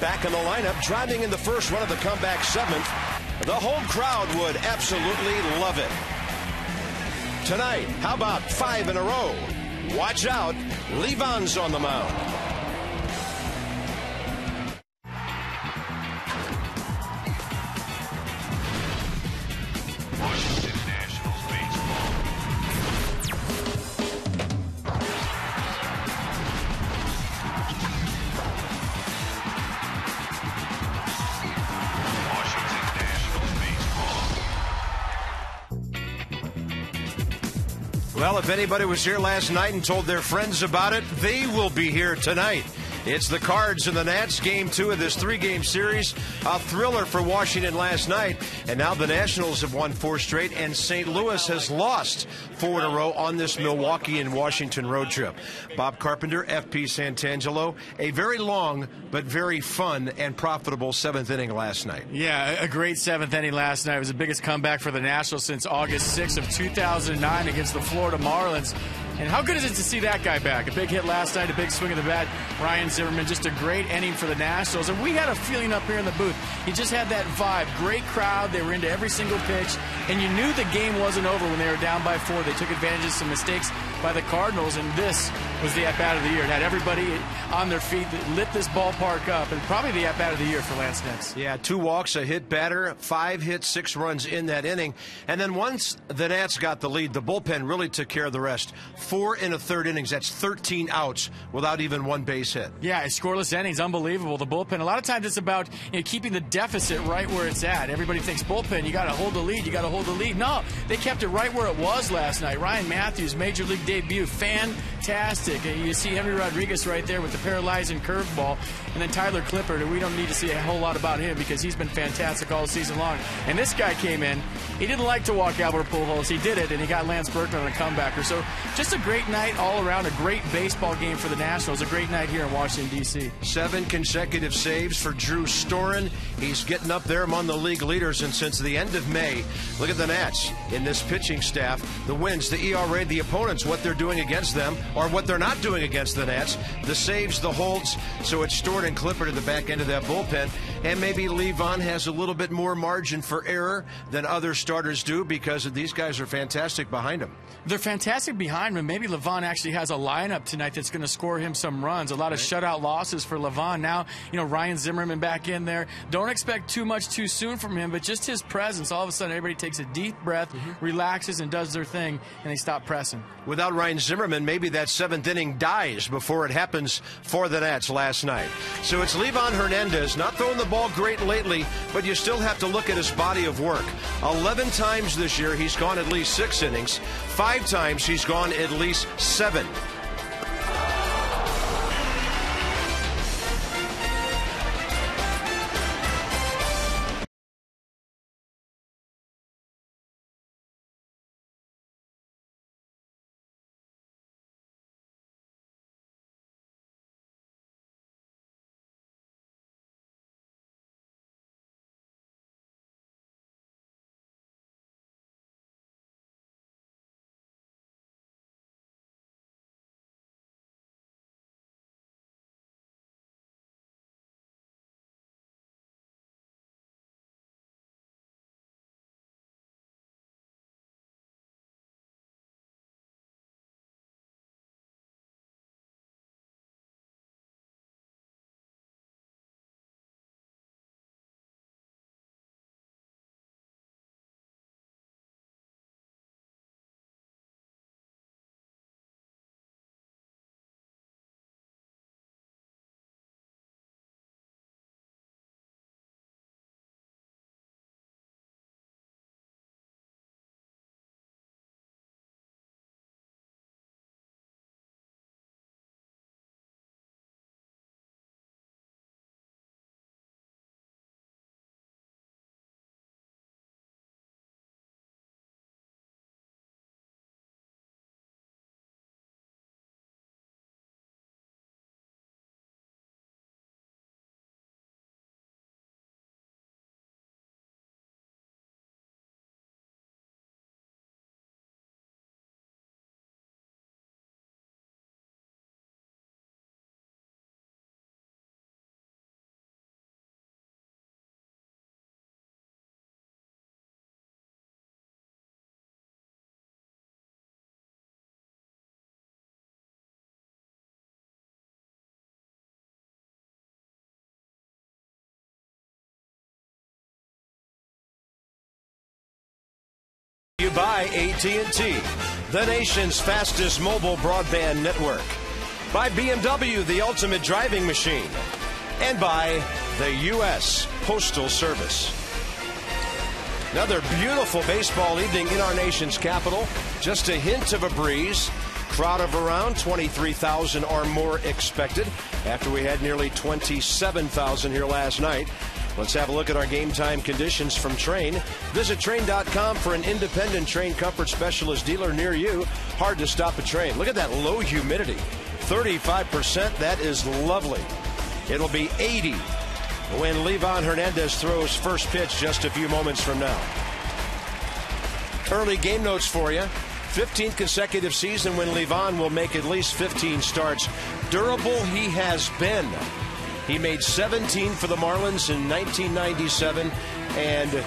back in the lineup, driving in the first run of the comeback seventh. The home crowd would absolutely love it. Tonight, how about 5 in a row? Watch out, Levon's on the mound. Washington Nationals baseball. Washington Nationals baseball. Well, if anybody was here last night and told their friends about it, they will be here tonight. It's the Cards and the Nats, Game 2 of this 3-game series. A thriller for Washington last night. And now the Nationals have won 4 straight, and St. Louis has lost 4 in a row on this Milwaukee and Washington road trip. Bob Carpenter, FP Santangelo, a very long but very fun and profitable 7th inning last night. Yeah, a great 7th inning last night. It was the biggest comeback for the Nationals since August 6th of 2009 against the Florida Marlins. And how good is it to see that guy back? A big hit last night, a big swing of the bat. Ryan Zimmerman, just a great inning for the Nationals. And we had a feeling up here in the booth. He just had that vibe. Great crowd. They were into every single pitch. And you knew the game wasn't over when they were down by 4. They took advantage of some mistakes by the Cardinals, and this was the at-bat of the year. It had everybody on their feet that lit this ballpark up, and probably the at-bat of the year for Lance Nix. Yeah, 2 walks, a hit batter, 5 hits, 6 runs in that inning. And then once the Nats got the lead, the bullpen really took care of the rest. 4 in a third innings. That's 13 outs without even 1 base hit. Yeah, scoreless innings, unbelievable. The bullpen, a lot of times it's about keeping the deficit right where it's at. Everybody thinks bullpen, you got to hold the lead, you got to hold the lead. No, they kept it right where it was last night. Ryan Matthews, Major League debut, fantastic. You see Henry Rodriguez right there with the paralyzing curveball, and then Tyler Clippard, and we don't need to see a whole lot about him because he's been fantastic all season long. And this guy came in, he didn't like to walk Albert Pujols, he did it, and he got Lance Berkman on a comebacker. So just a great night all around, a great baseball game for the Nationals, a great night here in Washington, D.C. 7 consecutive saves for Drew Storen. He's getting up there among the league leaders, and since the end of May, look at the Nats in this pitching staff, the wins, the ERA, the opponents, what they're doing against them, or what they're not doing against the Nats, the saves, the holds. So it's Storen and Clippard at the back end of that bullpen, and maybe Levon has a little bit more margin for error than other starters do because these guys are fantastic behind him. They're fantastic behind him. Maybe Levon actually has a lineup tonight that's going to score him some runs. A lot of shutout losses for Levon. Now, Ryan Zimmerman back in there. Don't expect too much too soon from him, but just his presence, all of a sudden everybody takes a deep breath, relaxes, and does their thing, and they stop pressing. Without Ryan Zimmerman, maybe that 7th inning dies before it happens for the Nats last night. So it's Levon Hernandez, not throwing the ball great lately, but you still have to look at his body of work. 11 times this year he's gone at least 6 innings. 5 times he's gone at least 7. By AT&T, the nation's fastest mobile broadband network. By BMW, the ultimate driving machine. And by the U.S. Postal Service. Another beautiful baseball evening in our nation's capital. Just a hint of a breeze. Crowd of around 23,000 or more expected after we had nearly 27,000 here last night. Let's have a look at our game time conditions from Trane. Visit Trane.com for an independent Trane comfort specialist dealer near you. Hard to stop a Trane. Look at that low humidity. 35%. That is lovely. It'll be 80 when Livan Hernandez throws first pitch just a few moments from now. Early game notes for you. 15th consecutive season when Livan will make at least 15 starts. Durable he has been. He made 17 for the Marlins in 1997 and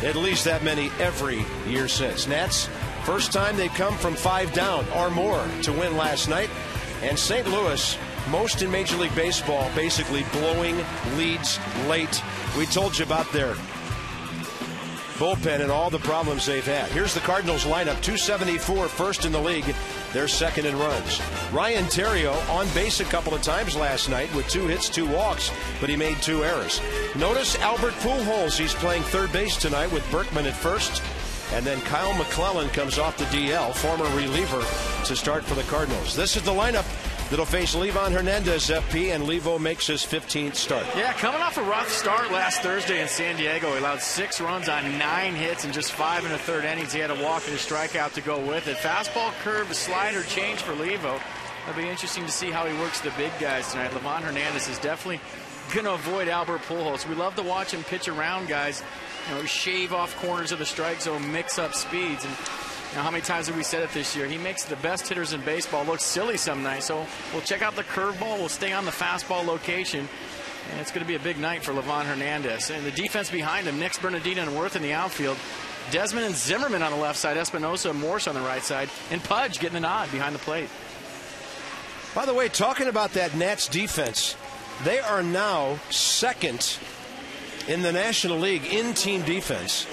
at least that many every year since. Nats, first time they've come from 5 down or more to win last night. And St. Louis, most in Major League Baseball, basically blowing leads late. We told you about their bullpen and all the problems they've had. Here's the Cardinals lineup, 274, first in the league. They're second in runs. Ryan Theriot on base a couple of times last night with 2 hits, 2 walks, but he made 2 errors. Notice Albert Pujols. He's playing third base tonight with Berkman at first. And then Kyle McClellan comes off the DL, former reliever, to start for the Cardinals. This is the lineup that'll face Livan Hernandez, FP, and Levo makes his 15th start. Yeah, coming off a rough start last Thursday in San Diego. He allowed 6 runs on 9 hits in just 5 1/3 innings. He had a walk and a strikeout to go with it. Fastball, curve, slider change for Levo. It'll be interesting to see how he works the big guys tonight. Livan Hernandez is definitely going to avoid Albert Pujols. We love to watch him pitch around guys, shave off corners of the strike zone, mix up speeds. And how many times have we said it this year? He makes the best hitters in baseball look silly some nights. So we'll check out the curveball. We'll stay on the fastball location. And it's going to be a big night for Livan Hernandez. And the defense behind him, Nix, Bernardino, and Worth in the outfield. Desmond and Zimmerman on the left side. Espinosa and Morse on the right side. And Pudge getting the nod behind the plate. By the way, talking about that Nats defense, they are now second in the National League in team defense.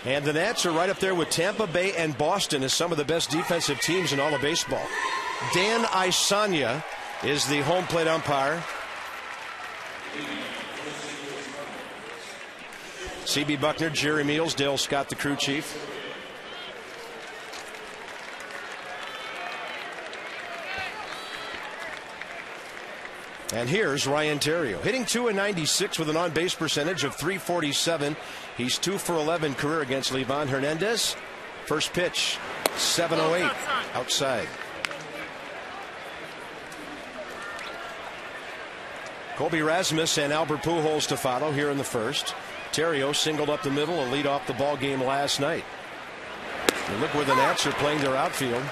And the Nats are right up there with Tampa Bay and Boston as some of the best defensive teams in all of baseball. Dan Isanya is the home plate umpire. C.B. Buckner, Jerry Meals, Dale Scott, the crew chief. And here's Ryan Theriot, hitting .296 with an on-base percentage of .347. He's 2 for 11 career against Livan Hernandez. First pitch, 7:08 outside. Colby Rasmus and Albert Pujols to follow here in the first. Theriot singled up the middle and lead off the ball game last night. And look where the Nats are playing their outfield.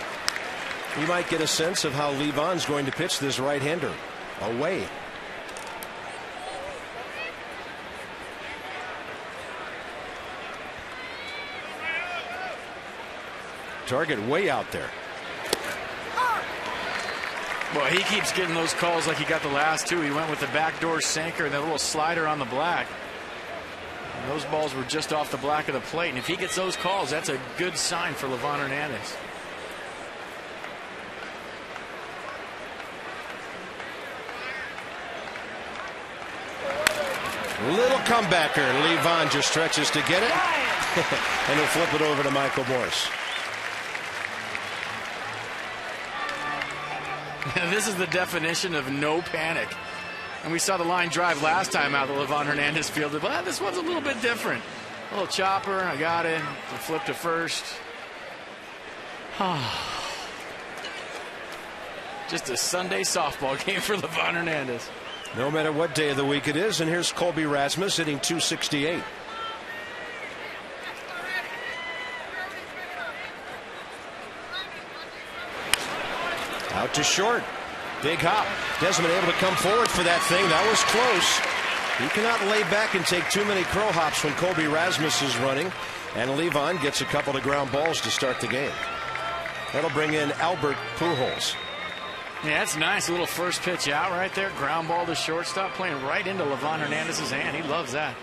You might get a sense of how Livan's going to pitch this right-hander. Away. Target way out there. Boy, he keeps getting those calls like he got the last 2. He went with the backdoor sinker and that little slider on the black. And those balls were just off the black of the plate. And if he gets those calls, that's a good sign for Livan Hernandez. Little comebacker. Livan just stretches to get it. And he'll flip it over to Michael Morse. This is the definition of no panic. And we saw the line drive last time out the Livan Hernandez fielded. But this one's a little bit different. A little chopper. I got it. Flip to first. Just a Sunday softball game for Livan Hernandez. No matter what day of the week it is. And here's Colby Rasmus hitting .268. Out to short. Big hop. Desmond able to come forward for that thing. That was close. He cannot lay back and take too many crow hops when Colby Rasmus is running. And Livan gets a couple of ground balls to start the game. That'll bring in Albert Pujols. Yeah, that's nice. A little first pitch out right there. Ground ball to shortstop, playing right into Livan Hernandez's hand. He loves that.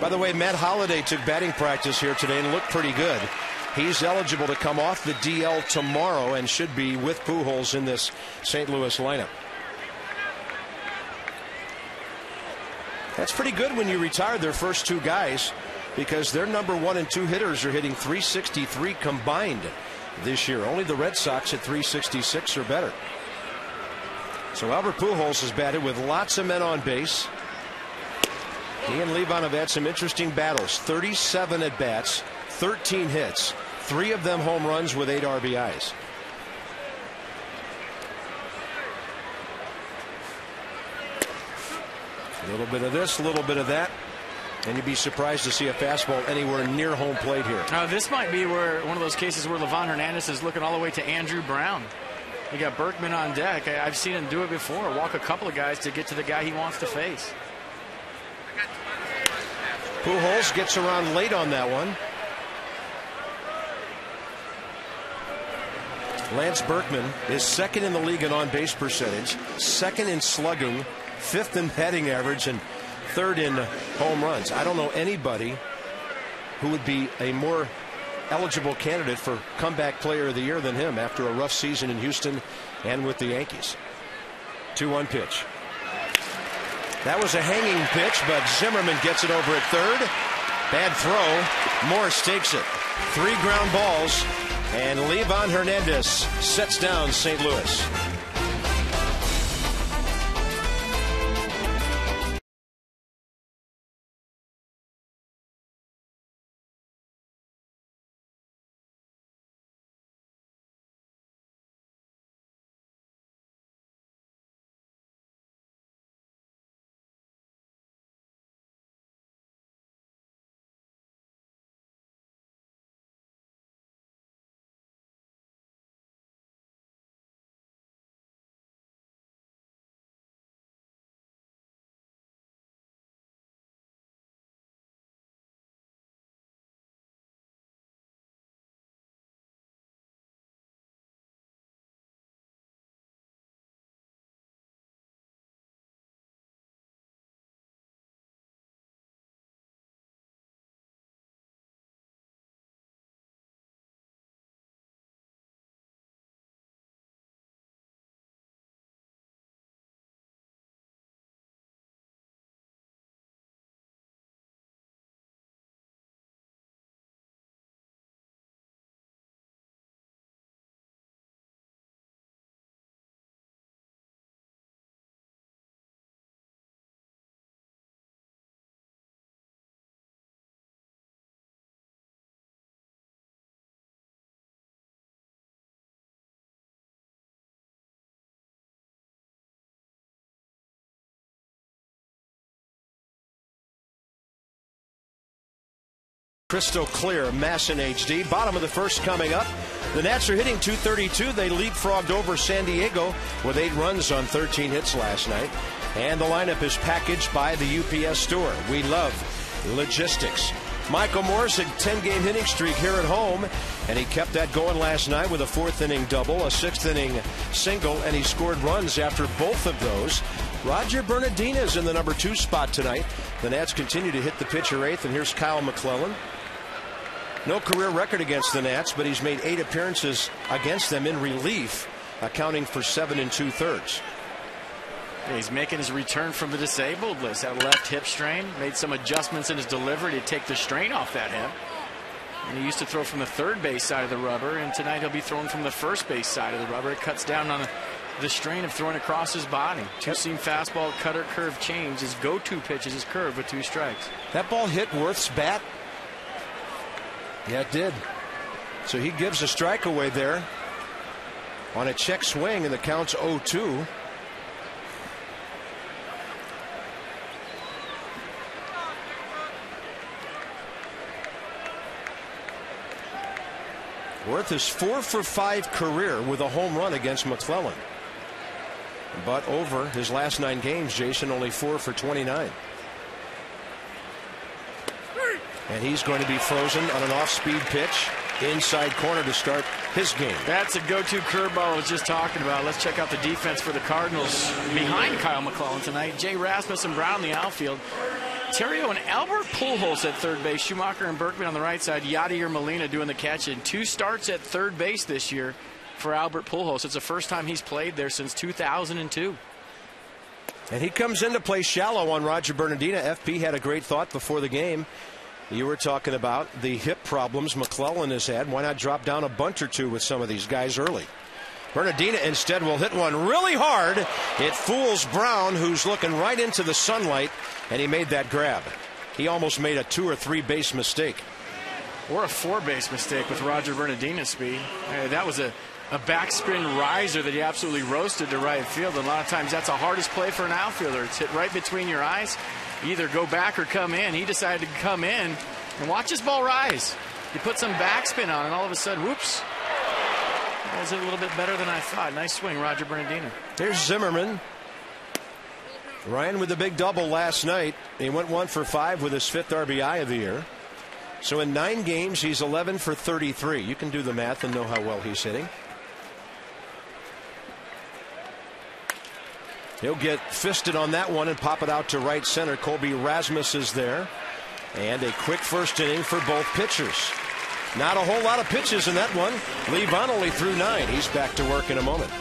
By the way, Matt Holliday took batting practice here today and looked pretty good. He's eligible to come off the DL tomorrow and should be with Pujols in this St. Louis lineup. That's pretty good when you retire their first two guys, because their number 1 and 2 hitters are hitting .363 combined this year. Only the Red Sox at .366 or better. So Albert Pujols has batted with lots of men on base. He and Levon have had some interesting battles. 37 at bats, 13 hits, 3 of them home runs with 8 RBIs. A little bit of this, a little bit of that, and you'd be surprised to see a fastball anywhere near home plate here. This might be where one of those cases where Livan Hernandez is looking all the way to Andrew Brown. You got Berkman on deck. I've seen him do it before, walk a couple of guys to get to the guy he wants to face. Pujols gets around late on that one. Lance Berkman is second in the league in on-base percentage, second in slugging, 5th in batting average, and 3rd in home runs. I don't know anybody who would be a more eligible candidate for comeback player of the year than him after a rough season in Houston and with the Yankees. 2-1 pitch. That was a hanging pitch, but Zimmerman gets it over at third. Bad throw. Morse takes it. 3 ground balls, and Livan Hernandez sets down St. Louis. Crystal clear, Mass in HD. Bottom of the first coming up. The Nats are hitting .232. They leapfrogged over San Diego with 8 runs on 13 hits last night. And the lineup is packaged by the UPS store. We love logistics. Michael Morse, a 10-game hitting streak here at home, and he kept that going last night with a 4th-inning double, a 6th-inning single, and he scored runs after both of those. Roger Bernardina's in the number 2 spot tonight. The Nats continue to hit the pitcher 8th, and here's Kyle McClellan. No career record against the Nats, but he's made 8 appearances against them in relief, accounting for 7 2/3. He's making his return from the disabled list. Had a left hip strain, made some adjustments in his delivery to take the strain off that hip. And he used to throw from the third base side of the rubber, and tonight he'll be throwing from the first base side of the rubber. It cuts down on the strain of throwing across his body. 2-seam fastball, cutter, curve, change. His go-to pitch is his curve with 2 strikes. That ball hit Worth's bat. Yeah, it did. So he gives a strike away there on a check swing, and the count's 0-2. Worth is 4 for 5 career with a home run against McClellan. But over his last 9 games, Jason, only 4 for 29. And he's going to be frozen on an off-speed pitch inside corner to start his game. That's a go-to curveball I was just talking about. Let's check out the defense for the Cardinals behind Kyle McClellan tonight. Jay Rasmussen Brown in the outfield. Terrio and Albert Pujols at third base. Schumacher and Berkman on the right side. Yadier Molina doing the catching. 2 starts at third base this year for Albert Pujols. It's the first time he's played there since 2002. And he comes in to play shallow on Roger Bernardina. FP had a great thought before the game. You were talking about the hip problems McClellan has had. Why not drop down a bunt or two with some of these guys early? Bernardina instead will hit one really hard. It fools Brown, who's looking right into the sunlight, and he made that grab. He almost made a 2 or 3 base mistake. Or a 4 base mistake with Roger Bernardina's speed. That was a backspin riser that he absolutely roasted to right field. And a lot of times that's the hardest play for an outfielder. It's hit right between your eyes. Either go back or come in. He decided to come in, and watch his ball rise. He put some backspin on, and all of a sudden, whoops. That was a little bit better than I thought. Nice swing, Roger Bernardina. Here's Zimmerman. Ryan with a big double last night. He went 1 for 5 with his 5th RBI of the year. So in 9 games, he's 11 for 33. You can do the math and know how well he's hitting. He'll get fisted on that one and pop it out to right center. Colby Rasmus is there. And a quick first inning for both pitchers. Not a whole lot of pitches in that one. Levon only threw 9. He's back to work in a moment.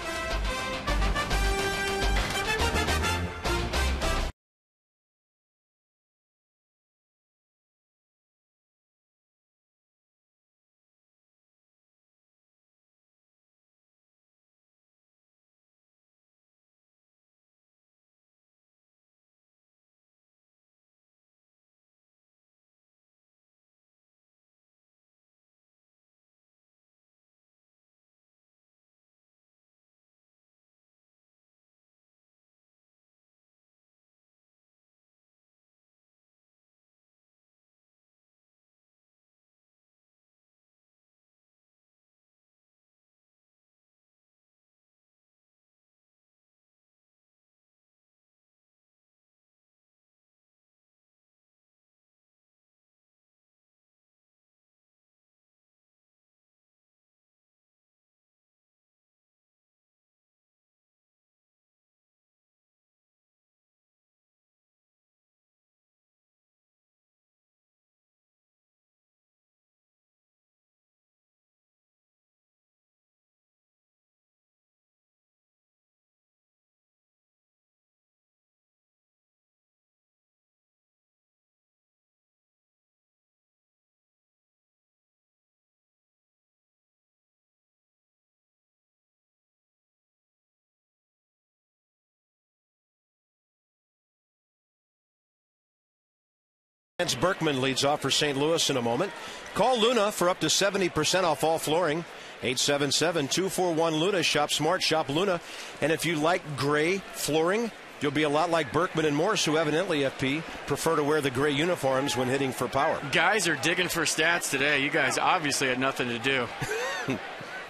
Berkman leads off for St. Louis in a moment. Call Luna for up to 70% off all flooring. 877-241 Luna. Shop smart, shop Luna. And if you like gray flooring, you'll be a lot like Berkman and Morse, who evidently, FP, prefer to wear the gray uniforms when hitting for power. Guys are digging for stats today. You guys obviously had nothing to do.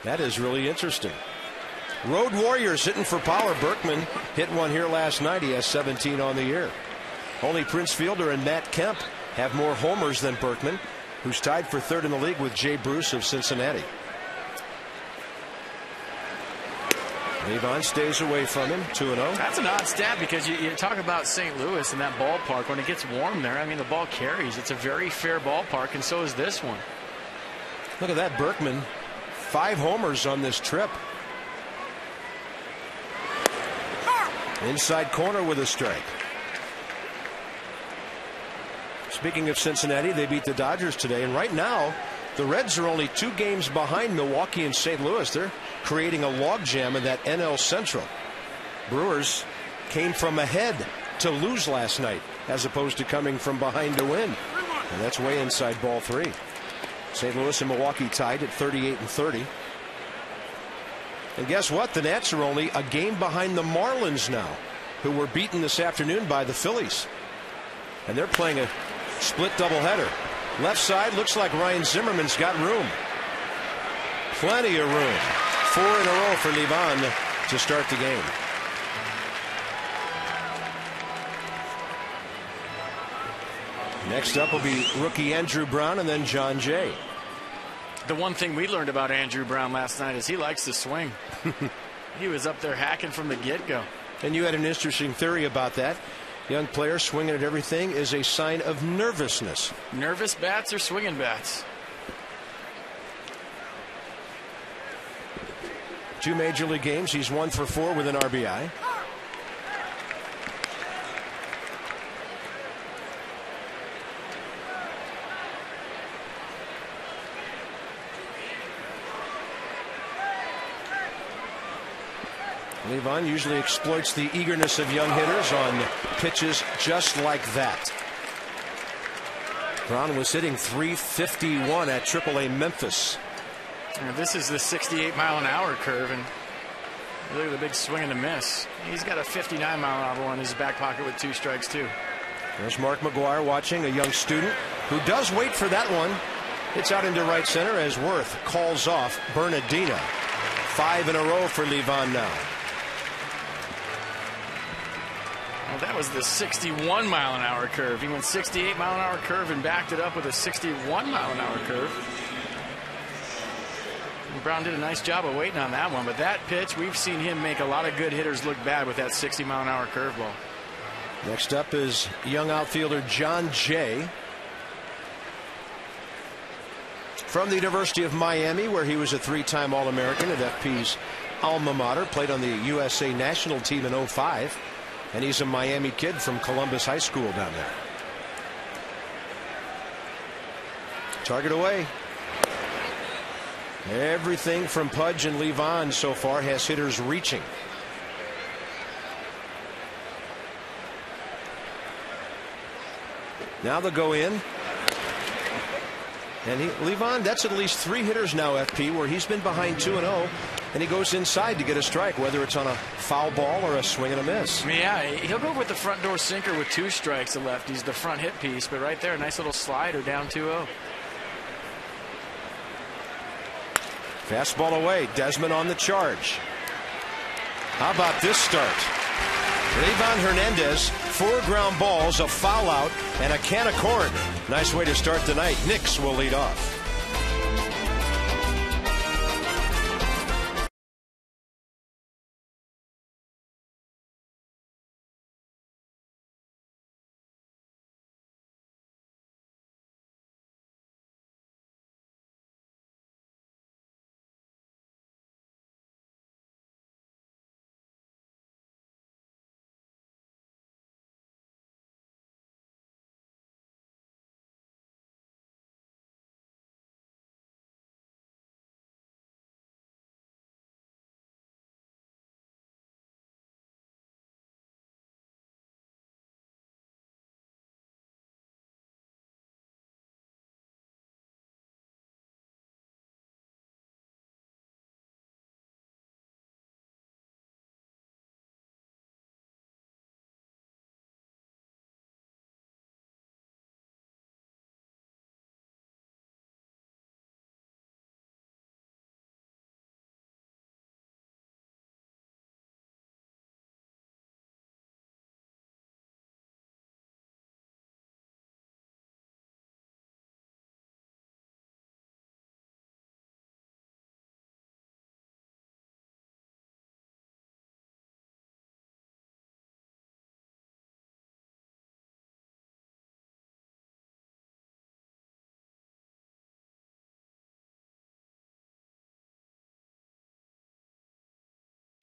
That is really interesting. Road Warriors hitting for power. Berkman hit one here last night. He has 17 on the year. Only Prince Fielder and Matt Kemp have more homers than Berkman, who's tied for 3rd in the league with Jay Bruce of Cincinnati. Levon stays away from him, 2-0. That's an odd stat because you talk about St. Louis and that ballpark. When it gets warm there, I mean, the ball carries. It's a very fair ballpark, and so is this one. Look at that, Berkman. 5 homers on this trip. Inside corner with a strike. Speaking of Cincinnati, they beat the Dodgers today, and right now the Reds are only 2 games behind Milwaukee and St. Louis. They're creating a logjam in that NL Central. Brewers came from ahead to lose last night as opposed to coming from behind to win, and that's way inside ball 3. St. Louis and Milwaukee tied at 38 and 30. And guess what? The Nats are only a game behind the Marlins now, who were beaten this afternoon by the Phillies, and they're playing a split doubleheader. Left side looks like Ryan Zimmerman's got room. Plenty of room. 4 in a row for Levon to start the game. Next up will be rookie Andrew Brown and then John Jay. The one thing we learned about Andrew Brown last night is he likes to swing. He was up there hacking from the get-go. And you had an interesting theory about that. Young player swinging at everything is a sign of nervousness. Nervous bats or swinging bats? 2 major league games. He's 1 for 4 with an RBI. Levon usually exploits the eagerness of young hitters on pitches just like that. Braun was hitting .351 at AAA Memphis. And this is the 68-mile-an-hour curve, and look at the big swing and a miss. He's got a 59-mile-an-hour one in his back pocket with 2 strikes too. There's Mark McGuire watching, a young student who does wait for that one. It's out into right center as Worth calls off Bernardina. 5 in a row for Levon now. Well, that was the 61-mile-an-hour curve. He went 68-mile-an-hour curve and backed it up with a 61-mile-an-hour curve. And Brown did a nice job of waiting on that one, but that pitch, we've seen him make a lot of good hitters look bad with that 60-mile-an-hour curveball. Next up is young outfielder John Jay from the University of Miami, where he was a 3-time All-American at FP's alma mater, played on the USA national team in '05. And he's a Miami kid from Columbus High School down there. Target away. Everything from Pudge and Levon so far has hitters reaching. Now they'll go in. And Levon, that's at least 3 hitters now, FP, where he's been behind 2-0. And he goes inside to get a strike, whether it's on a foul ball or a swing and a miss. Yeah, he'll go with the front door sinker with 2 strikes to left. He's the front hit piece, but right there, a nice little slider down 2-0. Fastball away. Desmond on the charge. How about this start? Levon Hernandez, 4 ground balls, a foul out, and a can of corn. Nice way to start the night. Nix will lead off.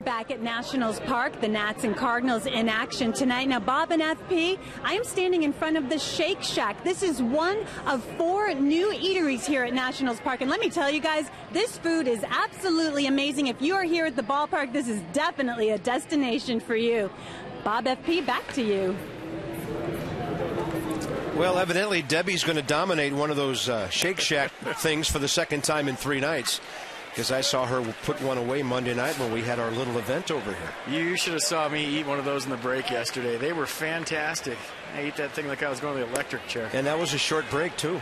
Back at Nationals Park, the Nats and Cardinals in action tonight. Now, Bob and FP, I am standing in front of the Shake Shack. This is one of 4 new eateries here at Nationals Park. And let me tell you guys, this food is absolutely amazing. If you are here at the ballpark, this is definitely a destination for you. Bob, FP, back to you. Well, evidently, Debbie's going to dominate one of those Shake Shack things for the 2nd time in 3 nights. Because I saw her put one away Monday night when we had our little event over here. You should have saw me eat one of those in the break yesterday. They were fantastic. I ate that thing like I was going to the electric chair. And that was a short break, too.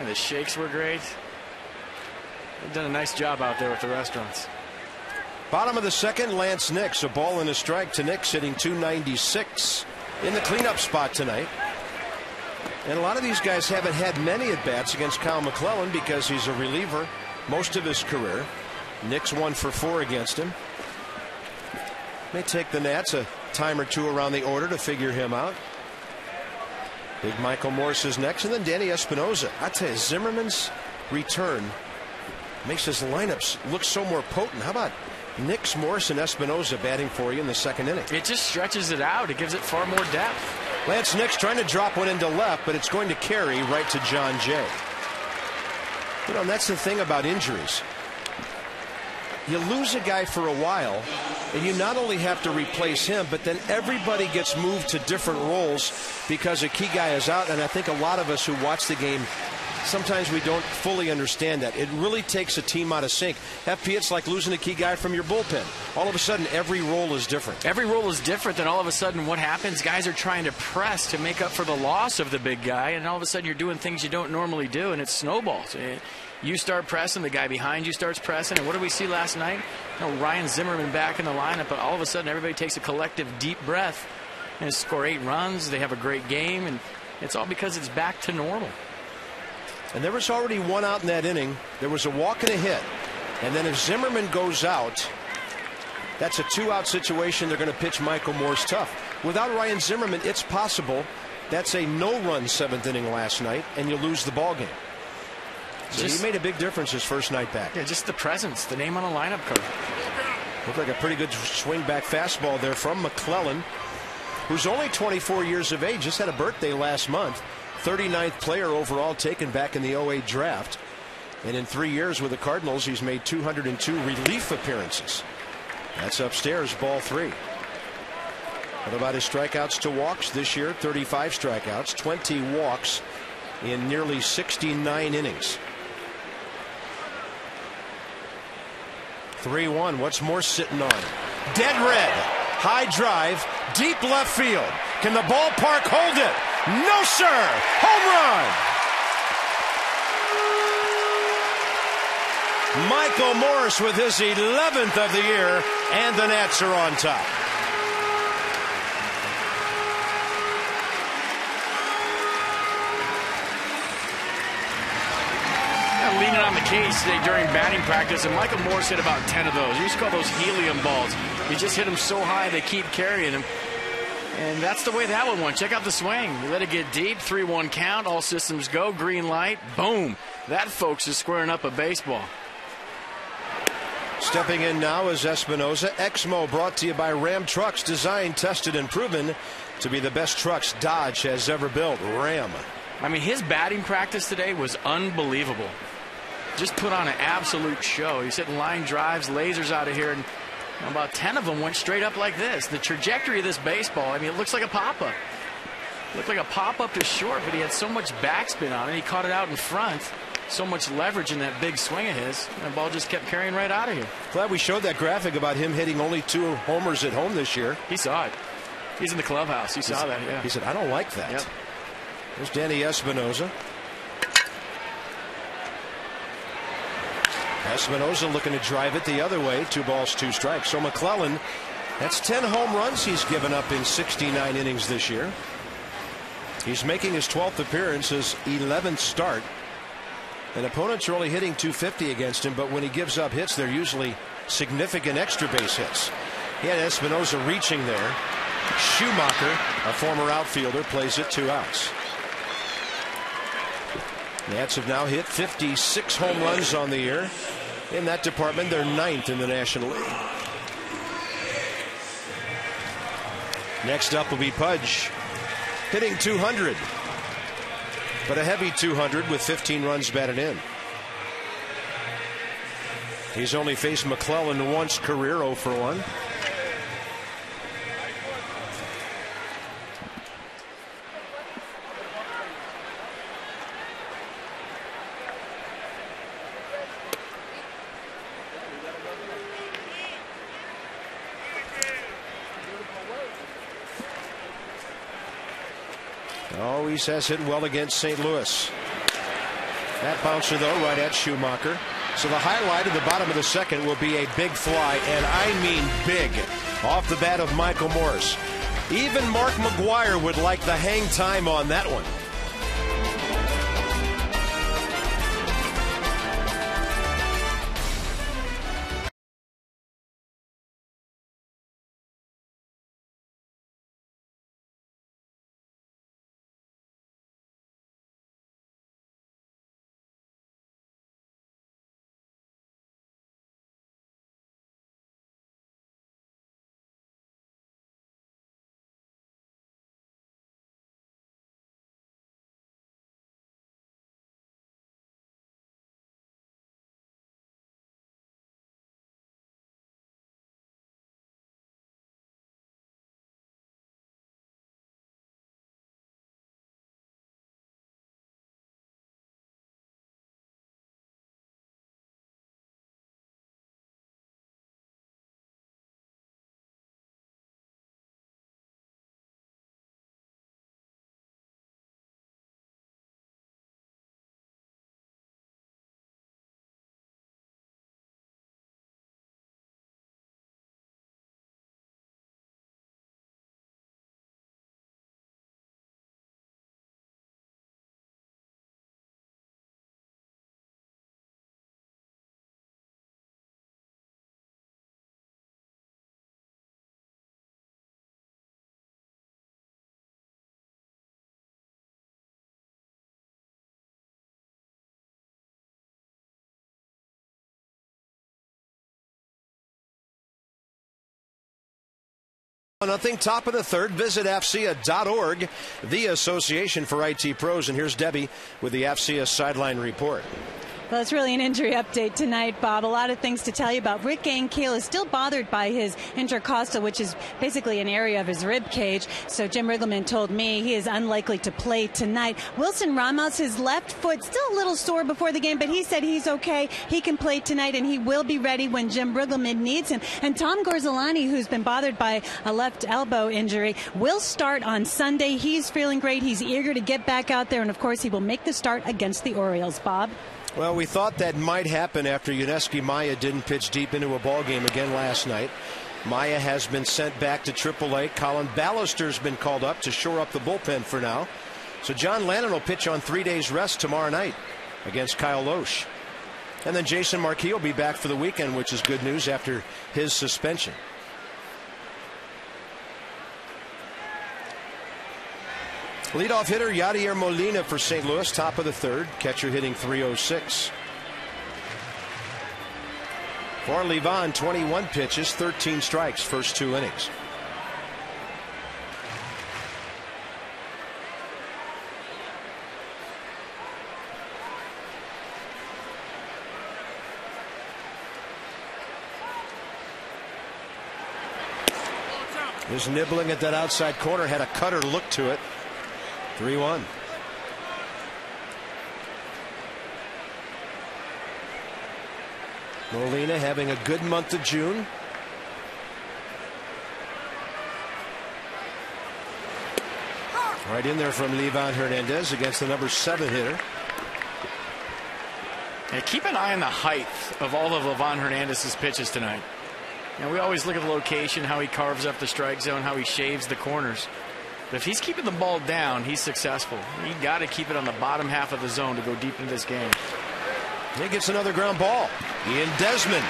And the shakes were great. They've done a nice job out there with the restaurants. Bottom of the 2nd, Lance Nix. A ball and a strike to Nix, hitting .296 in the cleanup spot tonight. And a lot of these guys haven't had many at-bats against Kyle McClellan because he's a reliever most of his career. Nix 1 for 4 against him. May take the Nats a time or two around the order to figure him out. Big Michael Morse is next, and then Danny Espinosa. I tell you, Zimmerman's return makes his lineups look so more potent. How about Nix, Morse, and Espinosa batting for you in the second inning? It just stretches it out. It gives it far more depth. Lance Nix trying to drop one into left, but it's going to carry right to John Jay. You know, and that's the thing about injuries. You lose a guy for a while, and you not only have to replace him, but then everybody gets moved to different roles because a key guy is out. And I think a lot of us who watch the game, sometimes we don't fully understand that. It really takes a team out of sync. FP, it's like losing a key guy from your bullpen. All of a sudden, every role is different. Every role is different, then all of a sudden what happens? Guys are trying to press to make up for the loss of the big guy, and all of a sudden you're doing things you don't normally do, and it snowballs. You start pressing, the guy behind you starts pressing, and what did we see last night? You know, Ryan Zimmerman back in the lineup, but all of a sudden everybody takes a collective deep breath and score 8 runs. They have a great game, and it's all because it's back to normal. And there was already one out in that inning. There was a walk and a hit. And then if Zimmerman goes out, that's a 2-out situation. They're going to pitch Michael Morse tough. Without Ryan Zimmerman, it's possible that's a no-run 7th inning last night, and you lose the ball game. So he made a big difference his first night back. Yeah, just the presence, the name on a lineup card. Looked like a pretty good swing back fastball there from McClellan, who's only 24 years of age, just had a birthday last month. 39th player overall taken back in the 08 draft. And in 3 years with the Cardinals, he's made 202 relief appearances. That's upstairs, ball 3. What about his strikeouts to walks this year? 35 strikeouts, 20 walks in nearly 69 innings. 3-1. What's Morse sitting on? Dead red. High drive. Deep left field. Can the ballpark hold it? No, sir. Home run. Michael Morse with his 11th of the year, and the Nats are on top. Leaning on the case today during batting practice, and Michael Morse hit about 10 of those. We used to call those helium balls. You just hit them so high they keep carrying him. And that's the way that one went. Check out the swing. You let it get deep. 3-1 count. All systems go. Green light. Boom. That, folks, is squaring up a baseball. Stepping in now is Espinosa. Exmo brought to you by Ram Trucks. Designed, tested, and proven to be the best trucks Dodge has ever built. Ram. I mean, his batting practice today was unbelievable. Just put on an absolute show. He's hitting line drives, lasers out of here, and about 10 of them went straight up like this. The trajectory of this baseball, I mean, it looks like a pop-up. Looked like a pop-up to short, but he had so much backspin on it. He caught it out in front. So much leverage in that big swing of his. And the ball just kept carrying right out of here. Glad we showed that graphic about him hitting only 2 homers at home this year. He saw it. He's in the clubhouse. He saw that, yeah. He said, I don't like that. Yep. There's Danny Espinosa. Espinosa looking to drive it the other way. 2 balls, 2 strikes. So McClellan, that's 10 home runs he's given up in 69 innings this year. He's making his 12th appearance, his 11th start. And opponents are only hitting .250 against him, but when he gives up hits, they're usually significant extra base hits. He had Espinosa reaching there. Schumacher, a former outfielder, plays it 2 outs. Nats have now hit 56 home runs on the year. In that department, they're 9th in the National League. Next up will be Pudge, hitting 200. But a heavy 200 with 15 runs batted in. He's only faced McClellan once career, 0 for 1. Always has hit well against St. Louis. That bouncer, though, right at Schumacher. So the highlight at the bottom of the second will be a big fly, and I mean big, off the bat of Michael Morse. Even Mark McGwire would like the hang time on that one. Nothing, top of the third. Visit AFCEA.org, the Association for IT Pros. And here's Debbie with the AFCEA sideline report. Well, it's really an injury update tonight, Bob. A lot of things to tell you about. Rick Ankiel is still bothered by his intercostal, which is basically an area of his rib cage. So Jim Riggleman told me he is unlikely to play tonight. Wilson Ramos, his left foot, still a little sore before the game, but he said he's okay. He can play tonight, and he will be ready when Jim Riggleman needs him. And Tom Gorzolani, who's been bothered by a left elbow injury, will start on Sunday. He's feeling great. He's eager to get back out there, and of course, he will make the start against the Orioles. Bob? Well, we thought that might happen after Yuneski Maya didn't pitch deep into a ball game again last night. Maya has been sent back to AAA. Colin Ballister's been called up to shore up the bullpen for now. So John Lannon will pitch on 3 days rest tomorrow night against Kyle Loesch. And then Jason Marquis will be back for the weekend, which is good news after his suspension. Leadoff hitter Yadier Molina for St. Louis, top of the third. Catcher hitting .306. For Levon, 21 pitches, 13 strikes, first 2 innings. Just nibbling at that outside corner, had a cutter look to it. 3-1. Molina having a good month of June. Right in there from Livan Hernandez against the number 7 hitter. Yeah, keep an eye on the height of all of Livan Hernandez's pitches tonight. Now, we always look at the location, how he carves up the strike zone, how he shaves the corners. But if he's keeping the ball down, he's successful. You got to keep it on the bottom half of the zone to go deep into this game. He gets another ground ball. Ian Desmond.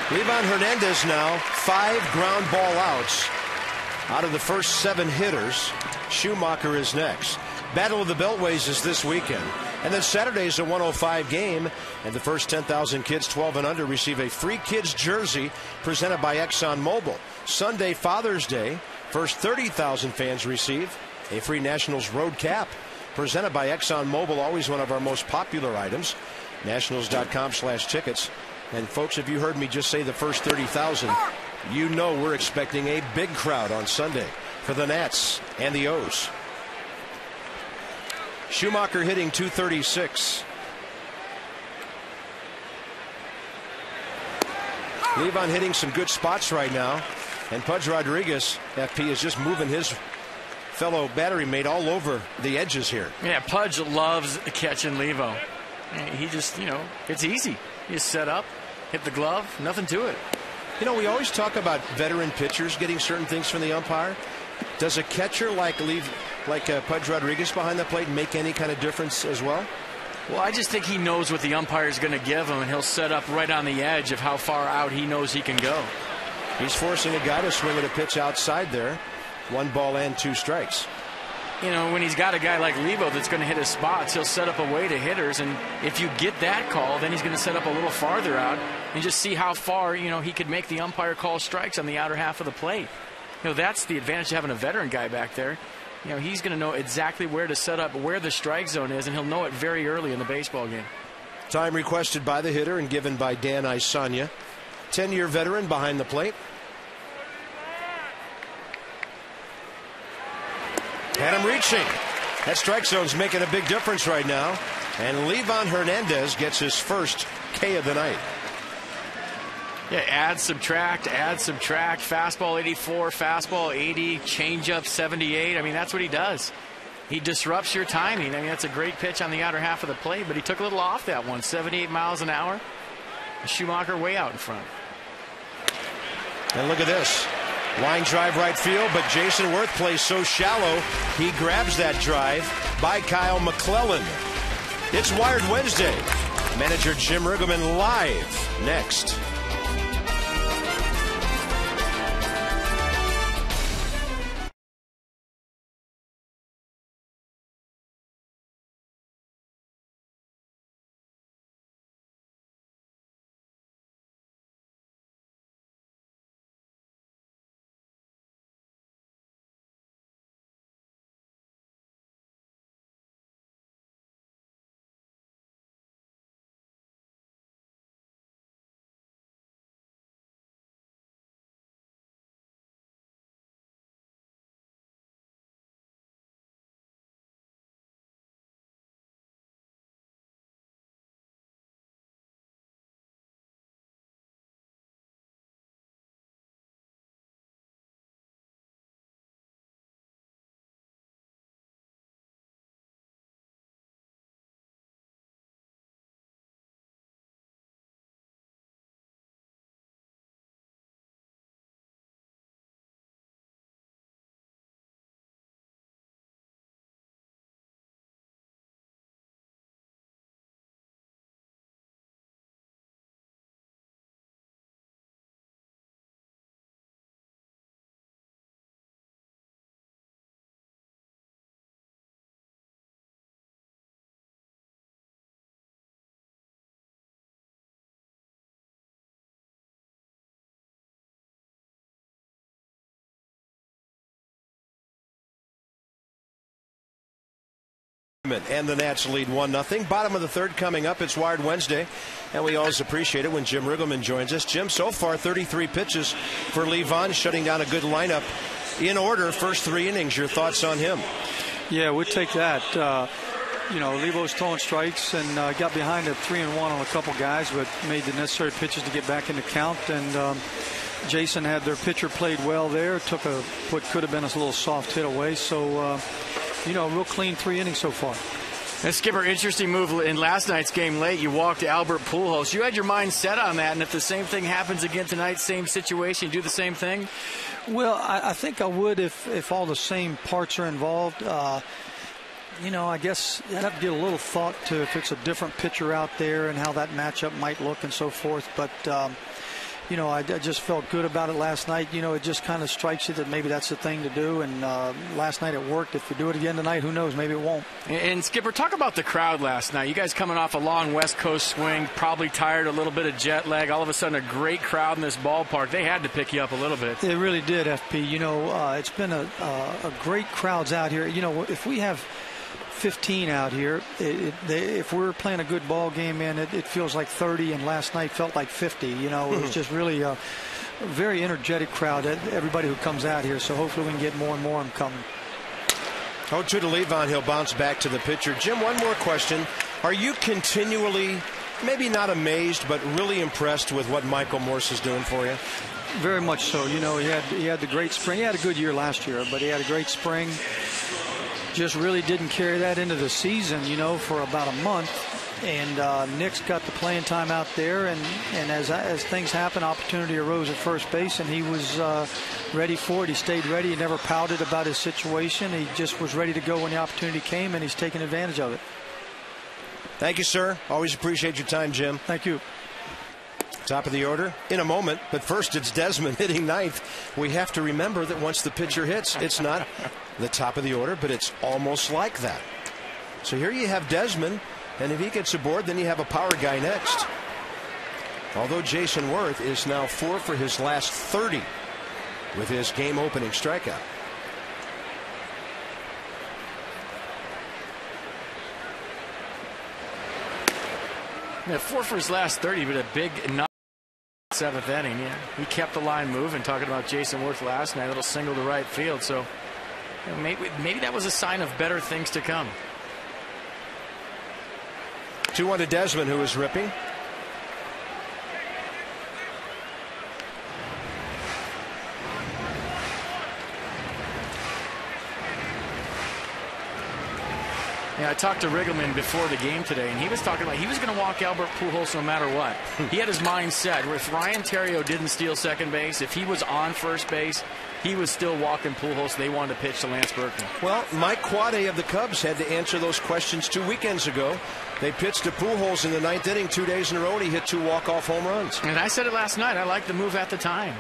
Livan Hernandez now 5 ground ball outs out of the first 7 hitters. Schumacher is next. Battle of the Beltways is this weekend. And then Saturday's a 105 game. And the first 10,000 kids 12 and under receive a free kids jersey presented by ExxonMobil. Sunday, Father's Day. First 30,000 fans receive a free Nationals road cap presented by ExxonMobil, always one of our most popular items. Nationals.com/tickets. And folks, if you heard me just say the first 30,000, you know we're expecting a big crowd on Sunday for the Nats and the O's. Schumacher hitting .236. Livan hitting some good spots right now. And Pudge Rodriguez, FP, is just moving his fellow battery mate all over the edges here. Yeah, Pudge loves catching Levo. He just, it's easy. You just set up, hit the glove, nothing to it. You know, we always talk about veteran pitchers getting certain things from the umpire. Does a catcher like Pudge Rodriguez behind the plate make any kind of difference as well? Well, I just think he knows what the umpire is going to give him, and he'll set up right on the edge of how far out he knows he can go. He's forcing a guy to swing at a pitch outside there. 1 ball and 2 strikes. When he's got a guy like Levo that's going to hit his spots, he'll set up a way to hitters. And if you get that call, then he's going to set up a little farther out and just see how far, he could make the umpire call strikes on the outer half of the plate. That's the advantage of having a veteran guy back there. He's going to know exactly where to set up, where the strike zone is, and he'll know it very early in the baseball game. Time requested by the hitter and given by Dan Isanya. 10-year veteran behind the plate. And him reaching. That strike zone's making a big difference right now. And Livan Hernandez gets his first K of the night. Yeah, add, subtract, fastball 84, fastball 80, changeup 78. I mean, that's what he does. He disrupts your timing. I mean, that's a great pitch on the outer half of the plate, but he took a little off that one, 78 miles an hour. Schumacher way out in front. And look at this. Line drive right field, but Jason Worth plays so shallow, he grabs that drive by Kyle McClellan. It's Wired Wednesday. Manager Jim Riggleman live next. And the Nats lead 1-0. Bottom of the third coming up. It's Wired Wednesday, and we always appreciate it when Jim Riggleman joins us. Jim, so far 33 pitches for Lee Vaughn, shutting down a good lineup in order. First 3 innings. Your thoughts on him? Yeah, we'd take that. Levo's throwing strikes and got behind at 3-1 on a couple guys, but made the necessary pitches to get back in the count. And Jason had their pitcher played well there. Took what could have been a little soft hit away. So, real clean 3 innings so far. And Skipper, interesting move in last night's game late. You walked Albert Pujols. You had your mind set on that, and if the same thing happens again tonight, same situation, you do the same thing? Well, I think I would if all the same parts are involved. I guess I'd have to get a little thought to if it's a different pitcher out there and how that matchup might look and so forth. But, I just felt good about it last night. It just kind of strikes you that maybe that's the thing to do. And last night it worked. If we do it again tonight, who knows? Maybe it won't. And Skipper, talk about the crowd last night. You guys coming off a long West Coast swing, probably tired, a little bit of jet lag. All of a sudden, a great crowd in this ballpark. They had to pick you up a little bit. It really did, FP. It's been a great crowds out here. If we have 15 out here, if we're playing a good ball game, man, it feels like 30, and last night felt like 50. It was just really a very energetic crowd, everybody who comes out here, so hopefully we can get more and more of them coming. 0-2 to Levon. He'll bounce back to the pitcher. Jim, one more question. Are you continually, maybe not amazed, but really impressed with what Michael Morse is doing for you? Very much so. He had the great spring. He had a good year last year, but he had a great spring. Just really didn't carry that into the season, for about a month. And Nick's got the playing time out there. And as things happen, opportunity arose at first base, and he was ready for it. He stayed ready. He never pouted about his situation. He just was ready to go when the opportunity came, and he's taking advantage of it. Thank you, sir. Always appreciate your time, Jim. Thank you. Top of the order in a moment, but first it's Desmond hitting ninth. We have to remember that once the pitcher hits, it's not the top of the order, but it's almost like that. So here you have Desmond, and if he gets aboard, then you have a power guy next. Although Jason Worth is now 4 for his last 30 with his game-opening strikeout. Yeah, 4 for his last 30, but a big 7th inning. Yeah, he kept the line moving. Talking about Jason Worth last night, a little single to right field. So maybe that was a sign of better things to come. 2-1 to Desmond, who is ripping. Yeah, I talked to Riggleman before the game today, and he was talking about he was going to walk Albert Pujols no matter what. He had his mind set. If Ryan Theriot didn't steal second base, if he was on first base, he was still walking Pujols. They wanted to pitch to Lance Berkman. Well, Mike Quade of the Cubs had to answer those questions 2 weekends ago. They pitched to Pujols in the 9th inning 2 days in a row, and he hit 2 walk-off home runs. And I said it last night. I liked the move at the time.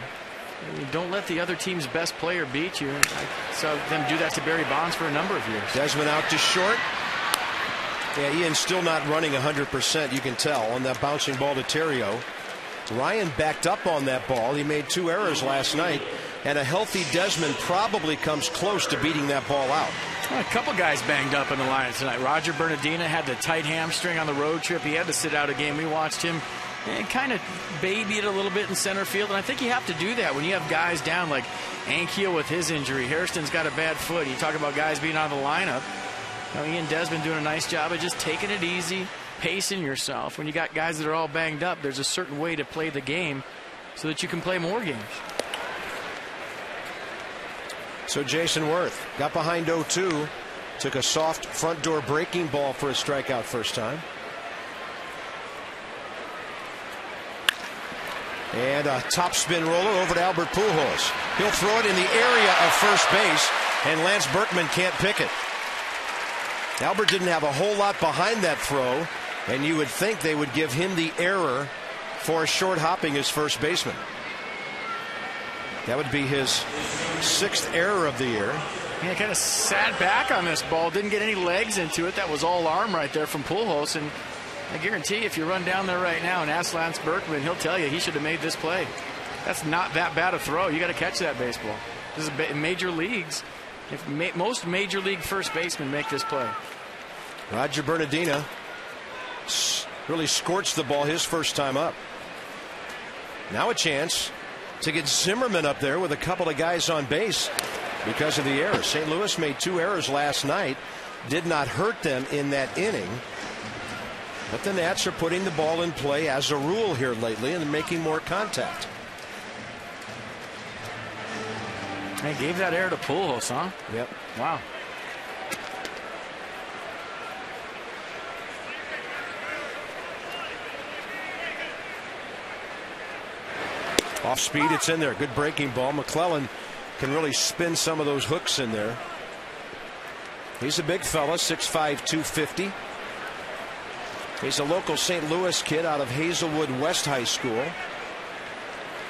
Don't let the other team's best player beat you. I saw them do that to Barry Bonds for a number of years. Desmond out to short. Yeah, Ian's still not running 100%, you can tell, on that bouncing ball to Theriot. Ryan backed up on that ball. He made 2 errors last night, and a healthy Desmond probably comes close to beating that ball out. Well, a couple guys banged up in the line tonight. Roger Bernardina had the tight hamstring on the road trip. He had to sit out a game. We watched him and kind of baby it a little bit in center field, and I think you have to do that when you have guys down like Ankiel with his injury. Hairston's got a bad foot. You talk about guys being out of the lineup. Ian Desmond doing a nice job of just taking it easy, pacing yourself. When you got guys that are all banged up, there's a certain way to play the game so that you can play more games. So Jason Worth got behind 0-2, took a soft front door breaking ball for a strikeout first time. And a top spin roller over to Albert Pujols. He'll throw it in the area of first base, and Lance Berkman can't pick it. Albert didn't have a whole lot behind that throw, and you would think they would give him the error for short hopping his first baseman. That would be his 6th error of the year. He kind of sat back on this ball, didn't get any legs into it. That was all arm right there from Pujols, and I guarantee you, if you run down there right now and ask Lance Berkman, he'll tell you he should have made this play. That's not that bad a throw. You got to catch that baseball. This is major leagues. Most major league first basemen make this play. Roger Bernardina really scorched the ball his first time up. Now a chance to get Zimmerman up there with a couple of guys on base because of the error. St. Louis made 2 errors last night. Did not hurt them in that inning. But the Nats are putting the ball in play as a rule here lately and making more contact. They gave that error to Pujols, huh? Yep. Wow. Off speed, it's in there. Good breaking ball. McClellan can really spin some of those hooks in there. He's a big fella, 6'5", 250. He's a local St. Louis kid out of Hazelwood West High School.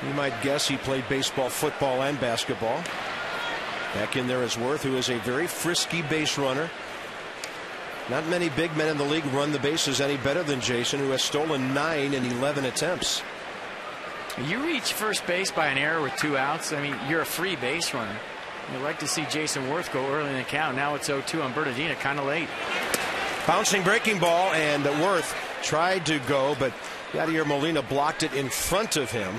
You might guess he played baseball, football, and basketball. Back in there is Worth, who is a very frisky base runner. Not many big men in the league run the bases any better than Jason, who has stolen 9 in 11 attempts. You reach first base by an error with 2 outs. I mean, you're a free base runner. You'd like to see Jason Worth go early in the count. Now it's 0-2 on Bernardina, kind of late. Bouncing breaking ball, and Worth tried to go, but Yadier Molina blocked it in front of him.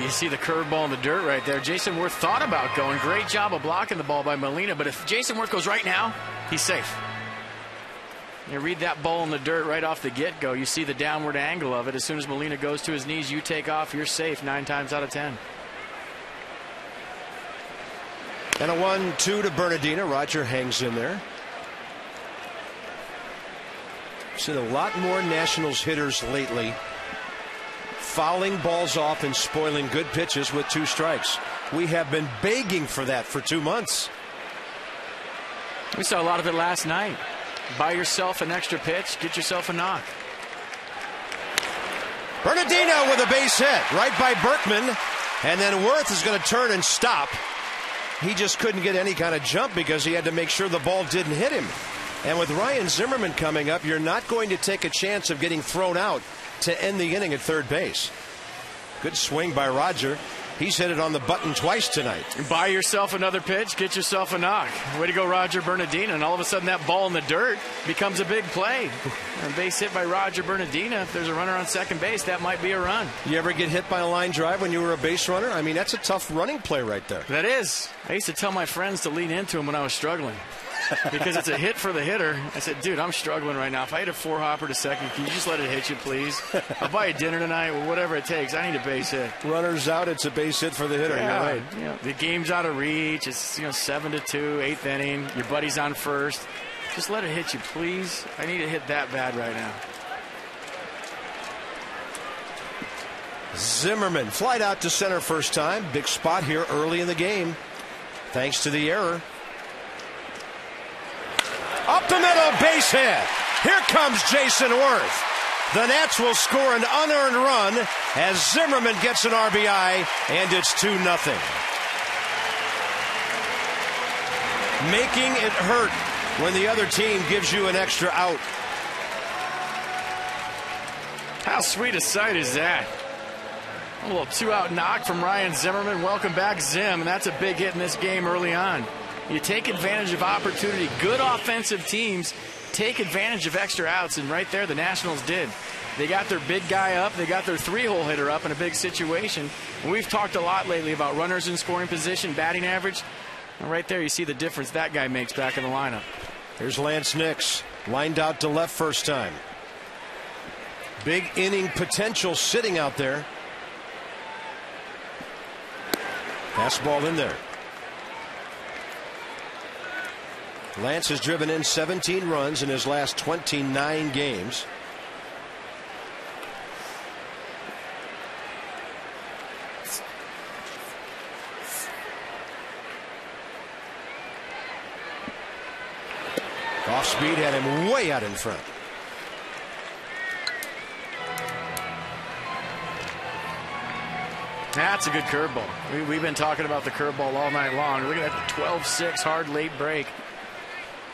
You see the curveball in the dirt right there. Jason Worth thought about going. Great job of blocking the ball by Molina, but if Jason Worth goes right now, he's safe. You read that ball in the dirt right off the get-go. You see the downward angle of it. As soon as Molina goes to his knees, you take off. You're safe 9 times out of 10. And a 1-2 to Bernardina. Roger hangs in there. Seen a lot more Nationals hitters lately fouling balls off and spoiling good pitches with 2 strikes. We have been begging for that for 2 months. We saw a lot of it last night. Buy yourself an extra pitch, get yourself a knock. Bernardino with a base hit right by Berkman, and then Worth is going to turn and stop. He just couldn't get any kind of jump because he had to make sure the ball didn't hit him. And with Ryan Zimmerman coming up, you're not going to take a chance of getting thrown out to end the inning at third base. Good swing by Roger. He's hit it on the button twice tonight. Buy yourself another pitch, get yourself a knock. Way to go, Roger Bernardina. And all of a sudden that ball in the dirt becomes a big play. A base hit by Roger Bernardina. If there's a runner on second base, that might be a run. You ever get hit by a line drive when you were a base runner? I mean, that's a tough running play right there. That is. I used to tell my friends to lean into him when I was struggling. Because it's a hit for the hitter. I said, dude, I'm struggling right now. If I hit a 4-hopper to second, can you just let it hit you, please? I'll buy you dinner tonight, or whatever it takes. I need a base hit. Runners out, it's a base hit for the hitter. Yeah, you're right. Yeah. The game's out of reach. It's 7-2, 8th inning. Your buddy's on first. Just let it hit you, please. I need to hit that bad right now. Zimmerman flied out to center first time. Big spot here early in the game, thanks to the error. Up the middle, base hit. Here comes Jason Worth. The Nats will score an unearned run as Zimmerman gets an RBI, and it's 2-0. Making it hurt when the other team gives you an extra out. How sweet a sight is that? A little 2-out knock from Ryan Zimmerman. Welcome back, Zim. And that's a big hit in this game early on. You take advantage of opportunity. Good offensive teams take advantage of extra outs, and right there the Nationals did. They got their big guy up. They got their 3-hole hitter up in a big situation. And we've talked a lot lately about runners in scoring position, batting average. And right there you see the difference that guy makes back in the lineup. Here's Lance Nix, lined out to left first time. Big inning potential sitting out there. Fastball in there. Lance has driven in 17 runs in his last 29 games. Off speed had him way out in front. That's a good curveball. We've been talking about the curveball all night long. Look at that 12-6 hard late break.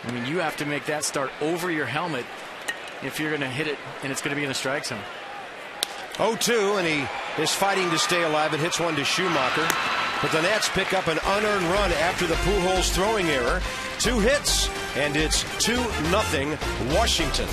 I mean, you have to make that start over your helmet if you're going to hit it, and it's going to be in the strike zone. 0-2, and he is fighting to stay alive. It hits one to Schumacher. But the Nats pick up an unearned run after the Pujols throwing error. 2 hits, and it's 2-0 Washington.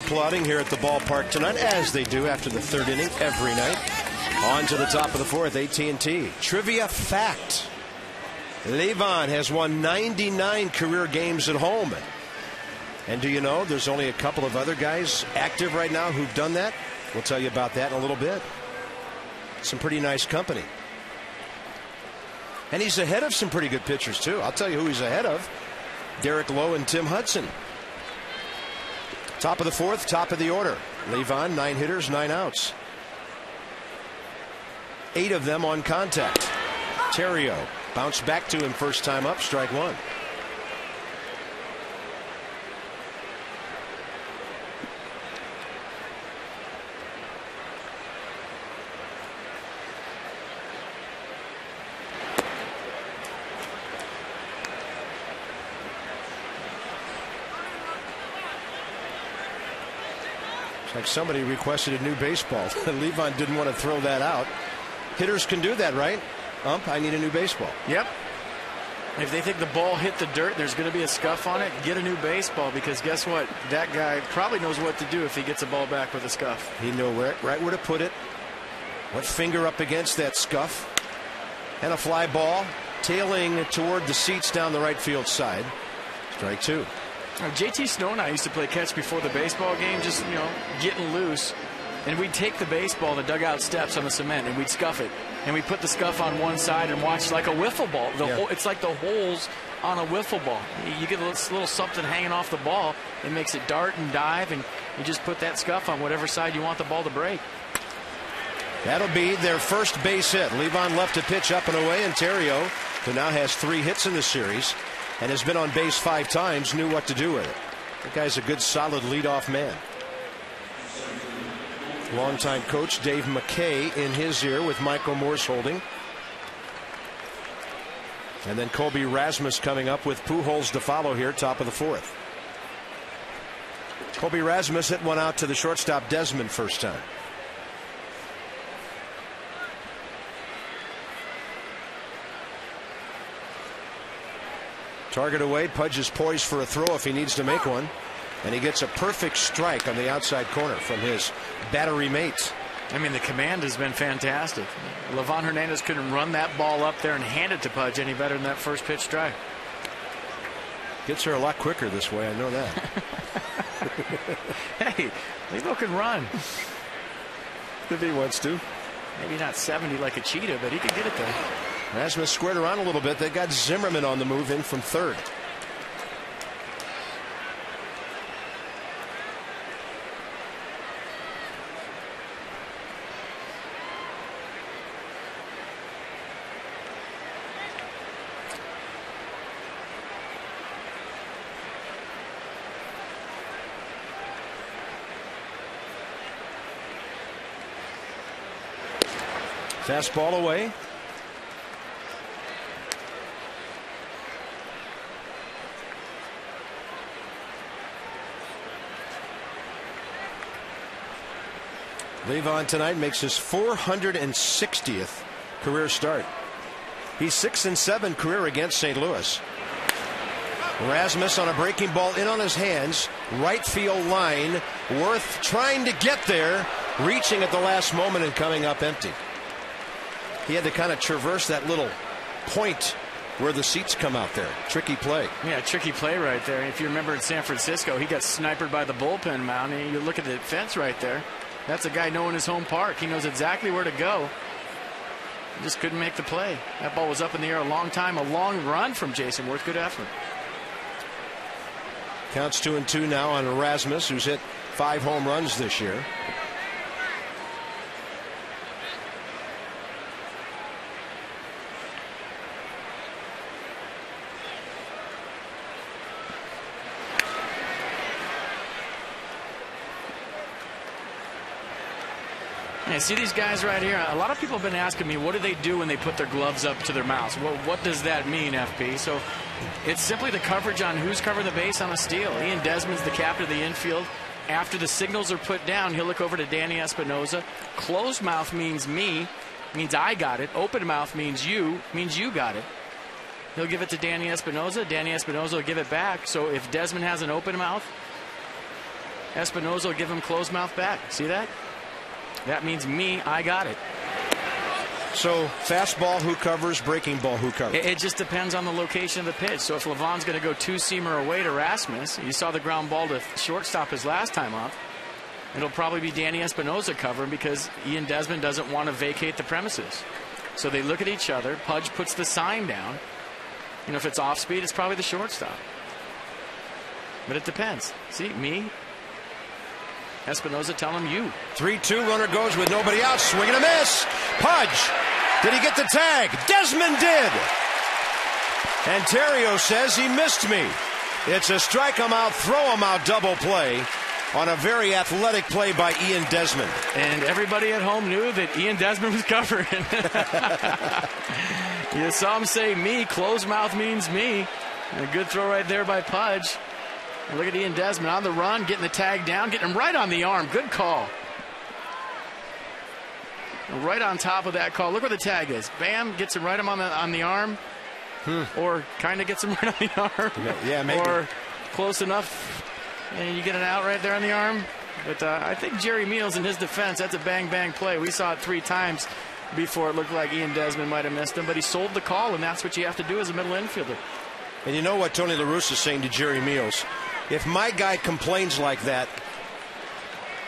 Applauding here at the ballpark tonight, as they do after the 3rd inning every night. On to the top of the 4th, AT&T. Trivia fact. Levon has won 99 career games at home. And do you know there's only a couple of other guys active right now who've done that? We'll tell you about that in a little bit. Some pretty nice company. And he's ahead of some pretty good pitchers, too. I'll tell you who he's ahead of. Derek Lowe and Tim Hudson. Top of the 4th, top of the order. Levon, 9 hitters, 9 outs. 8 of them on contact. Terrio bounced back to him first time up, strike 1. It's like somebody requested a new baseball. Levon didn't want to throw that out. Hitters can do that, right? I need a new baseball. Yep. If they think the ball hit the dirt, there's going to be a scuff on it, get a new baseball, because guess what? That guy probably knows what to do if he gets a ball back with a scuff. He knew right where to put it. What finger up against that scuff. And a fly ball tailing toward the seats down the right field side. Strike 2. JT Snow and I used to play catch before the baseball game, just, getting loose. And we'd take the baseball, the dugout steps on the cement, and we'd scuff it. And we'd put the scuff on one side and watch like a wiffle ball. It's like the holes on a wiffle ball. You get a little something hanging off the ball. It makes it dart and dive, and you just put that scuff on whatever side you want the ball to break. That'll be their first base hit. Levon left a pitch up and away, and Terrio, who now has 3 hits in the series and has been on base 5 times, knew what to do with it. That guy's a good, solid leadoff man. Longtime coach Dave McKay in his ear with Michael Morse holding. And then Colby Rasmus coming up with Pujols to follow here, top of the 4th. Colby Rasmus hit one out to the shortstop Desmond first time. Target away. Pudge is poised for a throw if he needs to make one. And he gets a perfect strike on the outside corner from his battery mates. I mean, the command has been fantastic. Levon Hernandez couldn't run that ball up there and hand it to Pudge any better than that first pitch strike. Gets her a lot quicker this way, I know that. Hey, Lebo can run. If he wants to. Maybe not 70 like a cheetah, but he can get it there. Rasmus squared around a little bit. They got Zimmerman on the move in from third. Fastball away. Levon tonight makes his 460th career start. He's 6-7 career against St. Louis. Rasmus on a breaking ball in on his hands. Right field line. Worth trying to get there. Reaching at the last moment and coming up empty. He had to kind of traverse that little point where the seats come out there. Tricky play. Yeah, tricky play right there. If you remember in San Francisco, he got sniped by the bullpen mound. And you look at the fence right there. That's a guy knowing his home park. He knows exactly where to go. He just couldn't make the play. That ball was up in the air a long time. A long run from Jason Worth. Good effort. Counts 2-2 now on Rasmus, who's hit 5 home runs this year. Yeah, see these guys right here? A lot of people have been asking me, what do they do when they put their gloves up to their mouths? Well, what does that mean, FP? So it's simply the coverage on who's covering the base on a steal. Ian Desmond's the captain of the infield. After the signals are put down, he'll look over to Danny Espinosa. Closed mouth means me, means I got it. Open mouth means you got it. He'll give it to Danny Espinosa. Danny Espinosa will give it back. So if Desmond has an open mouth, Espinosa will give him closed mouth back. See that? That means me, I got it. So fastball, who covers? Breaking ball, who covers? It just depends on the location of the pitch. So if Levon's going to go two-seamer away to Rasmus, you saw the ground ball to shortstop his last time up, it'll probably be Danny Espinosa covering because Ian Desmond doesn't want to vacate the premises. So they look at each other. Pudge puts the sign down. You know, if it's off speed, it's probably the shortstop. But it depends. See, me, Espinosa tell him you. 3-2, runner goes with nobody out. Swing and a miss. Pudge. Did he get the tag? Desmond did. And Terrio says he missed me. It's a strike him out, throw him out double play on a very athletic play by Ian Desmond. And everybody at home knew that Ian Desmond was covering. You saw him say me. Closed mouth means me. And a good throw right there by Pudge. Look at Ian Desmond on the run, getting the tag down, getting him right on the arm. Good call. Right on top of that call. Look where the tag is. Bam, gets him right on the arm. Or kind of gets him right on the arm. Yeah, maybe. Or close enough, and you get an out right there on the arm. But I think Jerry Meals, in his defense, that's a bang-bang play. We saw it 3 times before it looked like Ian Desmond might have missed him. But he sold the call, and that's what you have to do as a middle infielder. And you know what Tony La Russa is saying to Jerry Meals? If my guy complains like that,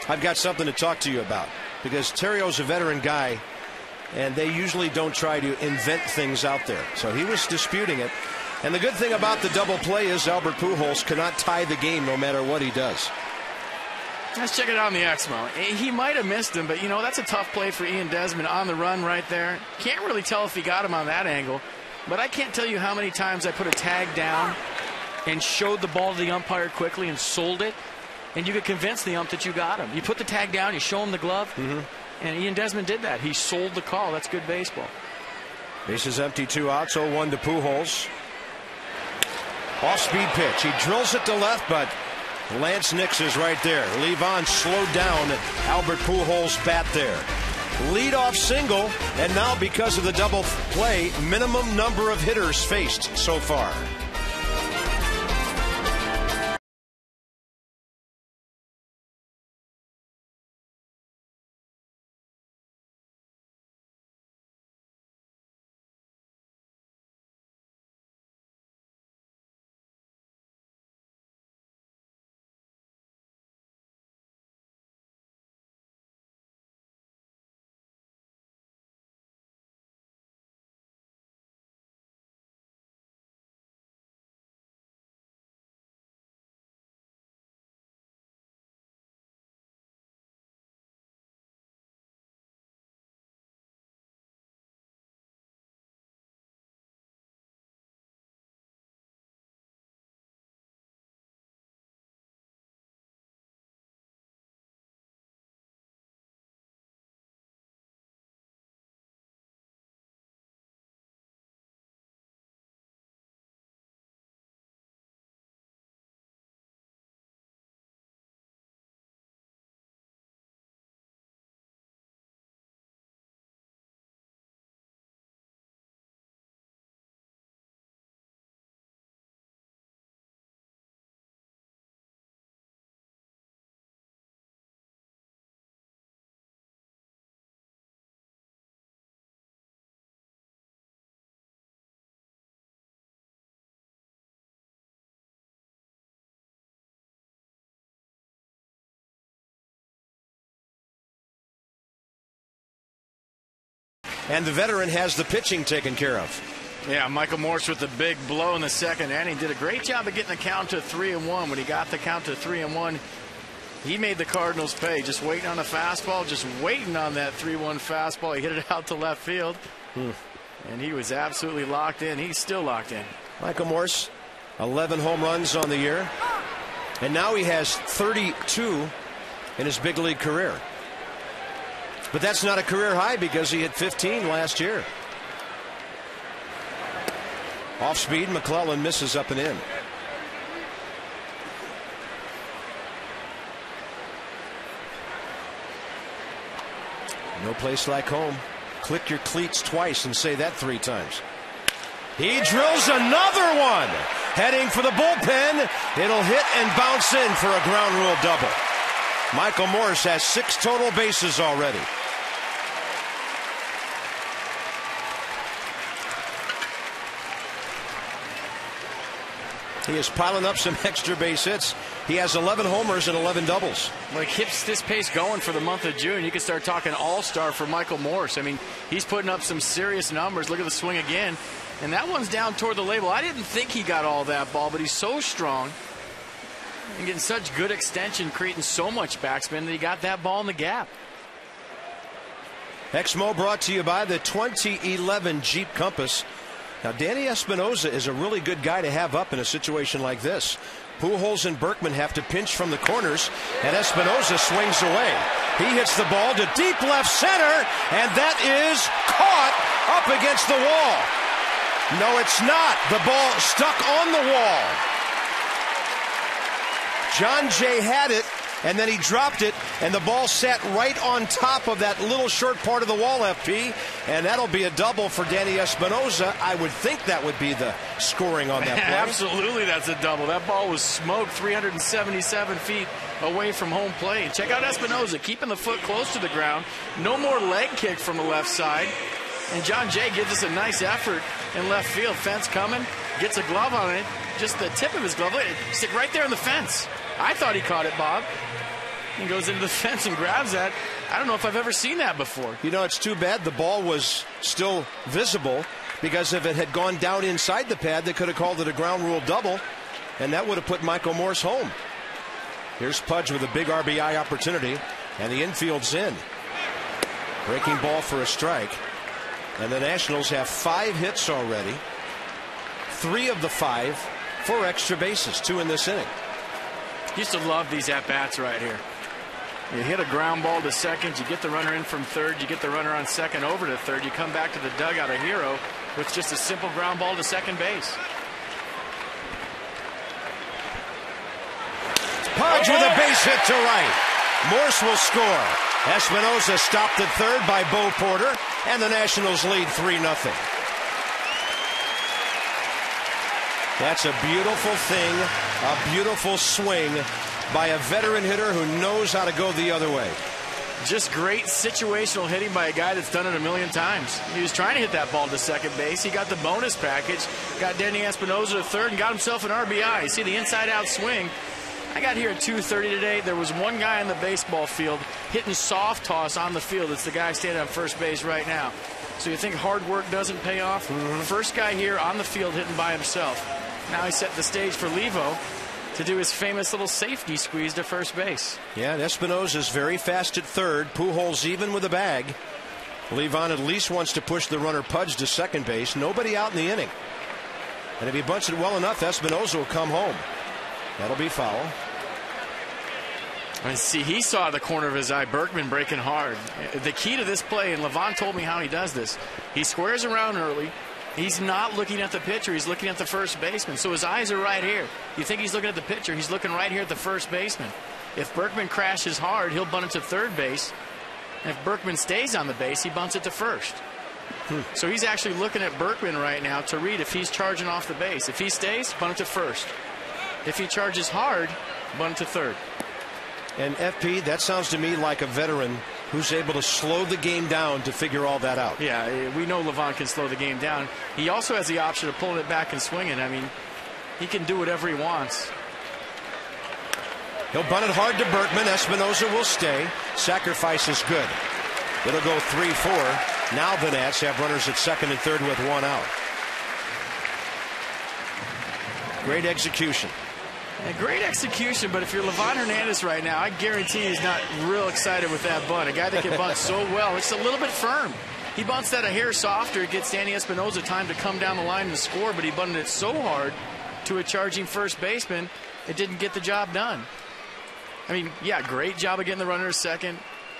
I've got something to talk to you about. Because Terrio's a veteran guy, and they usually don't try to invent things out there. So he was disputing it. And the good thing about the double play is Albert Pujols cannot tie the game no matter what he does. Let's check it out on the Exmo. He might have missed him, but, you know, that's a tough play for Ian Desmond on the run right there. Can't really tell if he got him on that angle. But I can't tell you how many times I put a tag down and showed the ball to the umpire quickly and sold it, and you could convince the ump that you got him. You put the tag down, you show him the glove, and Ian Desmond did that. He sold the call. That's good baseball. Base is empty, 2 outs, 0-1 to Pujols. Off-speed pitch. He drills it to left, but Lance Nix is right there. Levon slowed down Albert Pujols' bat there. Leadoff single, and now because of the double play, minimum number of hitters faced so far. and the veteran has the pitching taken care of. Yeah, Michael Morse with the big blow in the second inning. Did a great job of getting the count to 3-1. When he got the count to 3-1, he made the Cardinals pay. Just waiting on a fastball, just waiting on that 3-1 fastball. He hit it out to left field, and he was absolutely locked in. He's still locked in. Michael Morse, 11 home runs on the year, and now he has 32 in his big league career. But that's not a career high because he hit 15 last year. Off speed, McClellan misses up and in. No place like home. Click your cleats twice and say that 3 times. He drills another one. Heading for the bullpen. It'll hit and bounce in for a ground rule double. Michael Morse has 6 total bases already. He is piling up some extra base hits. He has 11 homers and 11 doubles. Well, he keeps this pace going for the month of June. You can start talking all-star for Michael Morse. I mean, he's putting up some serious numbers. Look at the swing again. And that one's down toward the label. I didn't think he got all that ball, but he's so strong and getting such good extension, creating so much backspin that he got that ball in the gap. Exmo brought to you by the 2011 Jeep Compass. Now, Danny Espinosa is a really good guy to have up in a situation like this. Pujols and Berkman have to pinch from the corners, and Espinosa swings away. He hits the ball to deep left center, and that is caught up against the wall. No, it's not. The ball stuck on the wall. John Jay had it, and then he dropped it, and the ball sat right on top of that little short part of the wall, FP, and that'll be a double for Danny Espinosa. I would think that would be the scoring on that play. Absolutely, that's a double. That ball was smoked 377 feet away from home plate. Check out Espinosa, keeping the foot close to the ground. No more leg kick from the left side. And John Jay gives us a nice effort in left field. Fence coming, gets a glove on it. Just the tip of his glove. Stick right there in the fence. I thought he caught it, Bob. He goes into the fence and grabs that. I don't know if I've ever seen that before. You know, it's too bad the ball was still visible, because if it had gone down inside the pad, they could have called it a ground rule double, and that would have put Michael Morse home. Here's Pudge with a big RBI opportunity, and the infield's in. Breaking ball for a strike. And the Nationals have 5 hits already. 3 of the 5 for extra bases, 2 in this inning. Used to love these at-bats right here. You hit a ground ball to second, you get the runner in from third, you get the runner on second over to third, you come back to the dugout a hero with just a simple ground ball to second base. Pudge with a base hit to right. Morse will score. Espinosa stopped at third by Bo Porter, and the Nationals lead 3-0. That's a beautiful thing, a beautiful swing by a veteran hitter who knows how to go the other way. Just great situational hitting by a guy that's done it a million times. He was trying to hit that ball to second base. He got the bonus package, got Danny Espinosa to third, and got himself an RBI. You see the inside-out swing. I got here at 2:30 today. There was one guy on the baseball field hitting soft toss on the field. It's the guy standing on first base right now. So you think hard work doesn't pay off? First guy here on the field hitting by himself. Now he set the stage for Levo to do his famous little safety squeeze to first base. Yeah, and Espinosa is very fast at third. Pujols even with a bag. Levon at least wants to push the runner Pudge to second base. Nobody out in the inning. And if he bunts it well enough, Espinosa will come home. That'll be foul. And see, he saw the corner of his eye, Berkman breaking hard. The key to this play, and Levon told me how he does this, he squares around early. He's not looking at the pitcher. He's looking at the first baseman. So his eyes are right here. You think he's looking at the pitcher. He's looking right here at the first baseman. If Berkman crashes hard, he'll bunt it to third base. And if Berkman stays on the base, he bunts it to first. So he's actually looking at Berkman right now to read if he's charging off the base. If he stays, bunt it to first. If he charges hard, bunt it to third. And FP, that sounds to me like a veteran who's able to slow the game down to figure all that out. Yeah, we know Levon can slow the game down. He also has the option of pulling it back and swinging. I mean, he can do whatever he wants. He'll bunt it hard to Berkman. Espinosa will stay. Sacrifice is good. It'll go 3-4. Now the Nats have runners at second and third with one out. Great execution. A great execution, but if you're Livan Hernandez right now, I guarantee he's not real excited with that bunt. A guy that can bunt so well. It's a little bit firm. He bunts that a hair softer. It gets Danny Espinosa time to come down the line and score, but he bunted it so hard to a charging first baseman, it didn't get the job done. I mean, yeah, great job of getting the runner to second.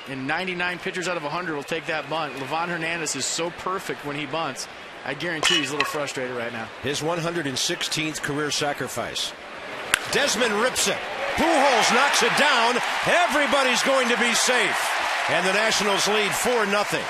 And 99 pitchers out of 100 will take that bunt. Livan Hernandez is so perfect when he bunts. I guarantee he's a little frustrated right now. His 116th career sacrifice. Desmond rips it. Pujols knocks it down. Everybody's going to be safe. And the Nationals lead 4-0.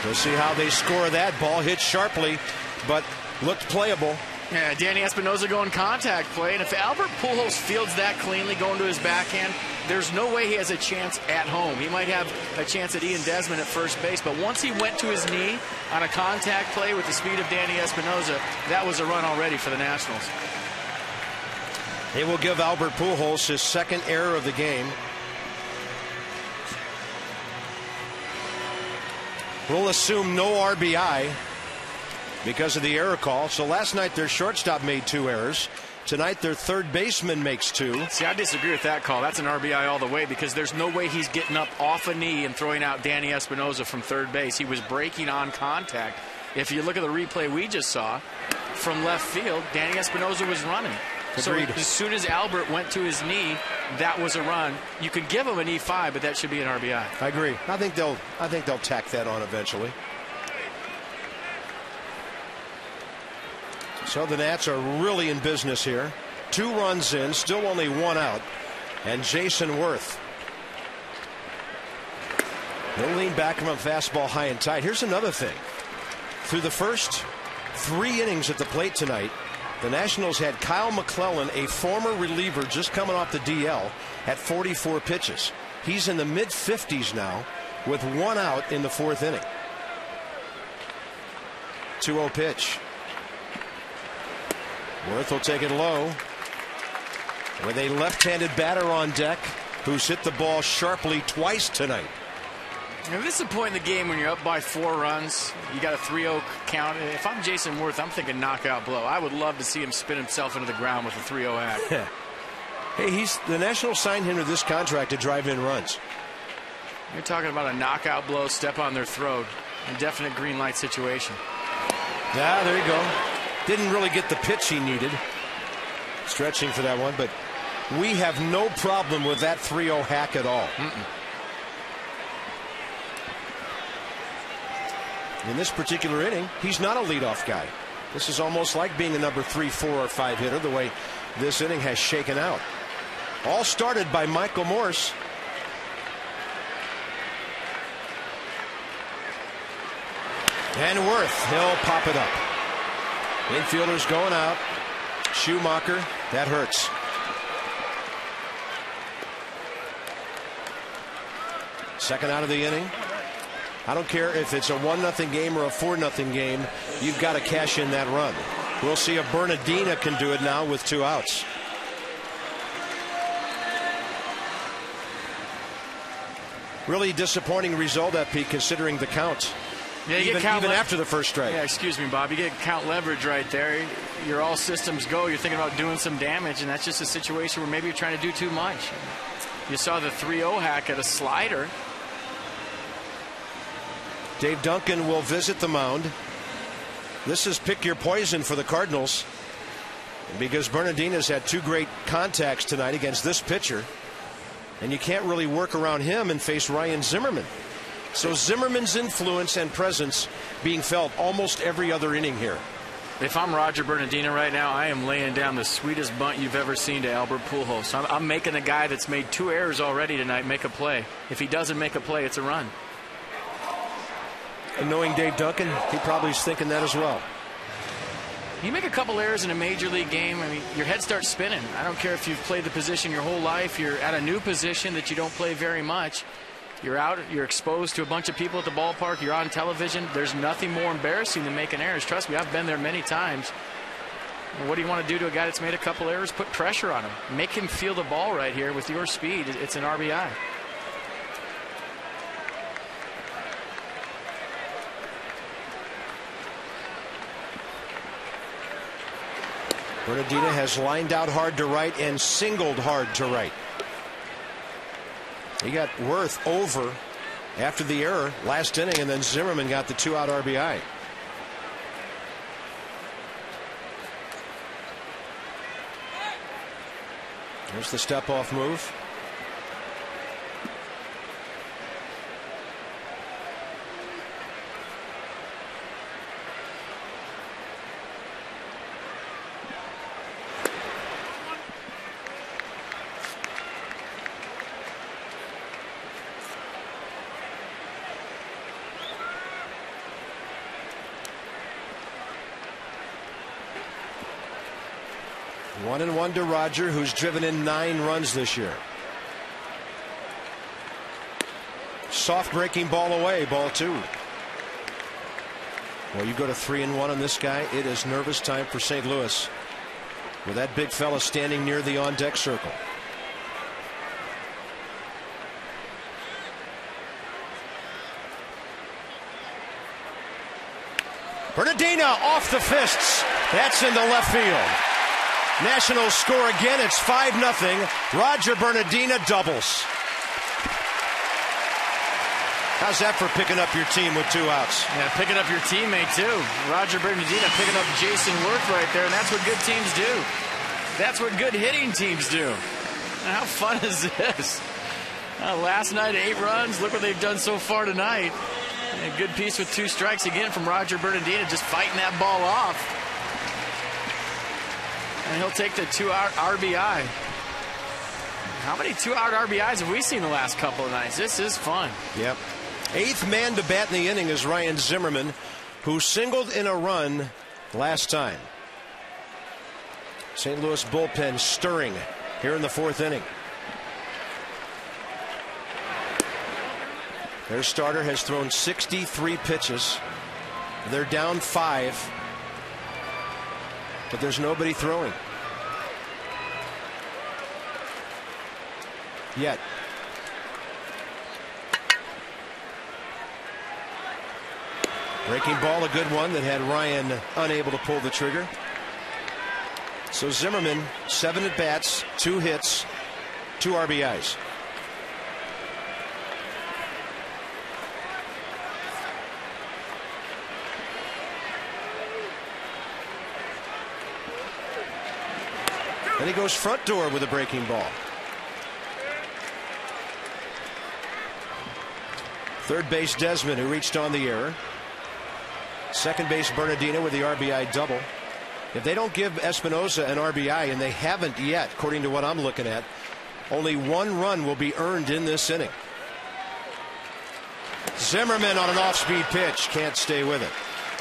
We'll see how they score that. Ball hit sharply, but looked playable. Yeah, Danny Espinosa going contact play. And if Albert Pujols fields that cleanly going to his backhand, there's no way he has a chance at home. He might have a chance at Ian Desmond at first base, but once he went to his knee on a contact play with the speed of Danny Espinosa, that was a run already for the Nationals. They will give Albert Pujols his second error of the game. We'll assume no RBI because of the error call. So last night their shortstop made 2 errors. Tonight their third baseman makes 2. See, I disagree with that call. That's an RBI all the way because there's no way he's getting up off a knee and throwing out Danny Espinosa from third base. He was breaking on contact. If you look at the replay we just saw from left field, Danny Espinosa was running. Agreed. So as soon as Albert went to his knee, that was a run. You could give him an E5, but that should be an RBI. I agree. I think they'll tack that on eventually. So the Nats are really in business here. 2 runs in, still only 1 out. And Jason Worth. They'll lean back from a fastball high and tight. Here's another thing. Through the first 3 innings at the plate tonight, the Nationals had Kyle McClellan, a former reliever just coming off the DL, at 44 pitches. He's in the mid-50s now with 1 out in the 4th inning. 2-0 pitch. Worth will take it low with a left-handed batter on deck who's hit the ball sharply twice tonight. Now, this is a point in the game when you're up by 4 runs. You got a 3-0 count. If I'm Jason Worth, I'm thinking knockout blow. I would love to see him spin himself into the ground with a 3-0 hack. Yeah. Hey, the Nationals signed him to this contract to drive in runs. You're talking about a knockout blow, step on their throat, a definite green light situation. Yeah, there you go. Didn't really get the pitch he needed. Stretching for that one, but we have no problem with that 3-0 hack at all. In this particular inning, he's not a leadoff guy. This is almost like being a number 3, 4, or 5 hitter, the way this inning has shaken out. All started by Michael Morse. And Worth, he'll pop it up. Infielders going out. Schumacher, that hurts. Second out of the inning. I don't care if it's a 1-0 game or a 4-0 game. You've got to cash in that run. We'll see if Bernardina can do it now with 2 outs. Really disappointing result, FP, considering the count. Yeah, you even after the first strike. Yeah, excuse me, Bob. You get count leverage right there. You're all systems go. You're thinking about doing some damage, and that's just a situation where maybe you're trying to do too much. You saw the 3-0 hack at a slider. Dave Duncan will visit the mound. This is pick your poison for the Cardinals because Bernardina's had 2 great contacts tonight against this pitcher, and you can't really work around him and face Ryan Zimmerman. So Zimmerman's influence and presence being felt almost every other inning here. If I'm Roger Bernardina right now, I am laying down the sweetest bunt you've ever seen to Albert Pujols. I'm making a guy that's made 2 errors already tonight make a play. If he doesn't make a play, it's a run. And knowing Dave Duncan, he probably is thinking that as well. You make a couple errors in a major league game, I mean, your head starts spinning. I don't care if you've played the position your whole life, you're at a new position that you don't play very much. You're out, you're exposed to a bunch of people at the ballpark, you're on television. There's nothing more embarrassing than making errors. Trust me, I've been there many times. What do you want to do to a guy that's made a couple errors? Put pressure on him. Make him feel the ball right here with your speed. It's an RBI. Bernardina has lined out hard to right and singled hard to right. He got Worth over after the error last inning, and then Zimmerman got the 2-out RBI. Here's the step-off move. One and one to Roger, who's driven in 9 runs this year. Soft breaking ball away, ball 2. Well, you go to 3-1 on this guy. It is nervous time for St. Louis with that big fella standing near the on-deck circle. Bernardina off the fists. That's into left field. Nationals score again. It's 5-0. Roger Bernardina doubles. How's that for picking up your team with 2 outs? Yeah, picking up your teammate, too. Roger Bernardina picking up Jason Worth right there, and that's what good teams do. That's what good hitting teams do. And how fun is this? Last night, 8 runs. Look what they've done so far tonight. A good piece with 2 strikes again from Roger Bernardina, just fighting that ball off. And he'll take the 2-out RBI. How many 2-out RBIs have we seen the last couple of nights? This is fun. Yep. 8th man to bat in the inning is Ryan Zimmerman, who singled in a run last time. St. Louis bullpen stirring here in the 4th inning. Their starter has thrown 63 pitches. They're down 5. But there's nobody throwing yet. Breaking ball, a good one that had Ryan unable to pull the trigger. So Zimmerman, 7 at bats, 2 hits, 2 RBIs. And he goes front door with a breaking ball. Third base Desmond, who reached on the error. Second base Bernardina with the RBI double. If they don't give Espinosa an RBI, and they haven't yet, according to what I'm looking at, only 1 run will be earned in this inning. Zimmerman on an off-speed pitch, can't stay with it.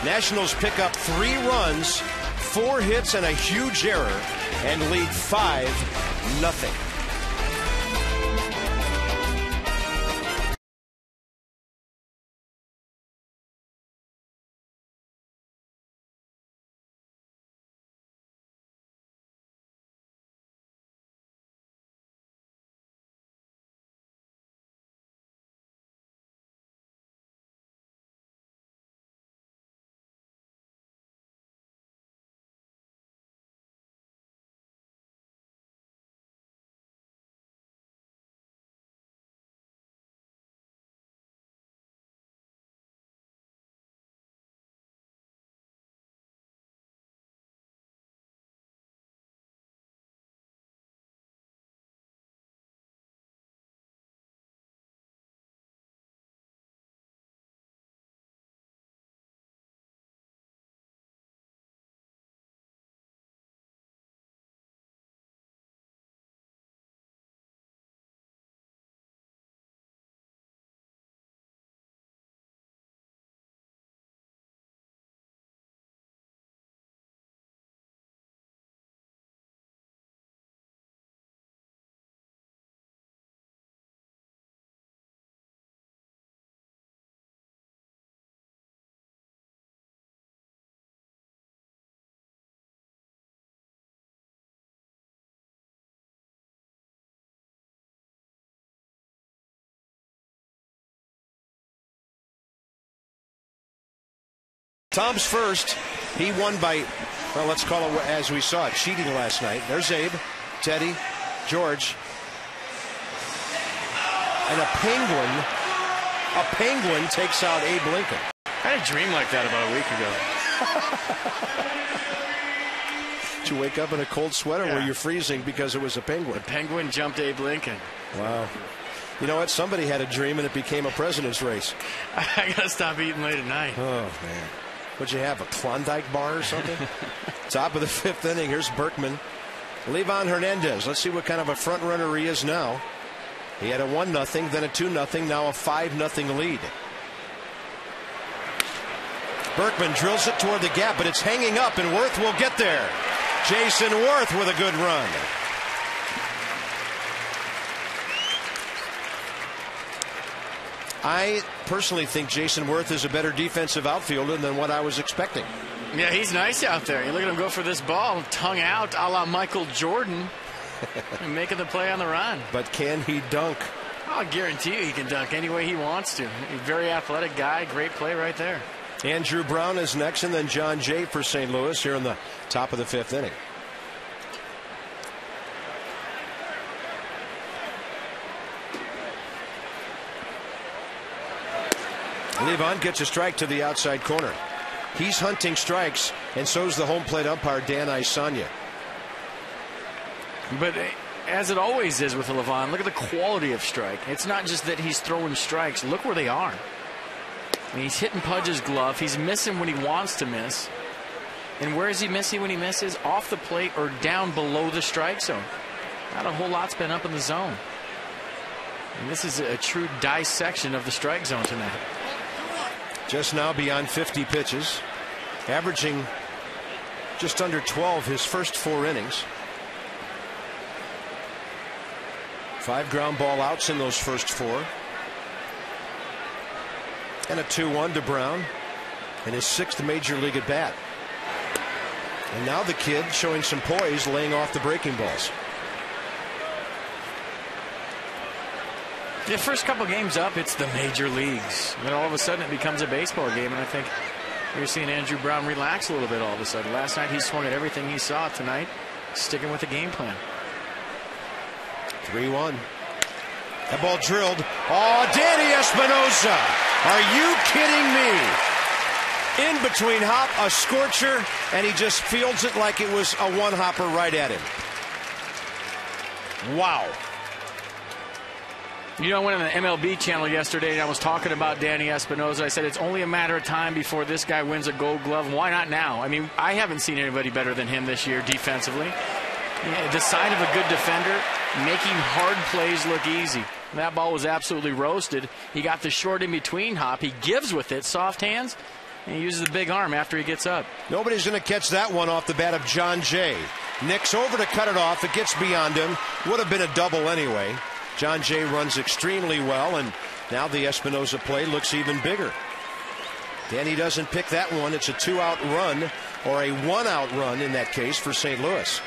Nationals pick up 3 runs, 4 hits, and a huge error, and lead 5-0. Tom's first. He won by, well, let's call it as we saw it, cheating last night. There's Abe, Teddy, George. And a penguin takes out Abe Lincoln. I had a dream like that about a week ago. Did you wake up in a cold sweat, or were you freezing because it was a penguin? The penguin jumped Abe Lincoln. Wow. You know what? Somebody had a dream and it became a president's race. I got to stop eating late at night. Oh, man. What'd you have, a Klondike bar or something? Top of the 5th inning. Here's Berkman. Levon Hernandez. Let's see what kind of a front runner he is now. He had a 1-0, then a 2-0, now a 5-0 lead. Berkman drills it toward the gap, but it's hanging up, and Worth will get there. Jason Worth with a good run. I personally think Jason Worth is a better defensive outfielder than what I was expecting. Yeah, he's nice out there. You look at him go for this ball, tongue out, a la Michael Jordan, and making the play on the run. But can he dunk? I'll guarantee you he can dunk any way he wants to. He's a very athletic guy. Great play right there. Andrew Brown is next, and then John Jay for St. Louis here in the top of the 5th inning. Levon gets a strike to the outside corner. He's hunting strikes, and so's the home plate umpire, Dan Isanya. But as it always is with Levon, look at the quality of strike. It's not just that he's throwing strikes. Look where they are. I mean, he's hitting Pudge's glove. He's missing when he wants to miss. And where is he missing when he misses? Off the plate or down below the strike zone. Not a whole lot's been up in the zone. And this is a true dissection of the strike zone tonight. Just now beyond 50 pitches, averaging just under 12 his first 4 innings. 5 ground ball outs in those first 4. And a 2-1 to Brown in his 6th major league at bat. And now the kid showing some poise, laying off the breaking balls. The first couple games up, it's the major leagues. Then all of a sudden it becomes a baseball game, and I think you're seeing Andrew Brown relax a little bit all of a sudden. Last night he swung at everything he saw. Tonight, sticking with the game plan. 3-1. That ball drilled. Oh, Danny Espinosa. Are you kidding me? In between hop, a scorcher, and he just fields it like it was a one-hopper right at him. Wow. You know, I went on the MLB channel yesterday and I was talking about Danny Espinosa. I said it's only a matter of time before this guy wins a Gold Glove. Why not now? I mean, I haven't seen anybody better than him this year defensively. The sign of a good defender, making hard plays look easy. That ball was absolutely roasted. He got the short in between hop. He gives with it, soft hands, and he uses the big arm after he gets up. Nobody's going to catch that one off the bat of John Jay. Nick's over to cut it off. It gets beyond him. Would have been a double anyway. John Jay runs extremely well, and now the Espinosa play looks even bigger. Danny doesn't pick that one. It's a 2-out run, or a 1-out run in that case for St. Louis.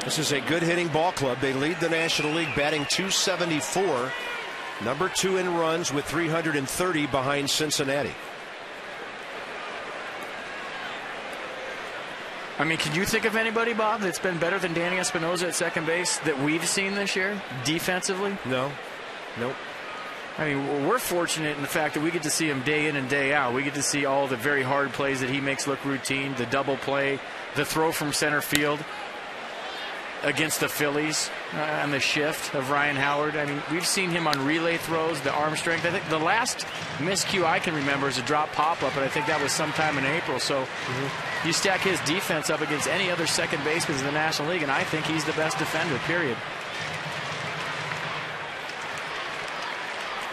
This is a good hitting ball club. They lead the National League batting .274. Number 2 in runs with 330 behind Cincinnati. I mean, can you think of anybody, Bob, that's been better than Danny Espinosa at second base that we've seen this year defensively? No. Nope. I mean, we're fortunate in the fact that we get to see him day in and day out. We get to see all the very hard plays that he makes look routine, the double play, the throw from center field against the Phillies on the shift of Ryan Howard. I mean, we've seen him on relay throws, the arm strength. I think the last miscue I can remember is a drop pop-up, and I think that was sometime in April. So you stack his defense up against any other second baseman in the National League, and I think he's the best defender, period.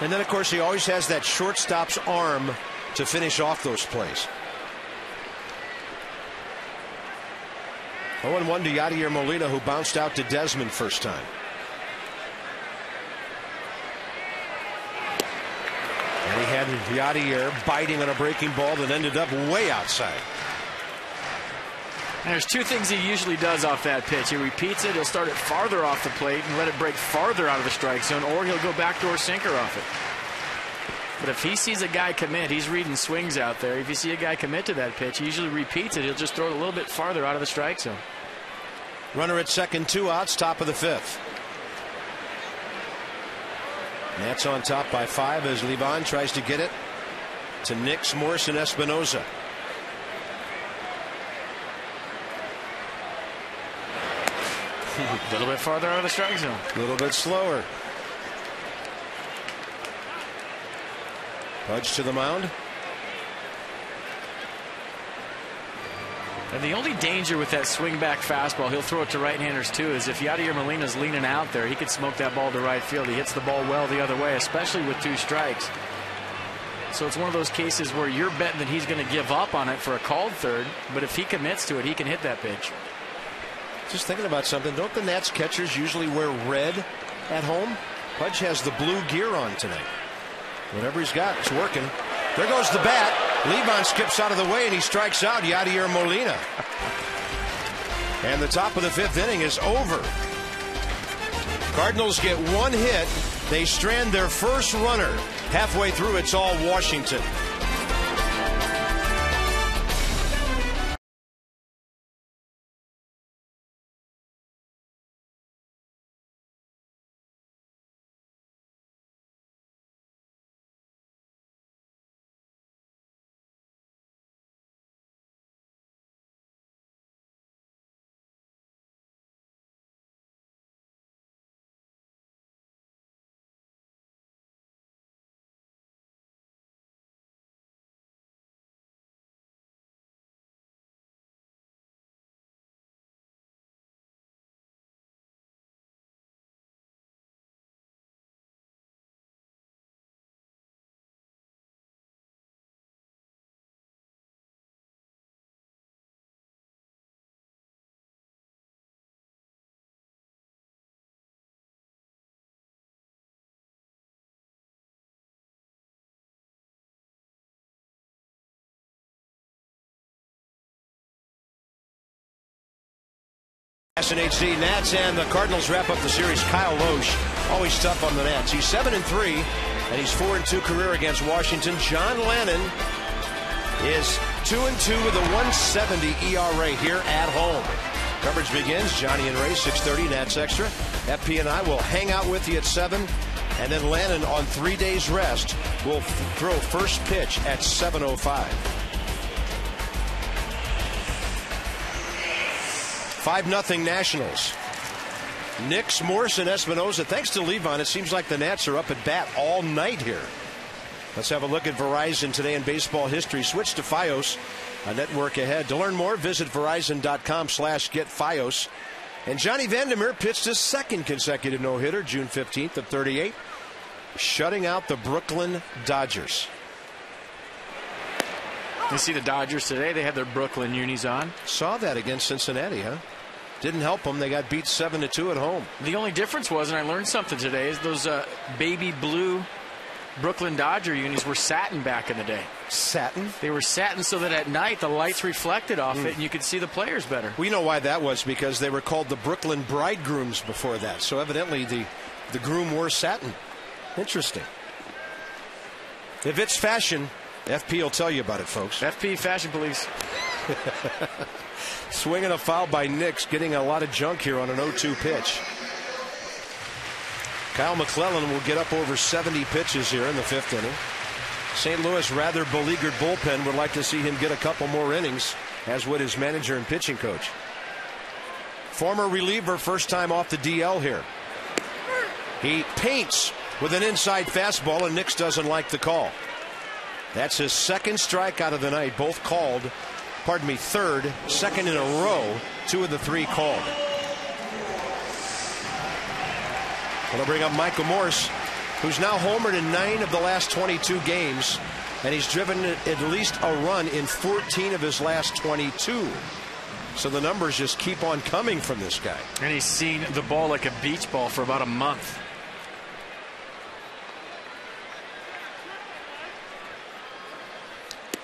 And then, of course, he always has that shortstop's arm to finish off those plays. 0-1 to Yadier Molina, who bounced out to Desmond first time. And he had Yadier biting on a breaking ball that ended up way outside. And there's 2 things he usually does off that pitch. He repeats it, he'll start it farther off the plate and let it break farther out of the strike zone, or he'll go backdoor sinker off it. But if he sees a guy commit, he's reading swings out there. If you see a guy commit to that pitch, he usually repeats it. He'll just throw it a little bit farther out of the strike zone. Runner at second, 2 outs, top of the 5th. Nats on top by 5 as Livan tries to get it to Nix, Morse, and Espinoza. A little bit farther out of the strike zone. A little bit slower. Pudge to the mound. And the only danger with that swing back fastball, he'll throw it to right-handers too, is if Yadier Molina's leaning out there, he could smoke that ball to right field. He hits the ball well the other way, especially with 2 strikes. So it's one of those cases where you're betting that he's going to give up on it for a called third, but if he commits to it, he can hit that pitch. Just thinking about something. Don't the Nats catchers usually wear red at home? Pudge has the blue gear on tonight. Whatever he's got, it's working. There goes the bat. Livan skips out of the way and he strikes out Yadier Molina. And the top of the 5th inning is over. Cardinals get 1 hit. They strand their first runner. Halfway through, it's all Washington. SLN AT Nats and the Cardinals wrap up the series. Kyle Loesch, always tough on the Nats. He's 7-3, and he's 4-2 career against Washington. John Lennon is 2-2 with a 1.70 ERA here at home. Coverage begins. Johnny and Ray, 6:30, Nats Extra. FP and I will hang out with you at 7, and then Lennon on 3 days rest will throw first pitch at 7:05. 5-0 Nationals. Nix, Morse, and Espinoza. Thanks to Livan, it seems like the Nats are up at bat all night here. Let's have a look at Verizon today in baseball history. Switch to Fios, a network ahead. To learn more, visit Verizon.com/getFios. And Johnny Vandermeer pitched his 2nd consecutive no-hitter, June 15th of 38, shutting out the Brooklyn Dodgers. You see the Dodgers today, they had their Brooklyn unis on. Saw that against Cincinnati, huh? Didn't help them. They got beat 7-2 at home. The only difference was, and I learned something today, is those baby blue Brooklyn Dodger unis were satin back in the day. Satin? They were satin so that at night the lights reflected off it and you could see the players better. We know why that was, because they were called the Brooklyn Bridegrooms before that. So evidently the groom wore satin. Interesting. If it's fashion, FP will tell you about it, folks. FP Fashion Police. Swinging a foul by Nix, getting a lot of junk here on an 0-2 pitch. Kyle McClellan will get up over 70 pitches here in the 5th inning. St. Louis, rather beleaguered bullpen, would like to see him get a couple more innings, as would his manager and pitching coach. Former reliever, first time off the DL here. He paints with an inside fastball, and Nix doesn't like the call. That's his 2nd strikeout of the night, both called. Pardon me, 3rd, 2nd in a row, 2 of the 3 called. Going to bring up Michael Morse, who's now homered in 9 of the last 22 games, and he's driven at least a run in 14 of his last 22. So the numbers just keep on coming from this guy. And he's seen the ball like a beach ball for about a month.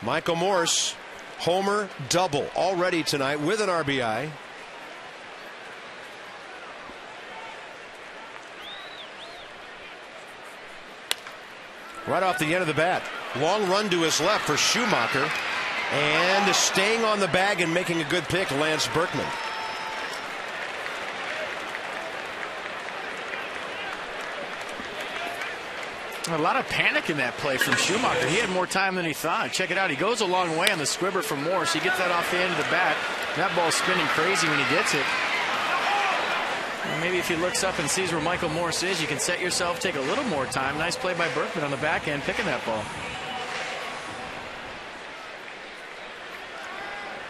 Michael Morse, homer double already tonight with an RBI. Right off the end of the bat. Long run to his left for Schumacher. And staying on the bag and making a good pick, Lance Berkman. A lot of panic in that play from Schumacher. He had more time than he thought. Check it out. He goes a long way on the squibber from Morse. He gets that off the end of the bat. That ball's spinning crazy when he gets it. And maybe if he looks up and sees where Michael Morse is, you can set yourself, take a little more time. Nice play by Berkman on the back end, picking that ball.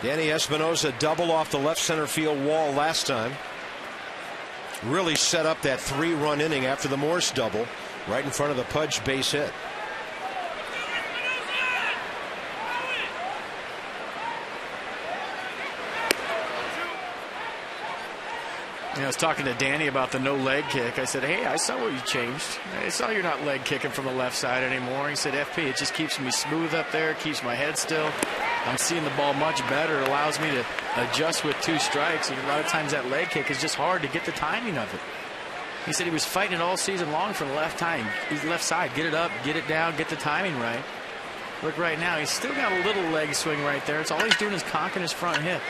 Danny Espinosa double off the left center field wall last time. Really set up that 3-run inning after the Morse double. Right in front of the Pudge base hit. I was talking to Danny about the no leg kick. I said, hey, I saw what you changed. I saw you're not leg kicking from the left side anymore. He said, FP, it just keeps me smooth up there, keeps my head still. I'm seeing the ball much better. It allows me to adjust with 2 strikes. And a lot of times that leg kick is just hard to get the timing of it. He said he was fighting it all season long for the left side. Get it up, get it down, get the timing right. Look right now, he's still got a little leg swing right there. It's all he's doing is conking his front hip.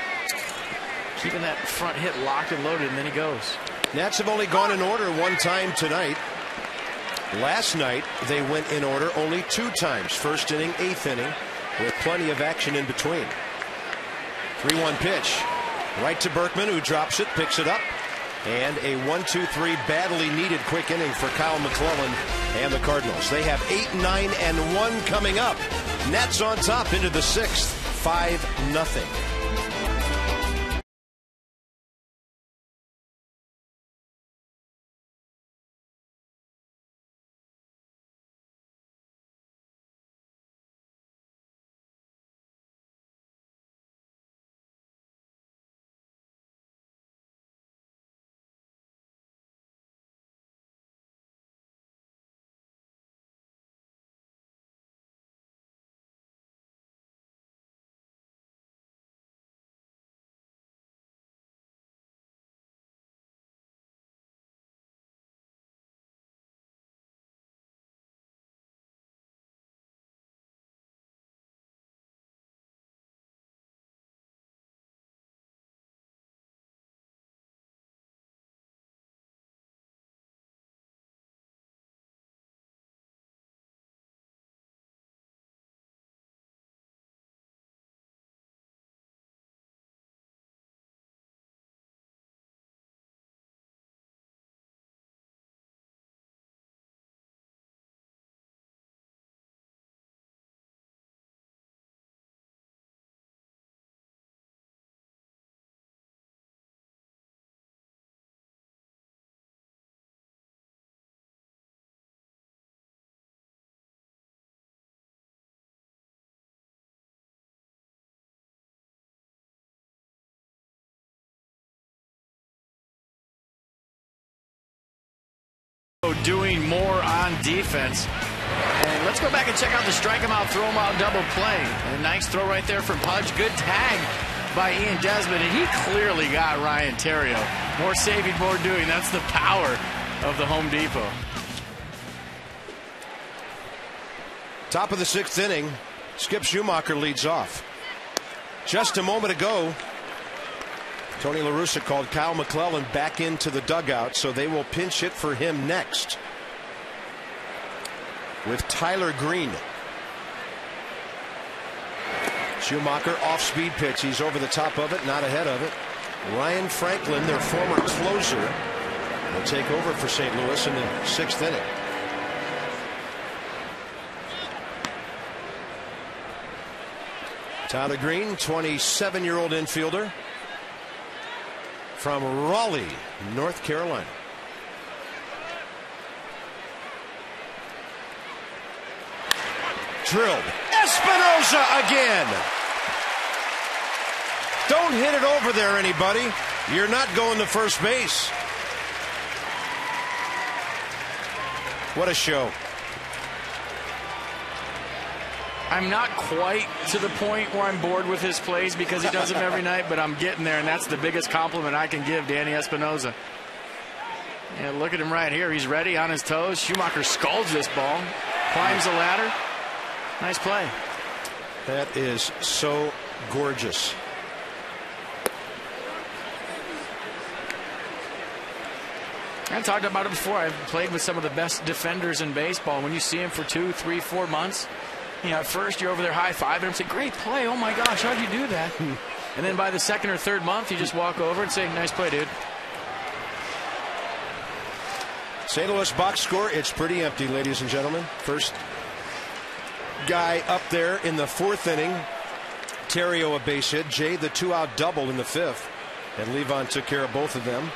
Keeping that front hit locked and loaded, and then he goes. Nats have only gone in order 1 time tonight. Last night, they went in order only 2 times. First inning, 8th inning, with plenty of action in between. 3-1 pitch. Right to Berkman, who drops it, picks it up. And a 1-2-3 badly needed quick inning for Kyle McClellan and the Cardinals. They have 8, 9, and 1 coming up. Nats on top into the 6th, 5-0. Doing more on defense. And let's go back and check out the strike him out, throw him out double play. And a nice throw right there from Pudge. Good tag by Ian Desmond, and he clearly got Ryan Theriot. More saving, more doing. That's the power of the Home Depot. Top of the 6th inning, Skip Schumacher leads off. Just a moment ago, Tony La Russa called Kyle McClellan back into the dugout, so they will pinch hit for him next with Tyler Green. Schumacher off-speed pitch. He's over the top of it, not ahead of it. Ryan Franklin, their former closer, will take over for St. Louis in the 6th inning. Tyler Green, 27-year-old infielder from Raleigh, North Carolina. Drilled. Espinosa again. Don't hit it over there, anybody. You're not going to first base. What a show. I'm not quite to the point where I'm bored with his plays because he does them every night, but I'm getting there, and that's the biggest compliment I can give Danny Espinosa. Yeah, look at him right here. He's ready on his toes. Schumacher scolds this ball. Climbs the ladder. Nice play. That is so gorgeous. I talked about it before. I've played with some of the best defenders in baseball. When you see them for 2, 3, 4 months, at first you're over there high-fiving them and say, great play, oh my gosh, how'd you do that? And then by the 2nd or 3rd month, you just walk over and say, nice play, dude. St. Louis box score, it's pretty empty, ladies and gentlemen. First guy up there in the 4th inning. Terrio a base hit. Jay the 2-out double in the 5th. And Levon took care of both of them.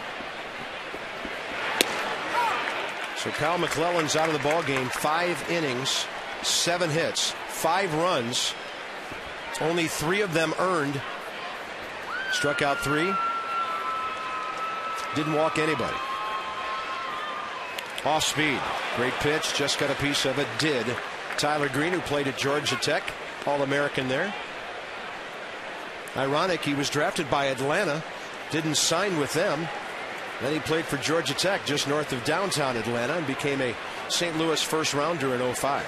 So Kyle McClellan's out of the ball game. 5 innings, 7 hits, 5 runs. Only 3 of them earned. Struck out 3. Didn't walk anybody. Off speed. Great pitch. Just got a piece of it. Did. Tyler Green, who played at Georgia Tech. All-American there. Ironic, he was drafted by Atlanta. Didn't sign with them. Then he played for Georgia Tech just north of downtown Atlanta and became a St. Louis first rounder in 05.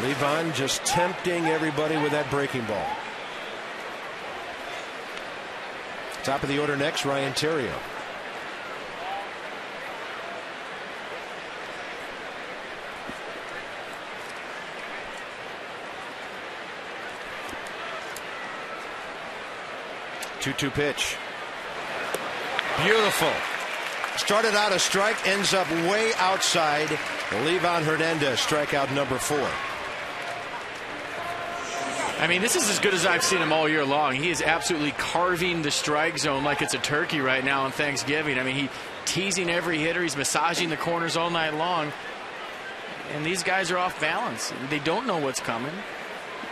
Levon just tempting everybody with that breaking ball. Top of the order next, Ryan Terrio. Two-two pitch. Beautiful. Started out a strike, ends up way outside. Levon Hernandez, strikeout number 4. I mean, this is as good as I've seen him all year long. He is absolutely carving the strike zone like it's a turkey right now on Thanksgiving. I mean, he's teasing every hitter. He's massaging the corners all night long. And these guys are off balance. They don't know what's coming.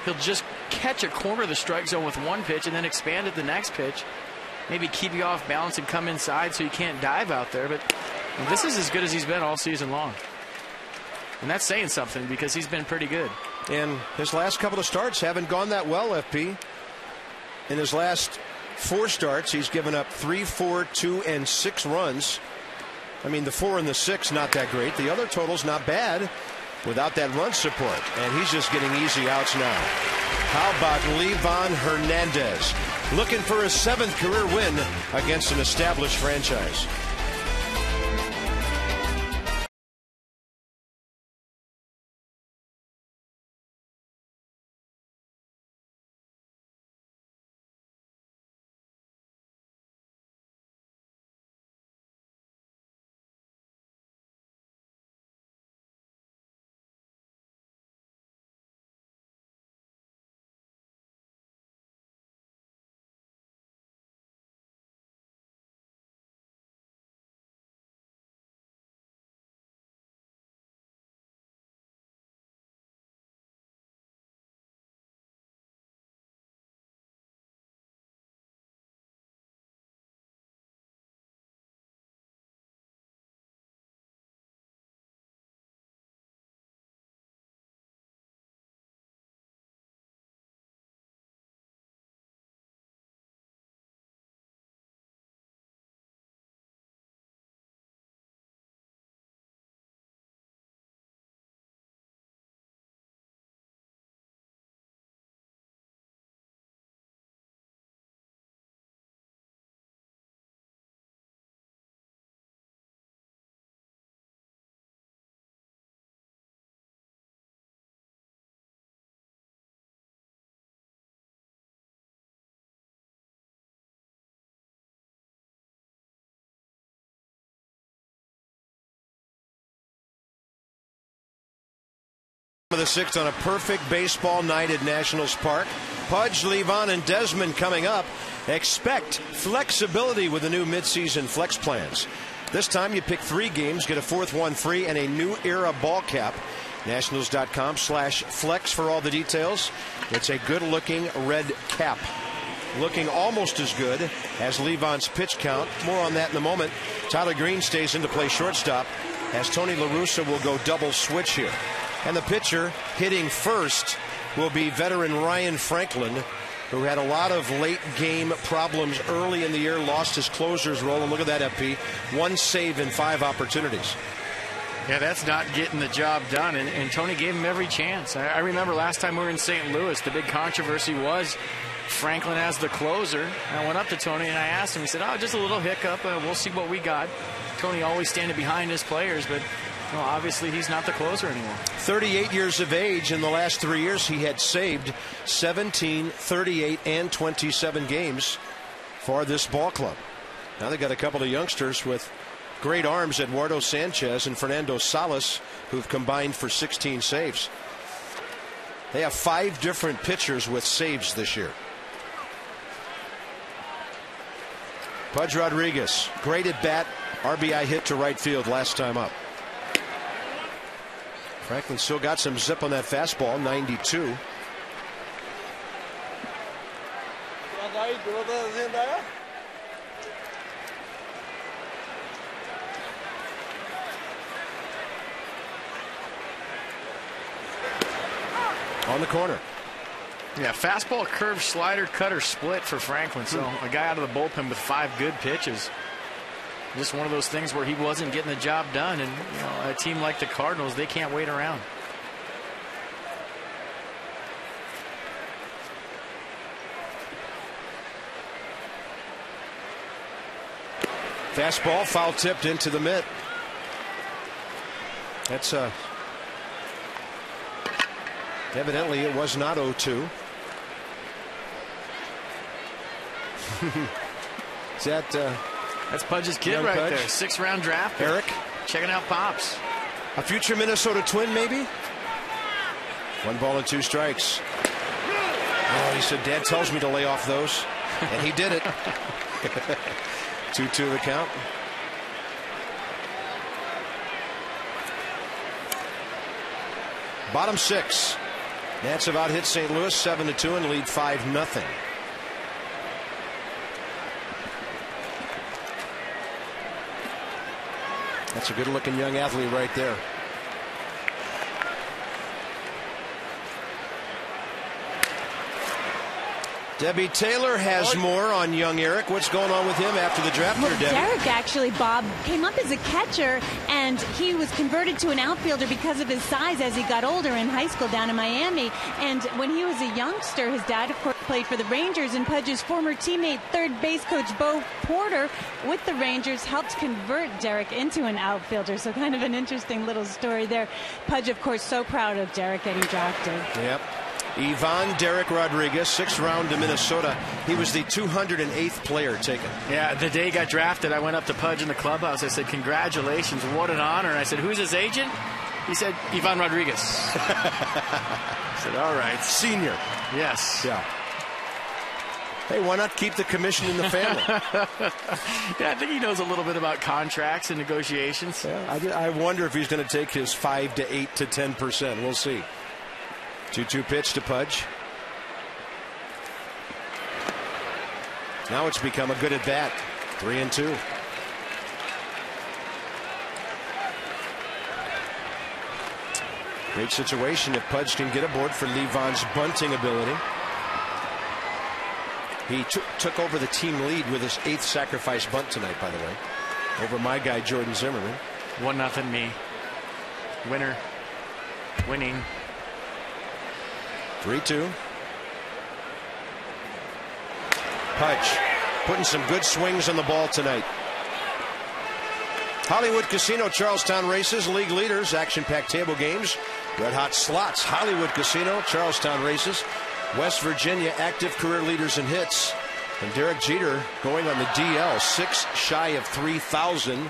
He'll just catch a corner of the strike zone with one pitch and then expand it the next pitch. Maybe keep you off balance and come inside so you can't dive out there. But this is as good as he's been all season long. And that's saying something because he's been pretty good. And his last couple of starts haven't gone that well, FP. In his last 4 starts, he's given up 3, 4, 2, and 6 runs. I mean, the 4 and the 6, not that great. The other total's not bad without that run support. And he's just getting easy outs now. How about Levon Hernandez? Looking for his 7th career win against an established franchise. Of the 6th on a perfect baseball night at Nationals Park. Pudge, Levon, and Desmond coming up. Expect flexibility with the new midseason flex plans. This time you pick 3 games, get a 4th one free, and a new era ball cap. Nationals.com/flex for all the details. It's a good-looking red cap. Looking almost as good as Levon's pitch count. More on that in a moment. Tyler Green stays in to play shortstop as Tony La Russa will go double switch here. And the pitcher hitting first will be veteran Ryan Franklin. who had a lot of late game problems early in the year, lost his closer's role. And look at that, FP. 1 save in 5 opportunities. Yeah, that's not getting the job done, and Tony gave him every chance. I remember last time we were in St. Louis, the big controversy was Franklin as the closer. I went up to Tony and I asked him, he said, oh, just a little hiccup, we'll see what we got. Tony always standing behind his players, but obviously he's not the closer anymore. 38 years of age. In the last 3 years, he had saved 17, 38, and 27 games for this ball club. Now they got a couple of youngsters with great arms, Eduardo Sanchez and Fernando Salas, who've combined for 16 saves. They have 5 different pitchers with saves this year. Pudge Rodriguez, great at bat, RBI hit to right field last time up. Franklin still got some zip on that fastball, 92. On the corner. Yeah, fastball, curve, slider, cutter, split for Franklin. So a guy out of the bullpen with 5 good pitches. Just one of those things where he wasn't getting the job done. And a team like the Cardinals, they can't wait around. Fastball foul tipped into the mitt. That's evidently it was not 0-2. Is that that's Pudge's kid right Pudge? there. 6th-round draft pick. Eric checking out Pops. A future Minnesota Twin, maybe? 1 ball and 2 strikes. Oh, he said, Dad tells me to lay off those. And he did it. 2-2 the count. Bottom 6. Nats have out hit St. Louis 7-2 and lead 5-0. That's a good looking young athlete right there. Debbie Taylor has more on young Eric. What's going on with him after the draft here, Debbie? Derek actually, Bob, came up as a catcher, and he was converted to an outfielder because of his size as he got older in high school down in Miami. And when he was a youngster, his dad, of course, played for the Rangers, and Pudge's former teammate, third base coach Bo Porter, with the Rangers, helped convert Derek into an outfielder. So kind of an interesting little story there. Pudge, of course, so proud of Derek getting drafted. Yep. Ivan Derek Rodriguez, 6th round to Minnesota. He was the 208th player taken. Yeah, the day he got drafted, I went up to Pudge in the clubhouse. I said, congratulations, what an honor. And I said, who's his agent? He said, Ivan Rodriguez. I said, all right. Senior. Yes. Yeah. Hey, why not keep the commission in the family? Yeah, I think he knows a little bit about contracts and negotiations. Yeah, I wonder if he's going to take his 5 to 8 to 10%. We'll see. 2-2 pitch to Pudge. Now it's become a good at bat. 3-2. Great situation if Pudge can get aboard for Levon's bunting ability. He took over the team lead with his 8th sacrifice bunt tonight, by the way, over my guy Jordan Zimmerman. 1-0 me. Winner. Winning. 3-2. Pudge putting some good swings on the ball tonight. Hollywood Casino Charlestown races, league leaders, action-packed table games, red hot slots. Hollywood Casino Charlestown races, West Virginia active career leaders in hits. And Derek Jeter going on the DL, 6 shy of 3,000.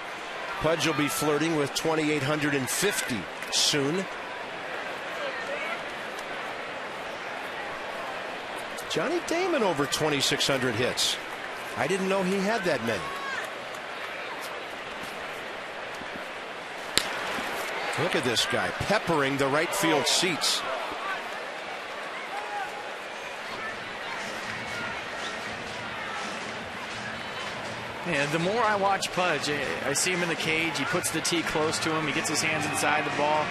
Pudge will be flirting with 2,850 soon. Johnny Damon over 2,600 hits. I didn't know he had that many. Look at this guy peppering the right field seats. Yeah, the more I watch Pudge, I see him in the cage. He puts the tee close to him. He gets his hands inside the ball.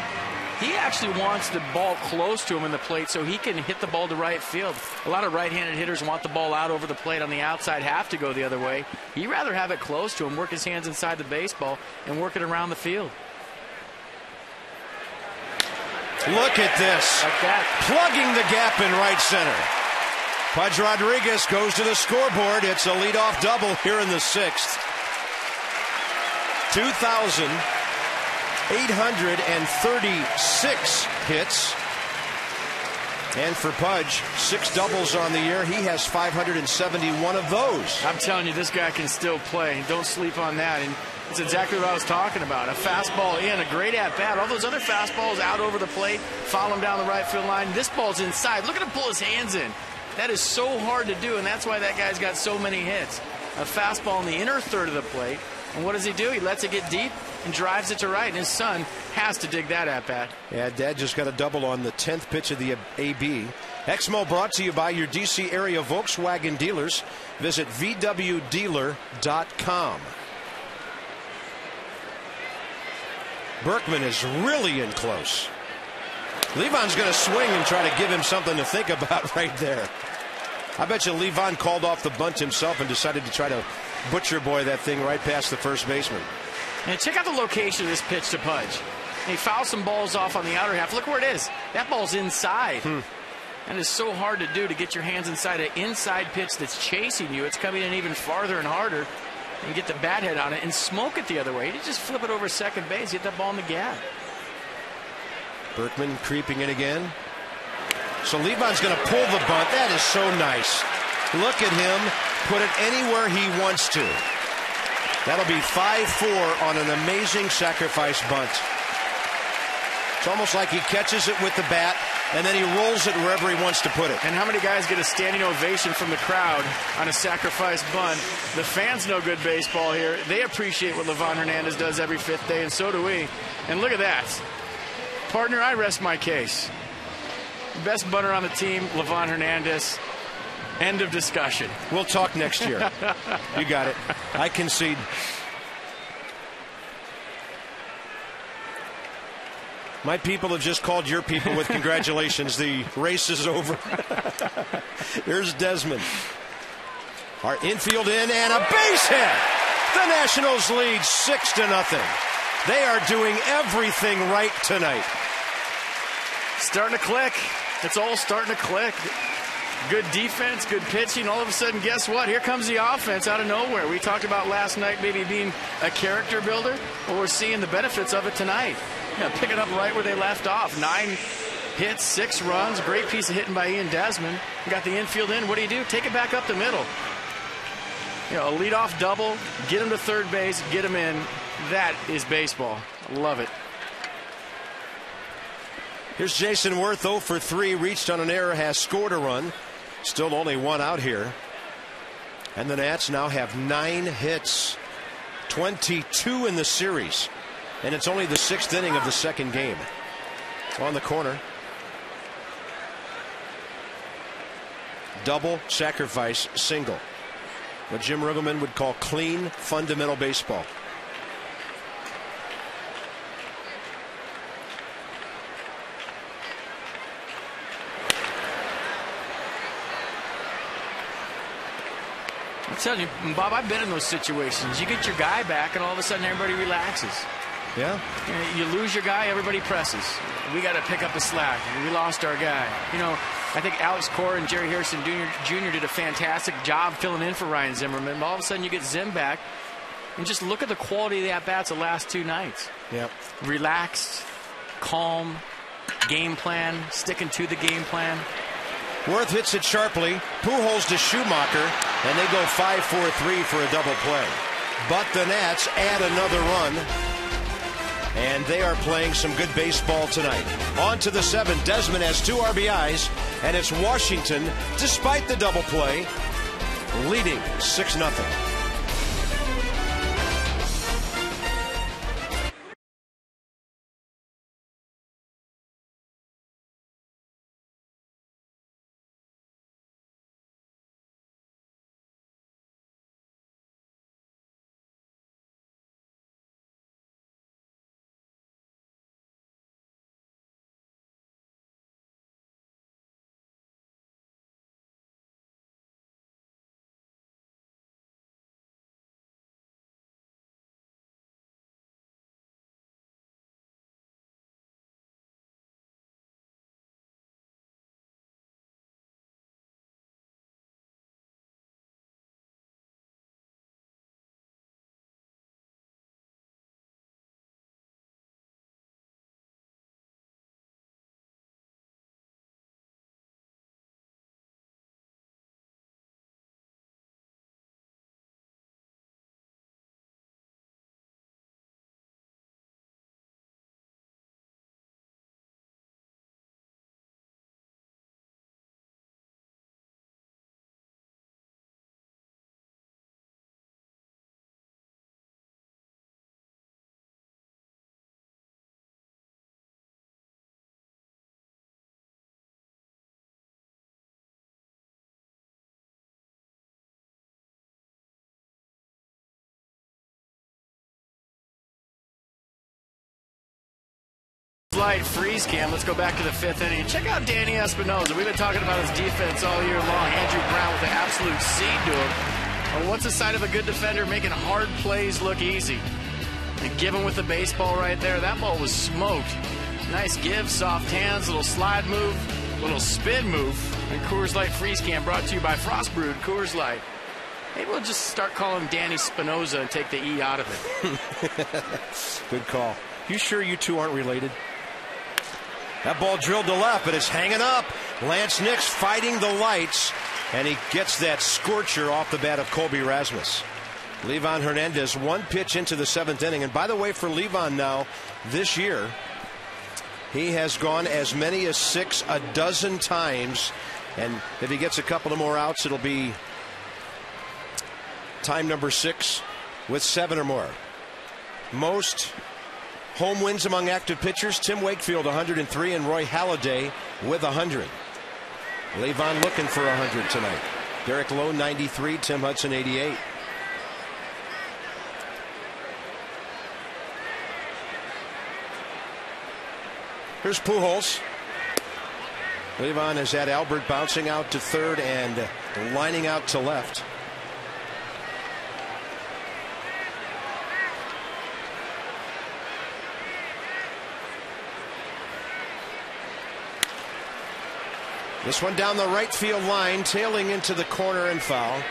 he actually wants the ball close to him in the plate so he can hit the ball to right field. A lot of right-handed hitters want the ball out over the plate on the outside, have to go the other way. He'd rather have it close to him, work his hands inside the baseball, and work it around the field. Look at this. Like that. Plugging the gap in right center. Pudge Rodriguez goes to the scoreboard. It's a leadoff double here in the 6th. 2,836 hits. And for Pudge, 6 doubles on the year. He has 571 of those. I'm telling you, this guy can still play. Don't sleep on that. And it's exactly what I was talking about. A fastball in, a great at-bat. All those other fastballs out over the plate, follow him down the right field line. This ball's inside. Look at him pull his hands in. That is so hard to do, and that's why that guy's got so many hits. A fastball in the inner third of the plate. And what does he do? He lets it get deep and drives it to right. And his son has to dig that at-bat. Yeah, Dad just got a double on the 10th pitch of the AB. Exmo brought to you by your D.C. area Volkswagen dealers. Visit VWDealer.com. Berkman is really in close. Levon's going to swing and try to give him something to think about right there. I bet you Levon called off the bunt himself and decided to try to butcher boy that thing right past the first baseman. And check out the location of this pitch to Pudge. And he fouls some balls off on the outer half. Look where it is. That ball's inside. And it's so hard to do, to get your hands inside an inside pitch that's chasing you. It's coming in even farther and harder. And get the bat head on it and smoke it the other way. You just flip it over second base, get that ball in the gap. Berkman creeping in again. So Levon's going to pull the bunt. That is so nice. Look at him put it anywhere he wants to. That'll be 5-4 on an amazing sacrifice bunt. It's almost like he catches it with the bat and then he rolls it wherever he wants to put it. And how many guys get a standing ovation from the crowd on a sacrifice bunt? The fans know good baseball here. They appreciate what Livan Hernandez does every 5th day, and so do we. And look at that. Partner, I rest my case. Best bunter on the team, Livan Hernandez. End of discussion. We'll talk next year. You got it. I concede. My people have just called your people with congratulations. The race is over. Here's Desmond. Our infield in and a base hit. The Nationals lead 6-0. They are doing everything right tonight. Starting to click. It's all starting to click. Good defense, good pitching. All of a sudden, guess what? Here comes the offense out of nowhere. We talked about last night maybe being a character builder. Well, we're seeing the benefits of it tonight. Pick it up right where they left off. 9 hits, 6 runs. Great piece of hitting by Ian Desmond. We got the infield in. What do? Take it back up the middle. A leadoff double, get him to third base, get him in. That is baseball. Love it. Here's Jason Worth, 0 for 3, reached on an error, has scored a run. Still only 1 out here. And the Nats now have 9 hits, 22 in the series. And it's only the 6th inning of the 2nd game. On the corner. Double, sacrifice, single. What Jim Riggleman would call clean, fundamental baseball. I'm telling you, Bob, I've been in those situations. You get your guy back, and all of a sudden everybody relaxes. Yeah. You lose your guy, everybody presses. We got to pick up the slack. We lost our guy. I think Alex Cora and Jerry Harrison Jr. did a fantastic job filling in for Ryan Zimmerman. But all of a sudden you get Zim back, and just look at the quality of the at-bats the last 2 nights. Yep. Relaxed, calm, game plan, sticking to the game plan. Worth hits it sharply. Pujols to Schumacher, and they go 5-4-3 for a double play. But the Nats add another run, and they are playing some good baseball tonight. On to the 7th. Desmond has 2 RBIs, and it's Washington, despite the double play, leading 6-0. Light freeze cam. Let's go back to the 5th inning and check out Danny Espinosa. We've been talking about his defense all year long. Andrew Brown with an absolute seed to him. Well, what's the sign of a good defender? Making hard plays look easy. And give him with the baseball right there. That ball was smoked. Nice give, soft hands, little slide move, little spin move. And Coors Light freeze cam brought to you by Frost Brewed Coors Light. Maybe we'll just start calling him Danny Spinoza and take the E out of it. Good call. You sure you two aren't related? That ball drilled to left, but it's hanging up. Lance Nix fighting the lights, and he gets that scorcher off the bat of Colby Rasmus. Levon Hernandez, one pitch into the 7th inning. And by the way, for Levon now, this year, he has gone as many as 6 a dozen times. And if he gets a couple of more outs, it'll be time number 6 with 7 or more. Most home wins among active pitchers, Tim Wakefield 103 and Roy Halladay with 100. Levon looking for 100 tonight. Derek Lowe 93, Tim Hudson 88. Here's Pujols. Levon has had Albert bouncing out to third and lining out to left. This one down the right field line, tailing into the corner and foul.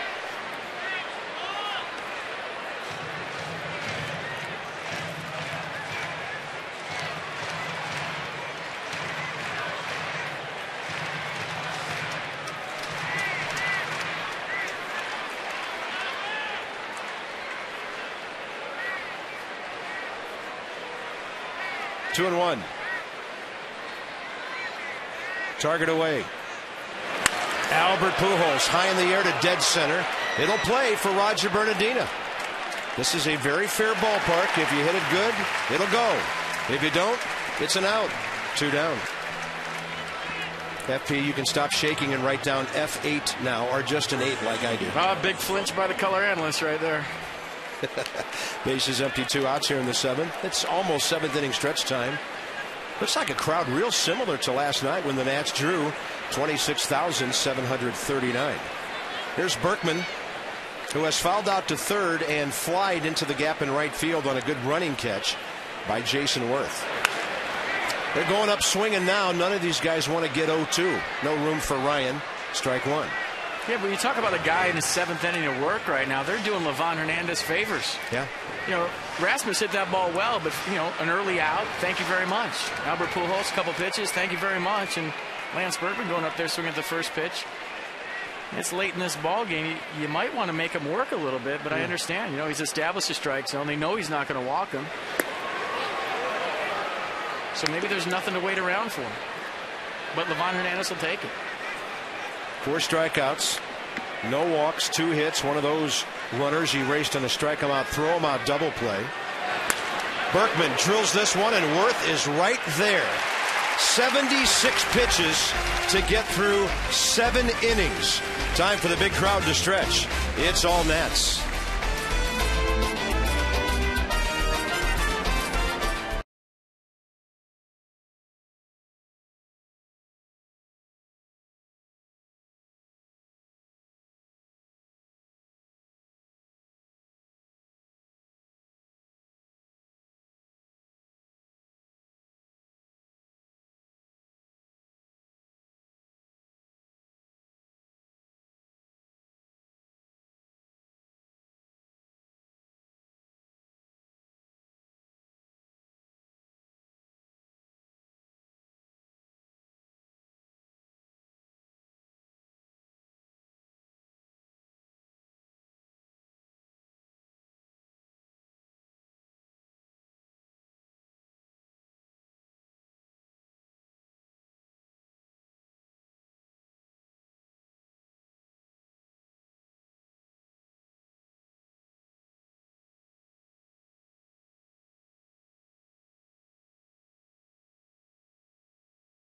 Two and one. Target away. Albert Pujols high in the air to dead center. It'll play for Roger Bernardina. This is a very fair ballpark. If you hit it good, it'll go. If you don't, it's an out. 2 down. FP, you can stop shaking and write down F8 now, or just an 8 like I do. Big flinch by the color analyst right there. Bases empty, 2 outs here in the 7th. It's almost 7th inning stretch time. Looks like a crowd real similar to last night when the Nats drew 26,739. Here's Berkman, who has fouled out to third and flied into the gap in right field on a good running catch by Jason Worth. They're going up swinging now. None of these guys want to get 0-2. No room for Ryan. Strike 1. Yeah, but you talk about a guy in his 7th inning of work right now. They're doing Levon Hernandez favors. Yeah. You know, Rasmus hit that ball well, but, you know, an early out, thank you very much. Albert Pujols, couple pitches, thank you very much. And Lance Berkman going up there swinging at the first pitch. It's late in this ball game. You might want to make him work a little bit, but I understand. You know, he's established a strike zone. They know he's not going to walk him. So maybe there's nothing to wait around for him. But Levon Hernandez will take it. 4 strikeouts, no walks, 2 hits. One of those runners he raced on a strike him out, throw him out double play. Berkman drills this one, and Worth is right there. 76 pitches to get through 7 innings. Time for the big crowd to stretch. It's all Nats.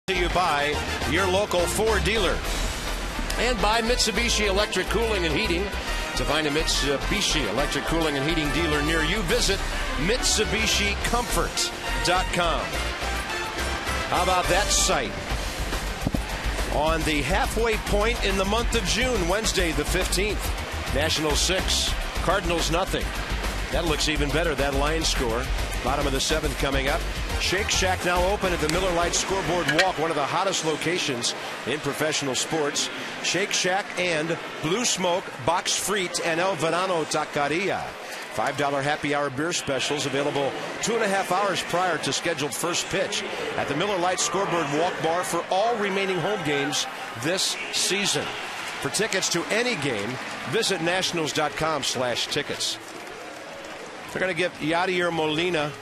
To you by your local Ford dealer and by Mitsubishi Electric Cooling and Heating. To find a Mitsubishi Electric Cooling and Heating dealer near you, visit MitsubishiComfort.com. How about that sight? On the halfway point in the month of June, Wednesday the 15th. Nationals 6, Cardinals nothing. That looks even better, that line score. Bottom of the 7th coming up. Shake Shack now open at the Miller Lite Scoreboard Walk, one of the hottest locations in professional sports. Shake Shack and Blue Smoke, Box Frites, and El Verano Taqueria. $5 happy hour beer specials available 2.5 hours prior to scheduled first pitch at the Miller Lite Scoreboard Walk Bar for all remaining home games this season. For tickets to any game, visit nationals.com/tickets. They're going to give Yadier Molina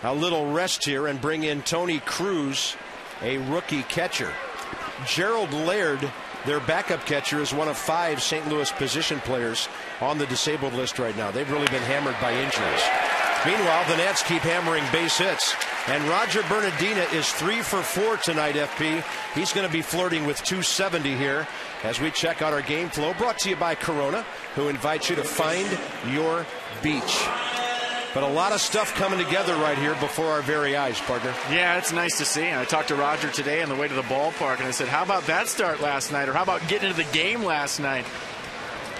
a little rest here and bring in Tony Cruz, a rookie catcher. Gerald Laird, their backup catcher, is one of 5 St. Louis position players on the disabled list right now. They've really been hammered by injuries. Meanwhile, the Nats keep hammering base hits. And Roger Bernardina is 3 for 4 tonight, FP. He's going to be flirting with 270 here as we check out our game flow. Brought to you by Corona, who invites you to find your beach. But a lot of stuff coming together right here before our very eyes, partner. Yeah, it's nice to see. And I talked to Roger today on the way to the ballpark, and I said, how about that start last night? Or how about getting into the game last night?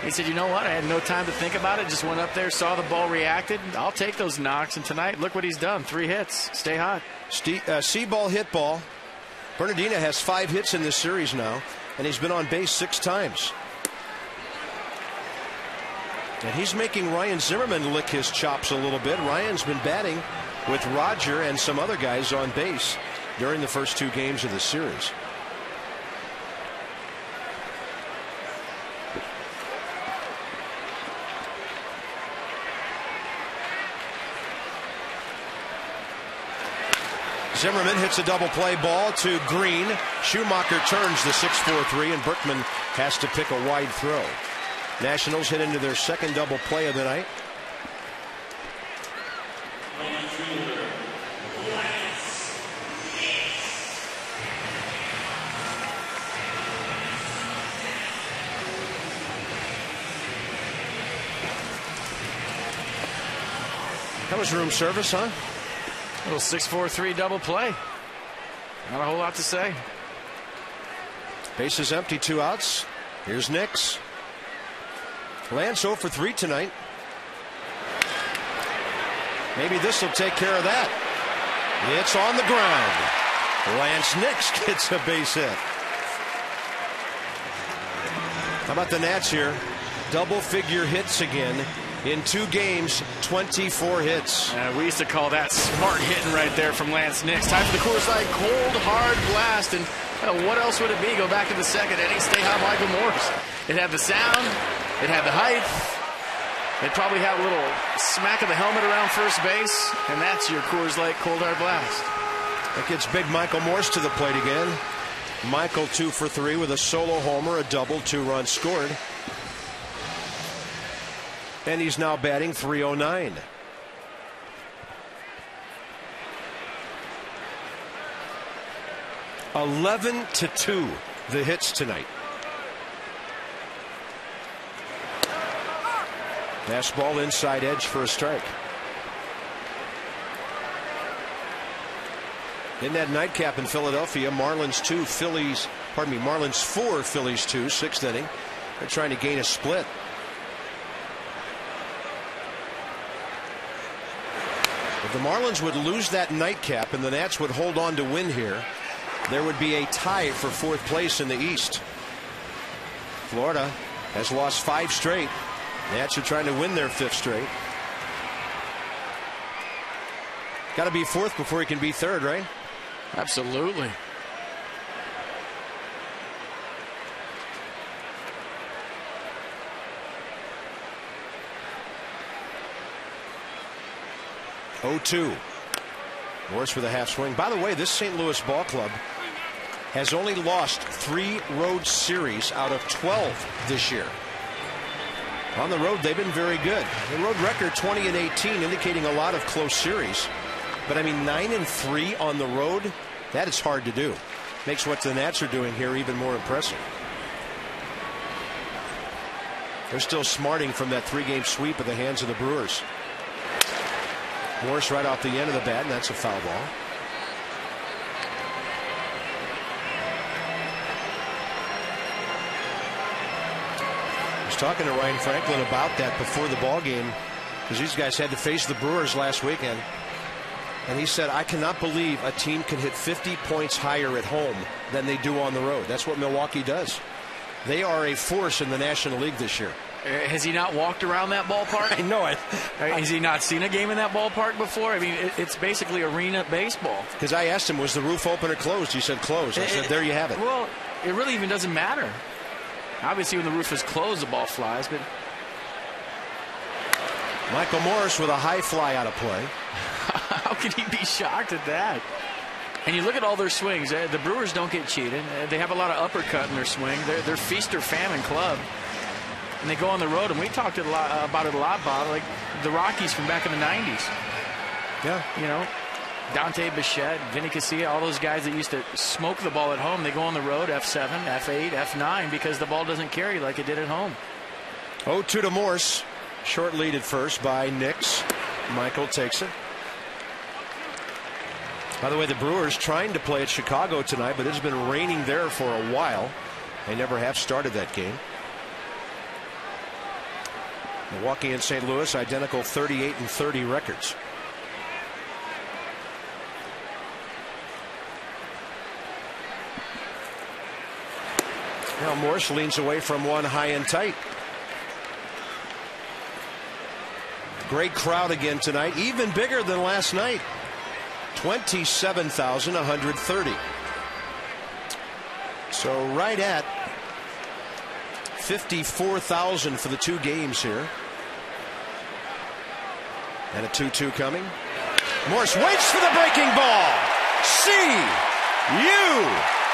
He said, you know what? I had no time to think about it. Just went up there, saw the ball, reacted. I'll take those knocks. And tonight, look what he's done. 3 hits. Stay hot. See-ball, hit ball. Bernardina has 5 hits in this series now, and he's been on base 6 times. And he's making Ryan Zimmerman lick his chops a little bit. Ryan's been batting with Roger and some other guys on base during the first 2 games of the series. Zimmerman hits a double play ball to Green. Schumacher turns the 6-4-3, and Berkman has to pick a wide throw. Nationals hit into their second double play of the night. That was room service, huh? Little 6-4-3 double play. Not a whole lot to say. Base is empty, 2 outs. Here's Nix. Lance 0 for 3 tonight. Maybe this will take care of that. It's on the ground. Lance Nix gets a base hit. How about the Nats here? Double-figure hits again. In 2 games, 24 hits. We used to call that smart hitting right there from Lance Nix. Time for the Coors Light cold, hard blast. And what else would it be? Go back to the second inning, stay hot, Michael Morse. It had the sound. It had the height. It probably had a little smack of the helmet around first base. And that's your Coors Light cold, hard blast. That gets big Michael Morse to the plate again. Michael 2 for 3 with a solo homer, a double, 2 runs scored. And he's now batting .309. (11-2) the hits tonight. Fastball inside edge for a strike. In that nightcap in Philadelphia, Marlins 4, Phillies 2, 6th inning. They're trying to gain a split. If the Marlins would lose that nightcap and the Nats would hold on to win here, there would be a tie for 4th place in the East. Florida has lost 5 straight. Nats are trying to win their 5th straight. Got to be 4th before he can be 3rd, right? Absolutely. (0-2). Morse with a half swing. By the way, this St. Louis ball club has only lost 3 road series out of 12 this year. On the road, they've been very good. The road record 20-18, indicating a lot of close series. But I mean, 9-3 on the road, that is hard to do. Makes what the Nats are doing here even more impressive. They're still smarting from that 3-game sweep at the hands of the Brewers. Morse right off the end of the bat, and that's a foul ball. talking to Ryan Franklin about that before the ball game, because these guys had to face the Brewers last weekend. And he said, I cannot believe a team can hit 50 points higher at home than they do on the road. That's what Milwaukee does. They are a force in the National League this year. Has he not walked around that ballpark? I know it. Has he not seen a game in that ballpark before? I mean, it's basically arena baseball. Because I asked him, was the roof open or closed? He said closed. I said, there you have it. Well, it really even doesn't matter. Obviously, when the roof is closed, the ball flies. But Michael Morse with a high fly out of play. How can he be shocked at that? And you look at all their swings. The Brewers don't get cheated. They have a lot of uppercut in their swing. They're feast or famine club. And they go on the road, and we talked about it a lot, Bob, like the Rockies from back in the 90s. Yeah. You know, Dante Bichette, Vinny Casilla, all those guys that used to smoke the ball at home, they go on the road, F7, F8, F9, because the ball doesn't carry like it did at home. 0-2 to Morse. Short lead at first by Nix. Michael takes it. By the way, the Brewers trying to play at Chicago tonight, but it's been raining there for a while. They never have started that game. Milwaukee and St. Louis, identical 38-30 records. Now Morse leans away from one high and tight. Great crowd again tonight, even bigger than last night. 27,130. So right at 54,000 for the two games here. And a 2-2 coming. Morse waits for the breaking ball. See you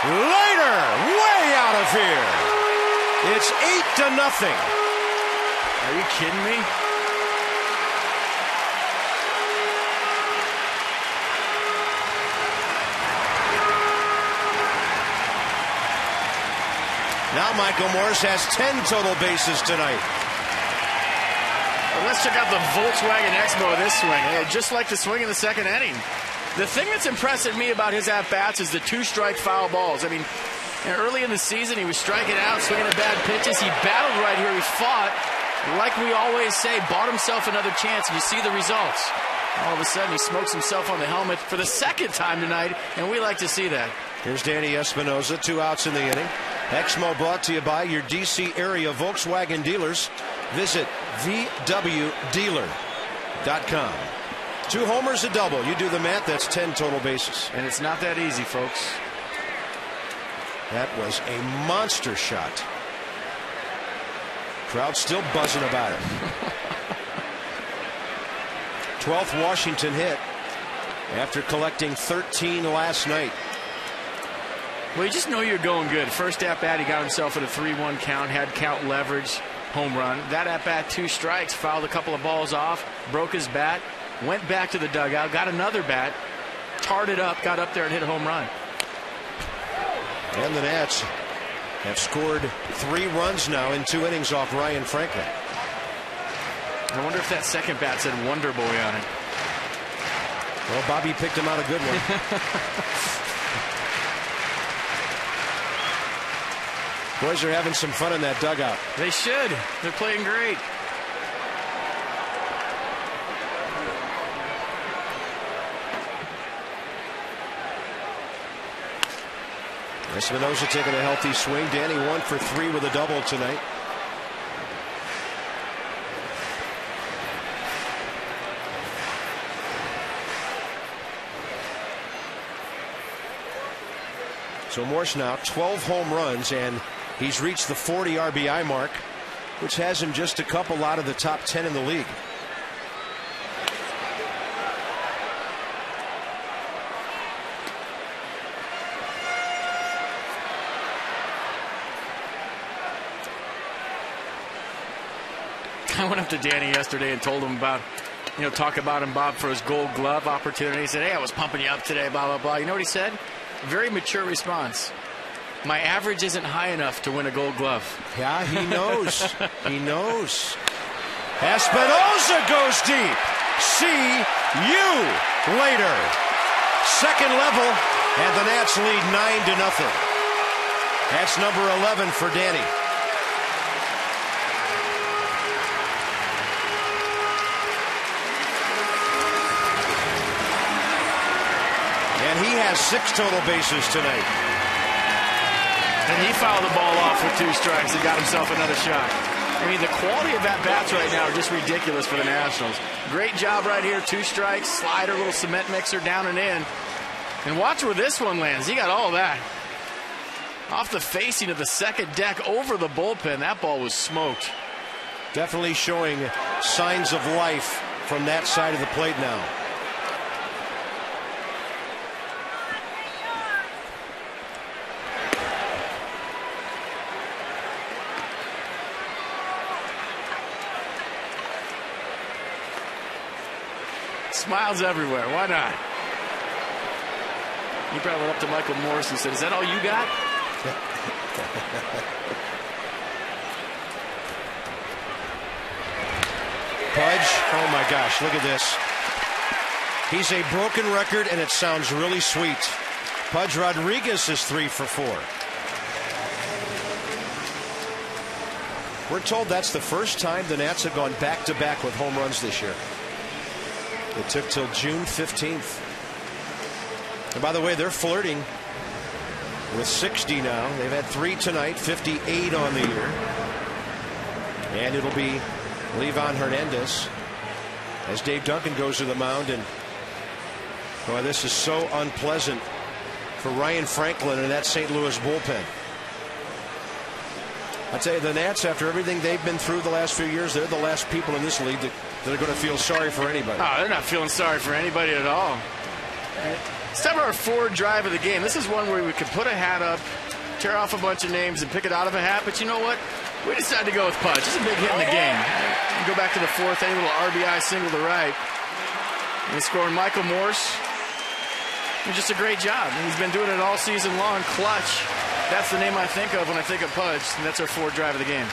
later. Way out of here. It's 8-0. Are you kidding me? Now Michael Morse has 10 total bases tonight. Well, let's check out the Volkswagen Expo of this swing. Just like the swing in the second inning. The thing that's impressing me about his at-bats is the two-strike foul balls. I mean, early in the season, he was striking out, swinging at bad pitches. He battled right here. He fought. Like we always say, bought himself another chance, and you see the results. All of a sudden, he smokes himself on the helmet for the second time tonight, and we like to see that. Here's Danny Espinosa, 2 outs in the inning. Exmo brought to you by your D.C. area Volkswagen dealers. Visit VWDealer.com. 2 homers, a double. You do the math, that's 10 total bases. And it's not that easy, folks. That was a monster shot. Crowd still buzzing about it. 12th Washington hit after collecting 13 last night. Well, you just know you're going good. First at-bat, he got himself at a 3-1 count, had count leverage, home run. That at-bat, 2 strikes, fouled a couple of balls off, broke his bat, went back to the dugout, got another bat, tarred it up, got up there and hit a home run. And the Nats have scored 3 runs now in 2 innings off Ryan Franklin. I wonder if that second bat said Wonder Boy on it. Well, Bobby picked him out a good one. Boys are having some fun in that dugout. They should. They're playing great. Espinosa taking a healthy swing. Danny 1 for 3 with a double tonight. So Morse now 12 home runs, and he's reached the 40 RBI mark, which has him just a couple out of the top 10 in the league. I went up to Danny yesterday and told him about, talk about him, Bob, for his Gold Glove opportunity. He said, hey, I was pumping you up today, blah, blah, blah. You know what he said? Very mature response. My average isn't high enough to win a Gold Glove. Yeah, he knows. He knows. Espinosa goes deep. See you later. Second level, and the Nats lead 9-0. That's number 11 for Danny. has 6 total bases tonight. And he fouled the ball off with 2 strikes and got himself another shot. I mean, the quality of at-bats right now are just ridiculous for the Nationals. Great job right here. 2 strikes, slider, little cement mixer down and in. And watch where this one lands. He got all that. Off the facing of the second deck over the bullpen. That ball was smoked. Definitely showing signs of life from that side of the plate now. Smiles everywhere. Why not? He probably went up to Michael Morris and said, "Is that all you got?" Pudge, oh my gosh, look at this. He's a broken record, and it sounds really sweet. Pudge Rodriguez is 3 for 4. We're told that's the first time the Nats have gone back-to-back with home runs this year. It took till June 15th. And by the way, they're flirting with 60 now. They've had 3 tonight, 58 on the year. And it'll be Livan Hernandez as Dave Duncan goes to the mound. And boy, this is so unpleasant for Ryan Franklin and that St. Louis bullpen. I tell you, the Nats, after everything they've been through the last few years, they're the last people in this league that are going to feel sorry for anybody. Oh, they're not feeling sorry for anybody at all. It's time for our Ford drive of the game. This is one where we could put a hat up, tear off a bunch of names, and pick it out of a hat. But you know what? We decided to go with Pudge. It's a big hit in the game. You go back to the 4th inning, little RBI single to right. And he's scoring Michael Morse. And just a great job. And he's been doing it all season long. Clutch. That's the name I think of when I think of Pudge. And that's our Ford drive of the game.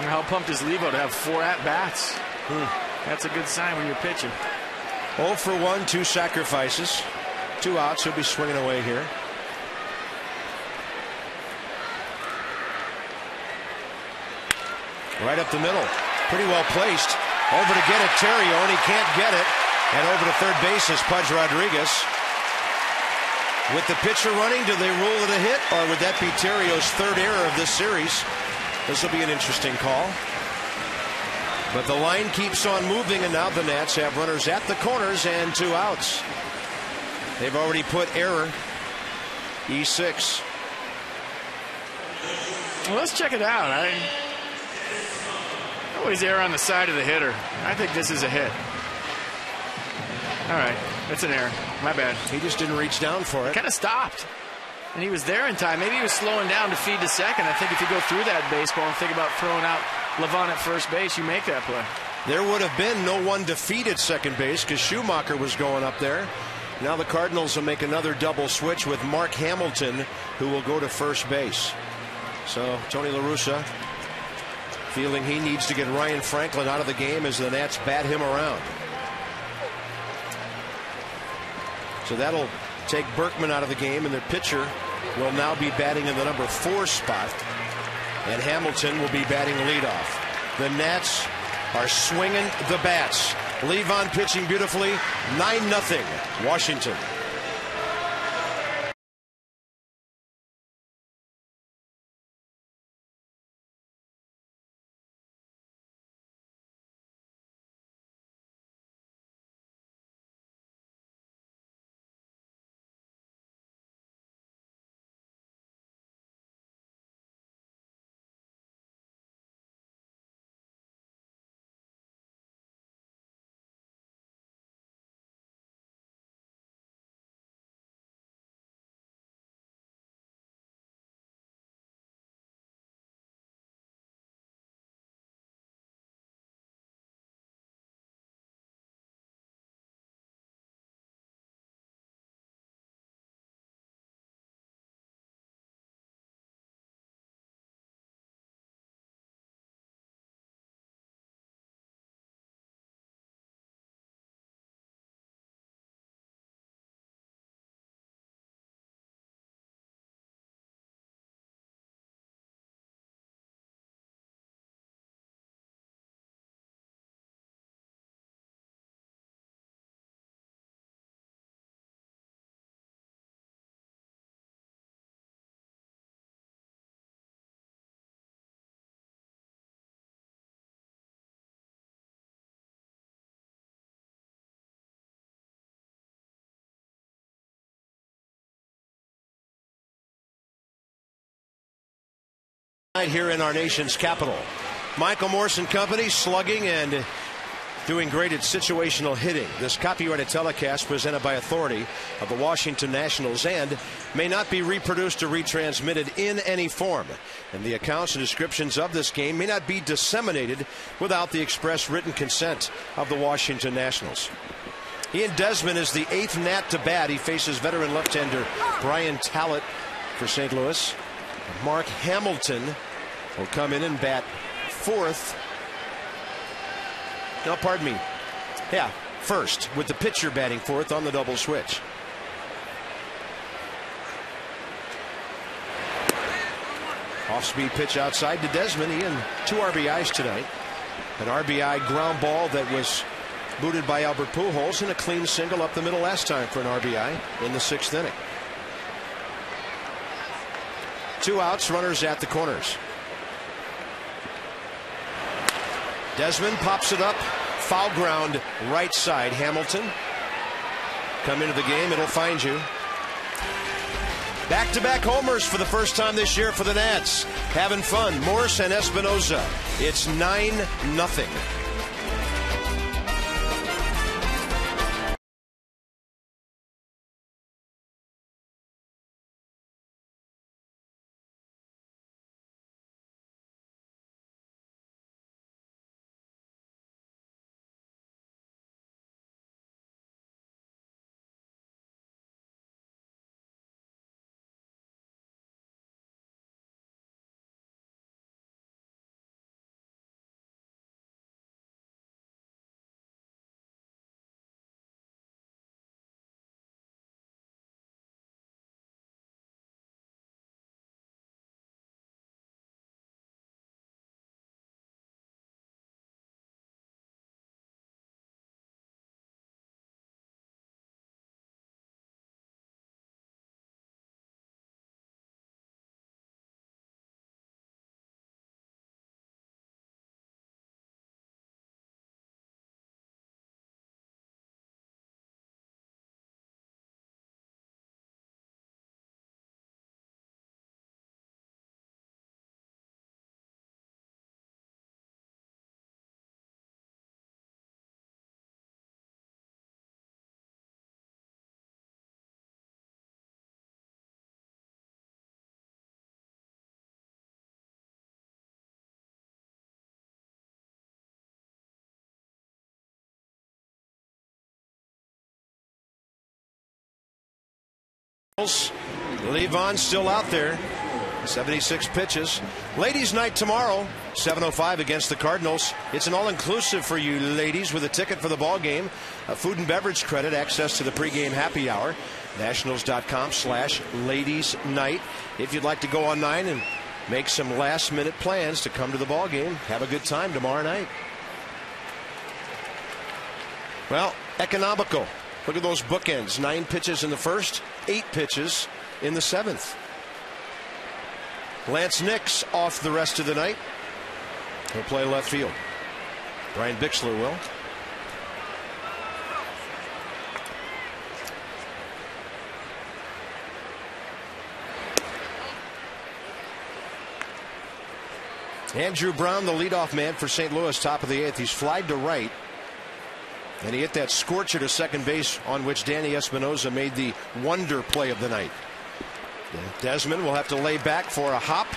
How pumped is Levo to have 4 at-bats? That's a good sign when you're pitching. 0 for 1, 2 sacrifices, 2 outs. He'll be swinging away here. Right up the middle. Pretty well placed. Over to get it, Terrio, and he can't get it. And over to third base is Pudge Rodriguez. With the pitcher running, do they rule it a hit? Or would that be Terrio's 3rd error of this series? This will be an interesting call. But the line keeps on moving, and now the Nats have runners at the corners and 2 outs. They've already put error, E6. Well, let's check it out. I always err on the side of the hitter. I think this is a hit. All right, it's an error. My bad. He just didn't reach down for it. Kind of stopped. And he was there in time. Maybe he was slowing down to feed to second. I think if you go through that baseball and think about throwing out Livan at first base, you make that play. There would have been no one to feed at second base because Schumacher was going up there. Now the Cardinals will make another double switch with Mark Hamilton, who will go to first base. So Tony La Russa feeling he needs to get Ryan Franklin out of the game as the Nats bat him around. So that'll take Berkman out of the game, and their pitcher will now be batting in the number 4 spot, and Hamilton will be batting leadoff. The Nats are swinging the bats. Livan pitching beautifully. 9-0 Washington. Here in our nation's capital. Michael Morse and company slugging and doing great at situational hitting. This copyrighted telecast presented by authority of the Washington Nationals and may not be reproduced or retransmitted in any form. And the accounts and descriptions of this game may not be disseminated without the express written consent of the Washington Nationals. Ian Desmond is the 8th Nat to bat. He faces veteran left-hander Brian Talbot for St. Louis. Mark Hamilton will come in and bat 4th. No, pardon me. Yeah, 1st, with the pitcher batting 4th on the double switch. Off-speed pitch outside to Desmond. Ian, 2 RBIs tonight. An RBI ground ball that was booted by Albert Pujols, and a clean single up the middle last time for an RBI in the 6th inning. 2 outs, runners at the corners. Desmond pops it up, foul ground, right side. Hamilton, come into the game, it'll find you. Back-to-back homers for the first time this year for the Nats. Having fun, Morse and Espinoza. It's 9-0. Levon still out there. 76 pitches. Ladies' night tomorrow, 7:05 against the Cardinals. It's an all-inclusive for you ladies with a ticket for the ball game, a food and beverage credit, access to the pregame happy hour. Nationals.com/ladies night. If you'd like to go online and make some last-minute plans to come to the ball game, have a good time tomorrow night. Well, economical. Look at those bookends. 9 pitches in the 1st, 8 pitches in the 7th. Lance Nix off the rest of the night. He'll play left field. Brian Bixler will. Andrew Brown, the leadoff man for St. Louis, top of the 8th. He's flied to right. And he hit that scorcher to second base on which Danny Espinoza made the wonder play of the night. Desmond will have to lay back for a hop.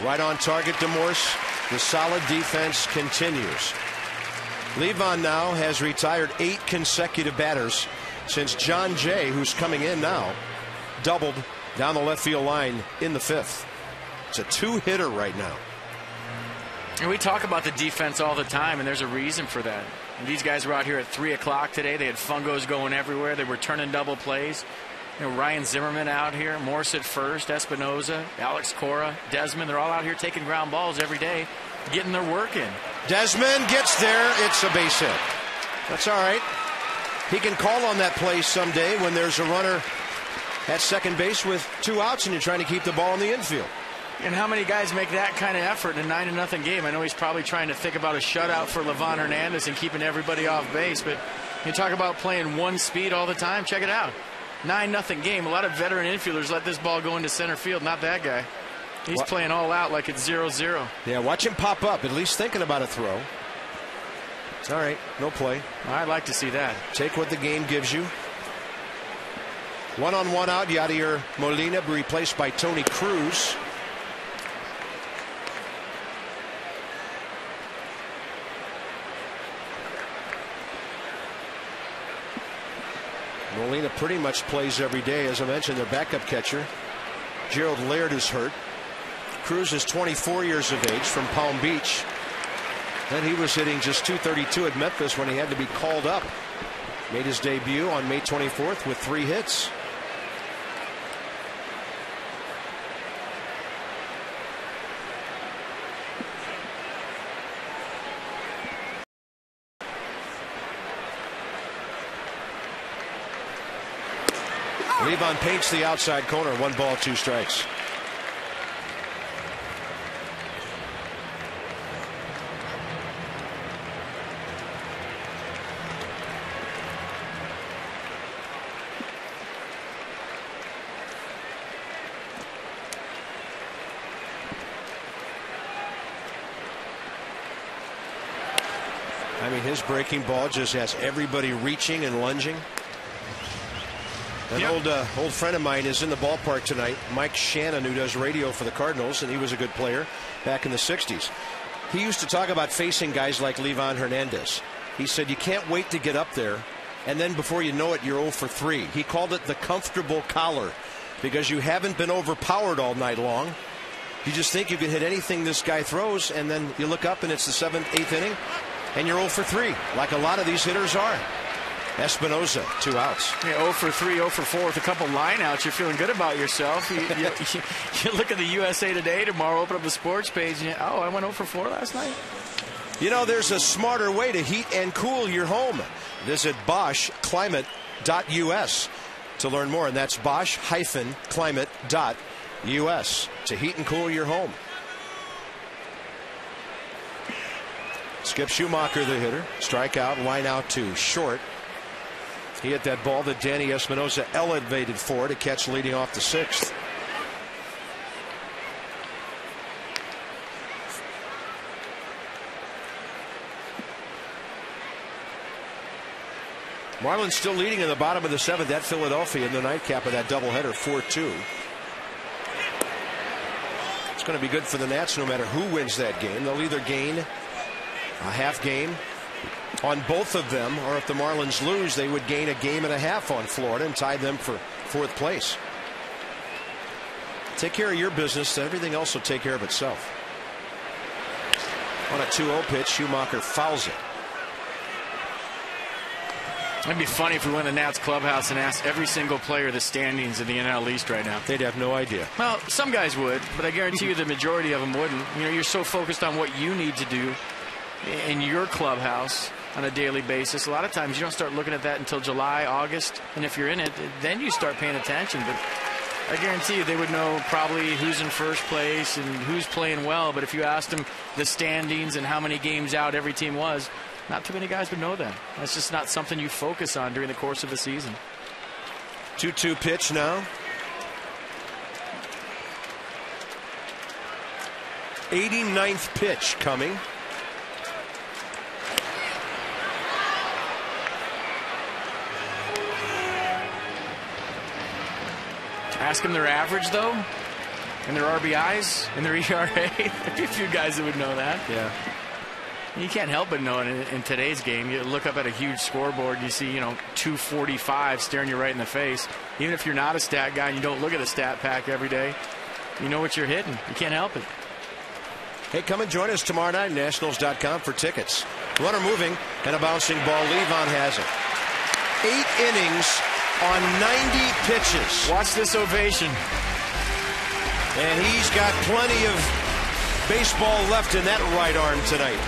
Right on target to Morse. The solid defense continues. Levon now has retired 8 consecutive batters since John Jay, who's coming in now, doubled down the left field line in the 5th. It's a 2-hitter right now. And we talk about the defense all the time, and there's a reason for that. And these guys were out here at 3 o'clock today. They had fungos going everywhere. They were turning double plays. You know, Ryan Zimmerman out here, Morse at first, Espinoza, Alex Cora, Desmond. They're all out here taking ground balls every day, getting their work in. Desmond gets there. It's a base hit. That's all right. He can call on that play someday when there's a runner at second base with 2 outs and you're trying to keep the ball in the infield. And how many guys make that kind of effort in a 9-0 game? I know he's probably trying to think about a shutout for Livan Hernandez and keeping everybody off base, but you talk about playing one speed all the time. Check it out. 9-0 game. A lot of veteran infielders let this ball go into center field. Not that guy. He's playing all out like it's 0-0. Yeah, watch him pop up, at least thinking about a throw. It's all right, no play. I'd like to see that. Take what the game gives you. 1-on-1 out, Yadier Molina replaced by Tony Cruz. Molina pretty much plays every day. As I mentioned, their backup catcher, Gerald Laird, is hurt. Cruz is 24 years of age from Palm Beach. And he was hitting just .232 at Memphis when he had to be called up. Made his debut on May 24th with 3 hits. Levon paints the outside corner. 1 ball, 2 strikes. I mean, his breaking ball just has everybody reaching and lunging. An old friend of mine is in the ballpark tonight, Mike Shannon, who does radio for the Cardinals, and he was a good player back in the 60s. He used to talk about facing guys like Levon Hernandez. He said, you can't wait to get up there, and then before you know it, you're 0 for 3. He called it the comfortable collar, because you haven't been overpowered all night long. You just think you can hit anything this guy throws, and then you look up and it's the 7th, 8th inning, and you're 0 for 3, like a lot of these hitters are. Espinosa, 2 outs. Yeah, 0 for 3, 0 for 4 with a couple line outs. You're feeling good about yourself. You look at the USA Today tomorrow, open up the sports page, and I went 0 for 4 last night. You know, there's a smarter way to heat and cool your home. Visit BoschClimate.us to learn more, and that's Bosch-Climate.us to heat and cool your home. Skip Schumacher, the hitter. Strikeout, line out to short. He hit that ball that Danny Espinosa elevated for to catch leading off the 6th. Marlins still leading in the bottom of the 7th at Philadelphia in the nightcap of that doubleheader, 4-2. It's going to be good for the Nats no matter who wins that game. They'll either gain a half game on both of them, or if the Marlins lose, they would gain a game and a half on Florida and tie them for 4th place. Take care of your business, everything else will take care of itself. On a 2-0 pitch, Schumacher fouls it. It'd be funny if we went to the Nats clubhouse and asked every single player the standings in the NL East right now. They'd have no idea. Well, some guys would, but I guarantee you the majority of them wouldn't. You know, you're so focused on what you need to do in your clubhouse on a daily basis. A lot of times you don't start looking at that until July, August, and if you're in it, then you start paying attention. But I guarantee you they would know probably who's in first place and who's playing well. But if you asked them the standings and how many games out every team was, not too many guys would know that. That's just not something you focus on during the course of the season. 2-2 pitch now. 89th pitch coming. Ask them their average, though, and their RBIs, and their ERA. There'd be a few guys that would know that. Yeah. You can't help but know it in today's game. You look up at a huge scoreboard, you see, 245 staring you right in the face. Even if you're not a stat guy and you don't look at a stat pack every day, you know what you're hitting. You can't help it. Hey, come and join us tomorrow night, Nationals.com for tickets. Runner moving and a bouncing ball. Levon has it. 8 innings on 90 pitches. Watch this ovation. And he's got plenty of baseball left in that right arm tonight.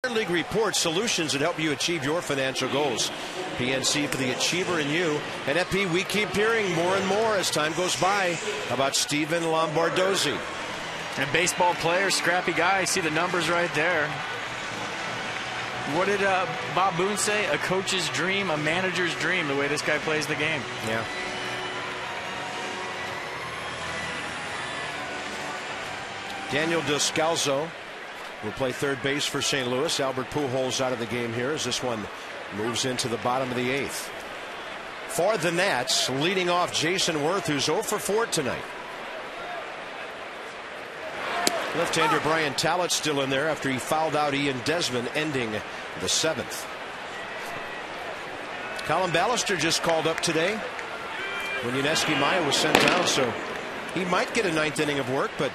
League Report, solutions that help you achieve your financial goals. PNC for the achiever in you. And FP, we keep hearing more and more as time goes by about Steven Lombardozzi. And baseball player, scrappy guy. See the numbers right there. What did Bob Boone say? A coach's dream, a manager's dream, the way this guy plays the game. Yeah. Daniel Descalzo will play third base for St. Louis. Albert Pujols out of the game here as this one moves into the bottom of the 8th. For the Nats, leading off Jason Worth, who's 0 for 4 tonight. Left-hander Brian Tallett's still in there after he fouled out Ian Desmond, ending the 7th. Colin Ballister just called up today when Yuneski Maya was sent down, so he might get a 9th inning of work, but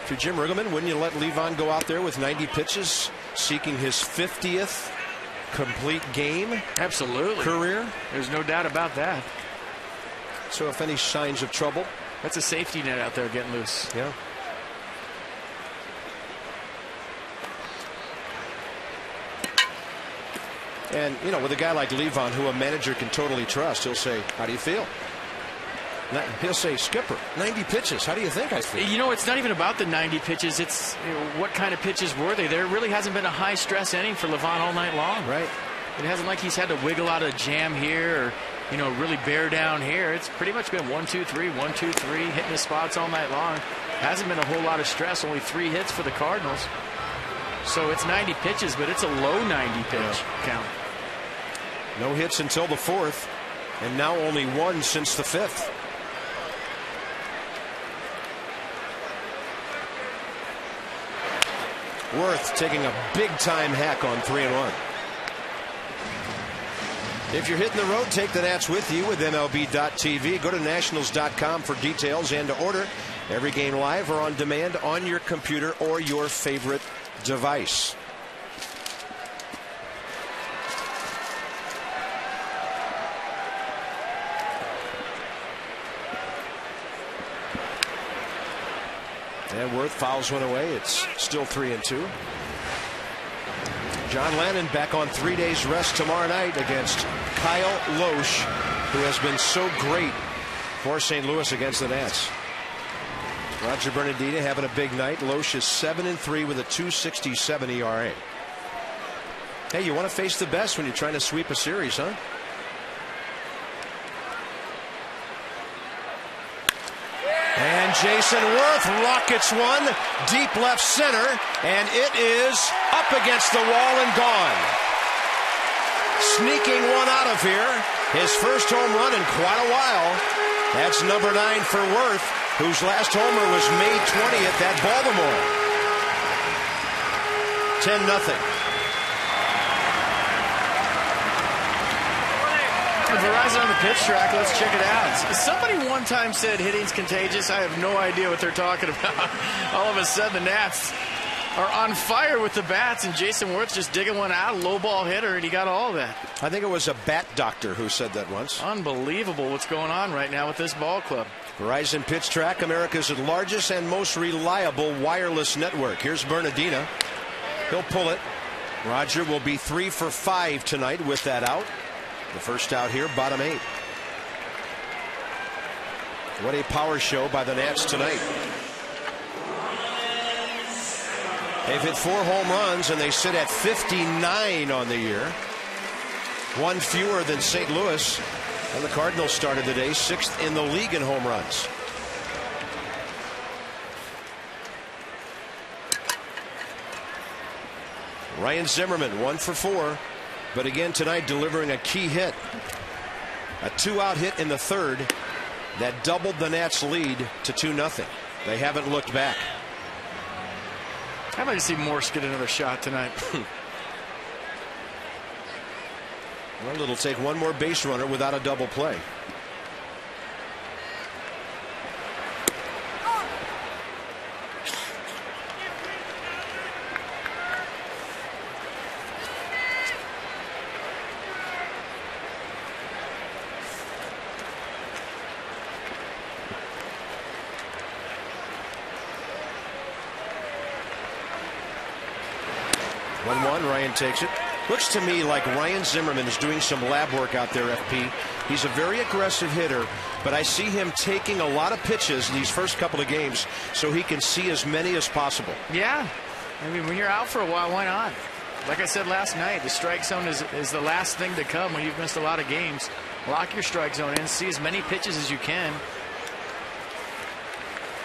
if you're Jim Riggleman, wouldn't you let Levon go out there with 90 pitches, seeking his 50th complete game? Absolutely. Career? There's no doubt about that. So if any signs of trouble? That's a safety net out there getting loose. Yeah. And, you know, with a guy like Levon, who a manager can totally trust, he'll say, how do you feel? He'll say, Skipper, 90 pitches. How do you think I feel? You know, it's not even about the 90 pitches. It's what kind of pitches were they? There really hasn't been a high-stress inning for Levon all night long. Right. It hasn't like he's had to wiggle out a jam here or, you know, really bear down here. It's pretty much been 1, 2, 3, 1, 2, 3, hitting his spots all night long. Hasn't been a whole lot of stress. Only 3 hits for the Cardinals. So it's 90 pitches, but it's a low 90 pitch count. No hits until the 4th, and now only 1 since the 5th. Worth taking a big-time hack on 3-1. If you're hitting the road, take the Nats with you with MLB.tv. Go to Nationals.com for details and to order every game live or on demand on your computer or your favorite device. And Worth fouls one away. It's still 3-2. John Lannon back on 3 days rest tomorrow night against Kyle Loesch, who has been so great for St. Louis against the Nats. Roger Bernardina having a big night. Loesch is 7-3 with a 2.67 ERA. Hey, you want to face the best when you're trying to sweep a series, huh? And Jason Worth rockets one deep left center, and it is up against the wall and gone. Sneaking one out of here. His first home run in quite a while. That's number 9 for Worth, whose last homer was May 20th at Baltimore. 10-0. Verizon on the pitch track. Let's check it out. Somebody one time said hitting's contagious. I have no idea what they're talking about. All of a sudden, the Nats are on fire with the bats, and Jason Worth just digging one out, a low ball hitter, and he got all of that. I think it was a bat doctor who said that once. Unbelievable what's going on right now with this ball club. Verizon Pitch Track, America's largest and most reliable wireless network. Here's Bernardina. He'll pull it. Roger will be 3 for 5 tonight with that out. The first out here, bottom 8. What a power show by the Nats tonight. They've hit 4 home runs and they sit at 59 on the year. 1 fewer than St. Louis. And the Cardinals started today 6th in the league in home runs. Ryan Zimmerman 1 for 4. But again tonight delivering a key hit. A 2-out hit in the 3rd that doubled the Nats lead to 2-0. They haven't looked back. I'd like to see Morse get another shot tonight. Well, it'll take one more base runner without a double play. 1-1, Ryan takes it. Looks to me like Ryan Zimmerman is doing some lab work out there, FP. He's a very aggressive hitter, but I see him taking a lot of pitches these first couple of games so he can see as many as possible. Yeah. I mean, when you're out for a while, why not? Like I said last night, the strike zone is the last thing to come when you've missed a lot of games. Lock your strike zone in, see as many pitches as you can,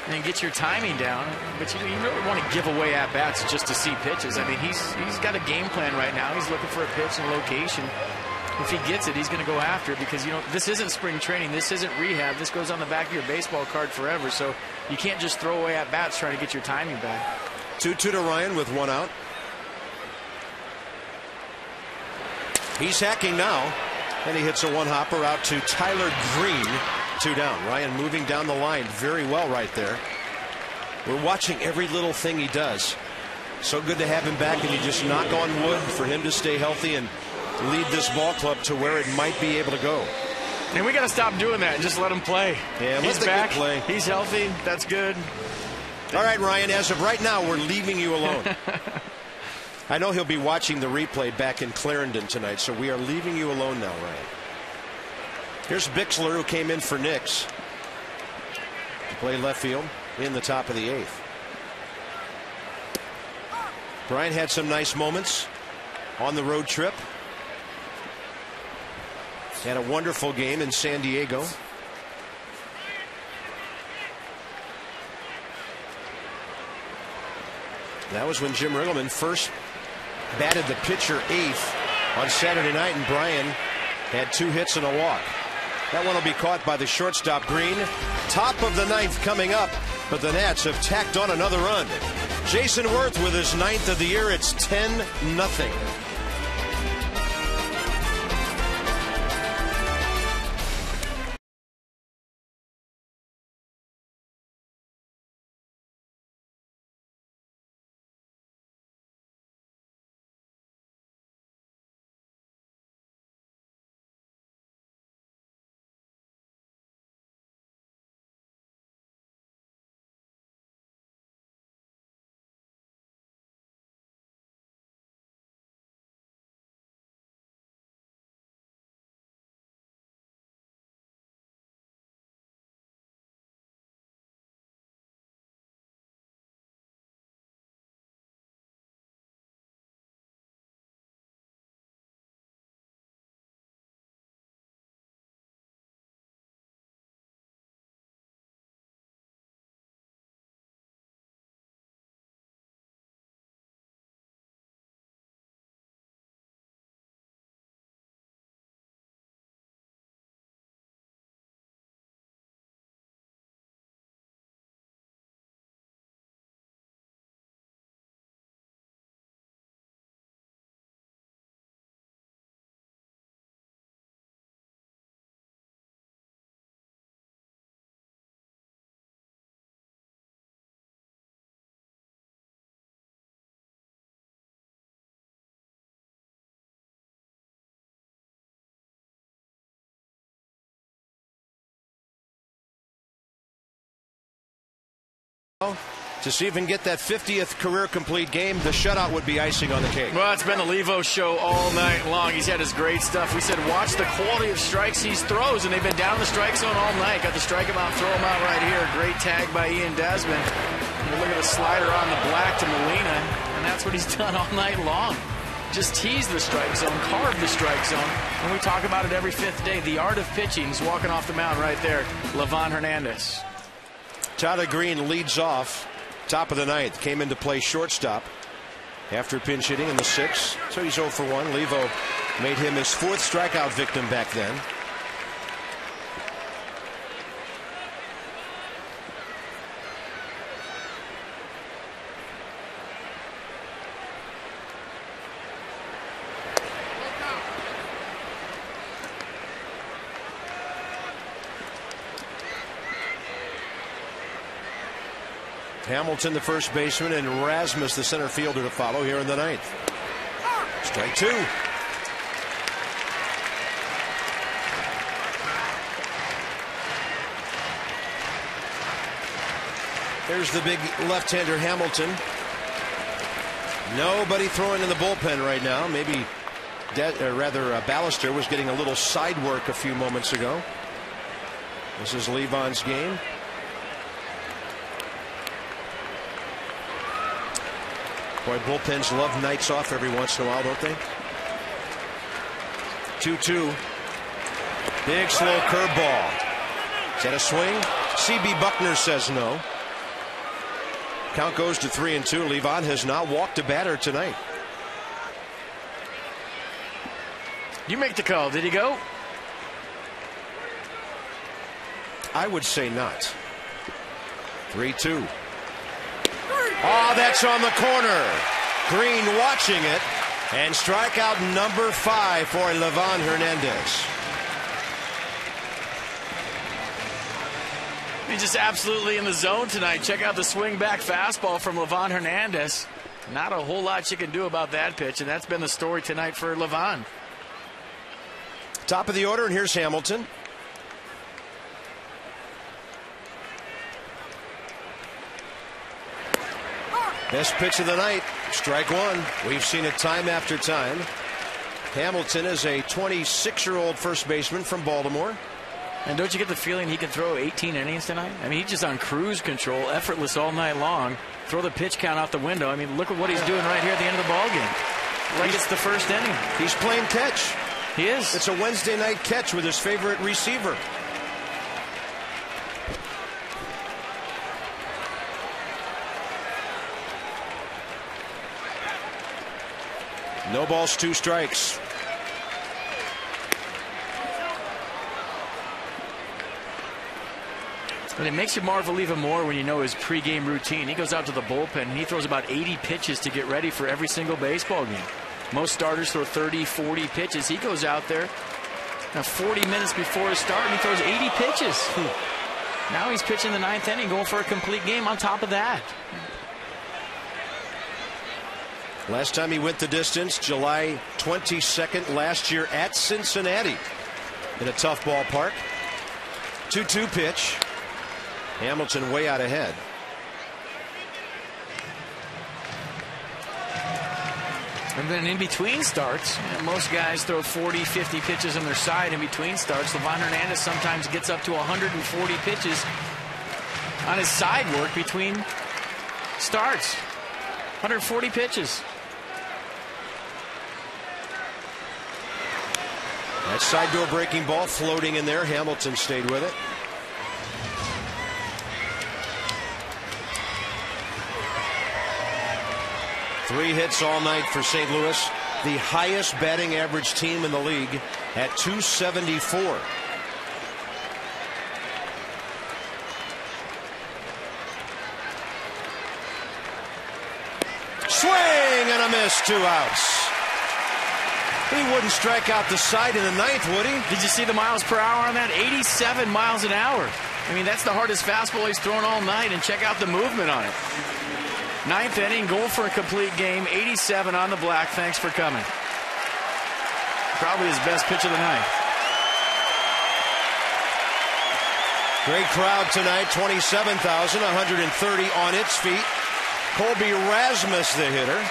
and get your timing down. But you really want to give away at-bats just to see pitches. I mean, he's got a game plan right now. He's looking for a pitch and location. If he gets it, he's going to go after it because, this isn't spring training. This isn't rehab. This goes on the back of your baseball card forever. So you can't just throw away at-bats trying to get your timing back. 2-2 to Ryan with 1 out. He's hacking now, and he hits a one-hopper out to Tyler Green. 2 down. Ryan moving down the line very well right there. We're watching every little thing he does. So good to have him back, and you just knock on wood for him to stay healthy and lead this ball club to where it might be able to go. And we got to stop doing that and just let him play. Yeah, he's back. Play. He's healthy. That's good. All right, Ryan, as of right now, we're leaving you alone. I know he'll be watching the replay back in Clarendon tonight, so we are leaving you alone now, Ryan. Here's Bixler, who came in for Nix to play left field in the top of the 8th. Brian had some nice moments on the road trip. Had a wonderful game in San Diego. That was when Jim Riggleman first batted the pitcher 8th on Saturday night, and Brian had 2 hits and a walk. That one will be caught by the shortstop Green. Top of the 9th coming up, but the Nats have tacked on another run. Jason Worth with his 9th of the year. It's 10-0. To see if we can get that 50th career complete game, the shutout would be icing on the cake. Well, it's been the Levo show all night long. He's had his great stuff. We said watch the quality of strikes he throws, and they've been down the strike zone all night. Got the strike him out, throw him out right here. Great tag by Ian Desmond. And look at the slider on the black to Molina, and that's what he's done all night long. Just tease the strike zone, carve the strike zone, and we talk about it every 5th day. The art of pitching is walking off the mound right there. Livan Hernandez. Tyler Green leads off. Top of the 9th, came into play shortstop after pinch hitting in the 6th. So he's 0 for 1. Levo made him his 4th strikeout victim back then. Hamilton, the first baseman, and Rasmus, the center fielder, to follow here in the 9th. Strike 2. There's the big left-hander Hamilton. Nobody throwing in the bullpen right now. Maybe Ballister was getting a little side work a few moments ago. This is Levon's game. Boy, bullpens love nights off every once in a while, don't they? 2-2. Big slow curveball. Is that a swing? C.B. Buckner says no. Count goes to 3-2. Levon has not walked a batter tonight. You make the call. Did he go? I would say not. 3-2. Oh, that's on the corner. Green watching it. And strikeout number 5 for Levon Hernandez. He's just absolutely in the zone tonight. Check out the swing back fastball from Levon Hernandez. Not a whole lot you can do about that pitch, and that's been the story tonight for Levon. Top of the order, and here's Hamilton. Best pitch of the night, strike one. We've seen it time after time. Hamilton is a 26-year-old first baseman from Baltimore. And don't you get the feeling he can throw 18 innings tonight? I mean, he's just on cruise control, effortless all night long. Throw the pitch count out the window. I mean, look at what he's doing right here at the end of the ball game. Like it's the first inning. He's playing catch. He is. It's a Wednesday night catch with his favorite receiver. No balls, 2 strikes. And it makes you marvel even more when you know his pregame routine. He goes out to the bullpen and he throws about 80 pitches to get ready for every single baseball game. Most starters throw 30, 40 pitches. He goes out there now 40 minutes before his start and he throws 80 pitches. Now he's pitching the 9th inning, going for a complete game on top of that. Last time he went the distance, July 22nd last year at Cincinnati in a tough ballpark. 2-2 pitch. Hamilton way out ahead. And then in between starts, most guys throw 40, 50 pitches on their side in between starts. Levon Hernandez sometimes gets up to 140 pitches on his side work between starts. 140 pitches. That side door breaking ball floating in there. Hamilton stayed with it. Three hits all night for St. Louis, the highest batting average team in the league at 274. Swing and a miss, 2 outs. He wouldn't strike out the side in the 9th, would he? Did you see the miles per hour on that? 87 miles an hour. I mean, that's the hardest fastball he's thrown all night, and check out the movement on it. 9th inning, going for a complete game, 87 on the black. Thanks for coming. Probably his best pitch of the night. Great crowd tonight, 27,130 on its feet. Colby Rasmus, the hitter.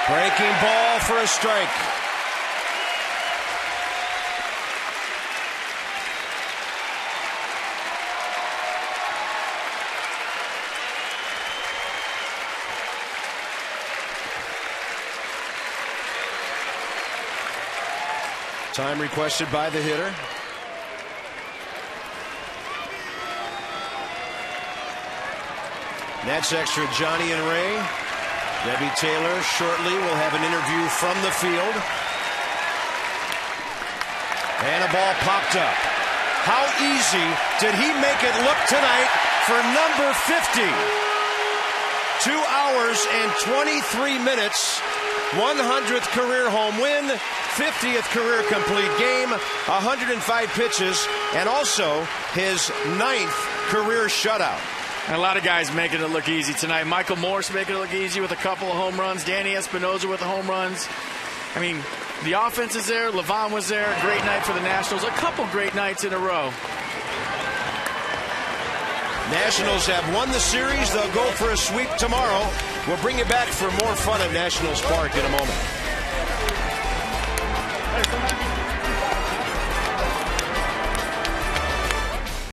Breaking ball for a strike. Time requested by the hitter. Nats extra Johnny and Ray. Debbie Taylor shortly will have an interview from the field. And a ball popped up. How easy did he make it look tonight for number 50? 2 hours and 23 minutes. 100th career home win, 50th career complete game, 105 pitches, and also his 9th career shutout. And a lot of guys making it look easy tonight. Michael Morse making it look easy with a couple of home runs. Danny Espinosa with the home runs. I mean, the offense is there. Levon was there. Great night for the Nationals. A couple great nights in a row. Nationals have won the series. They'll go for a sweep tomorrow. We'll bring you back for more fun at Nationals Park in a moment.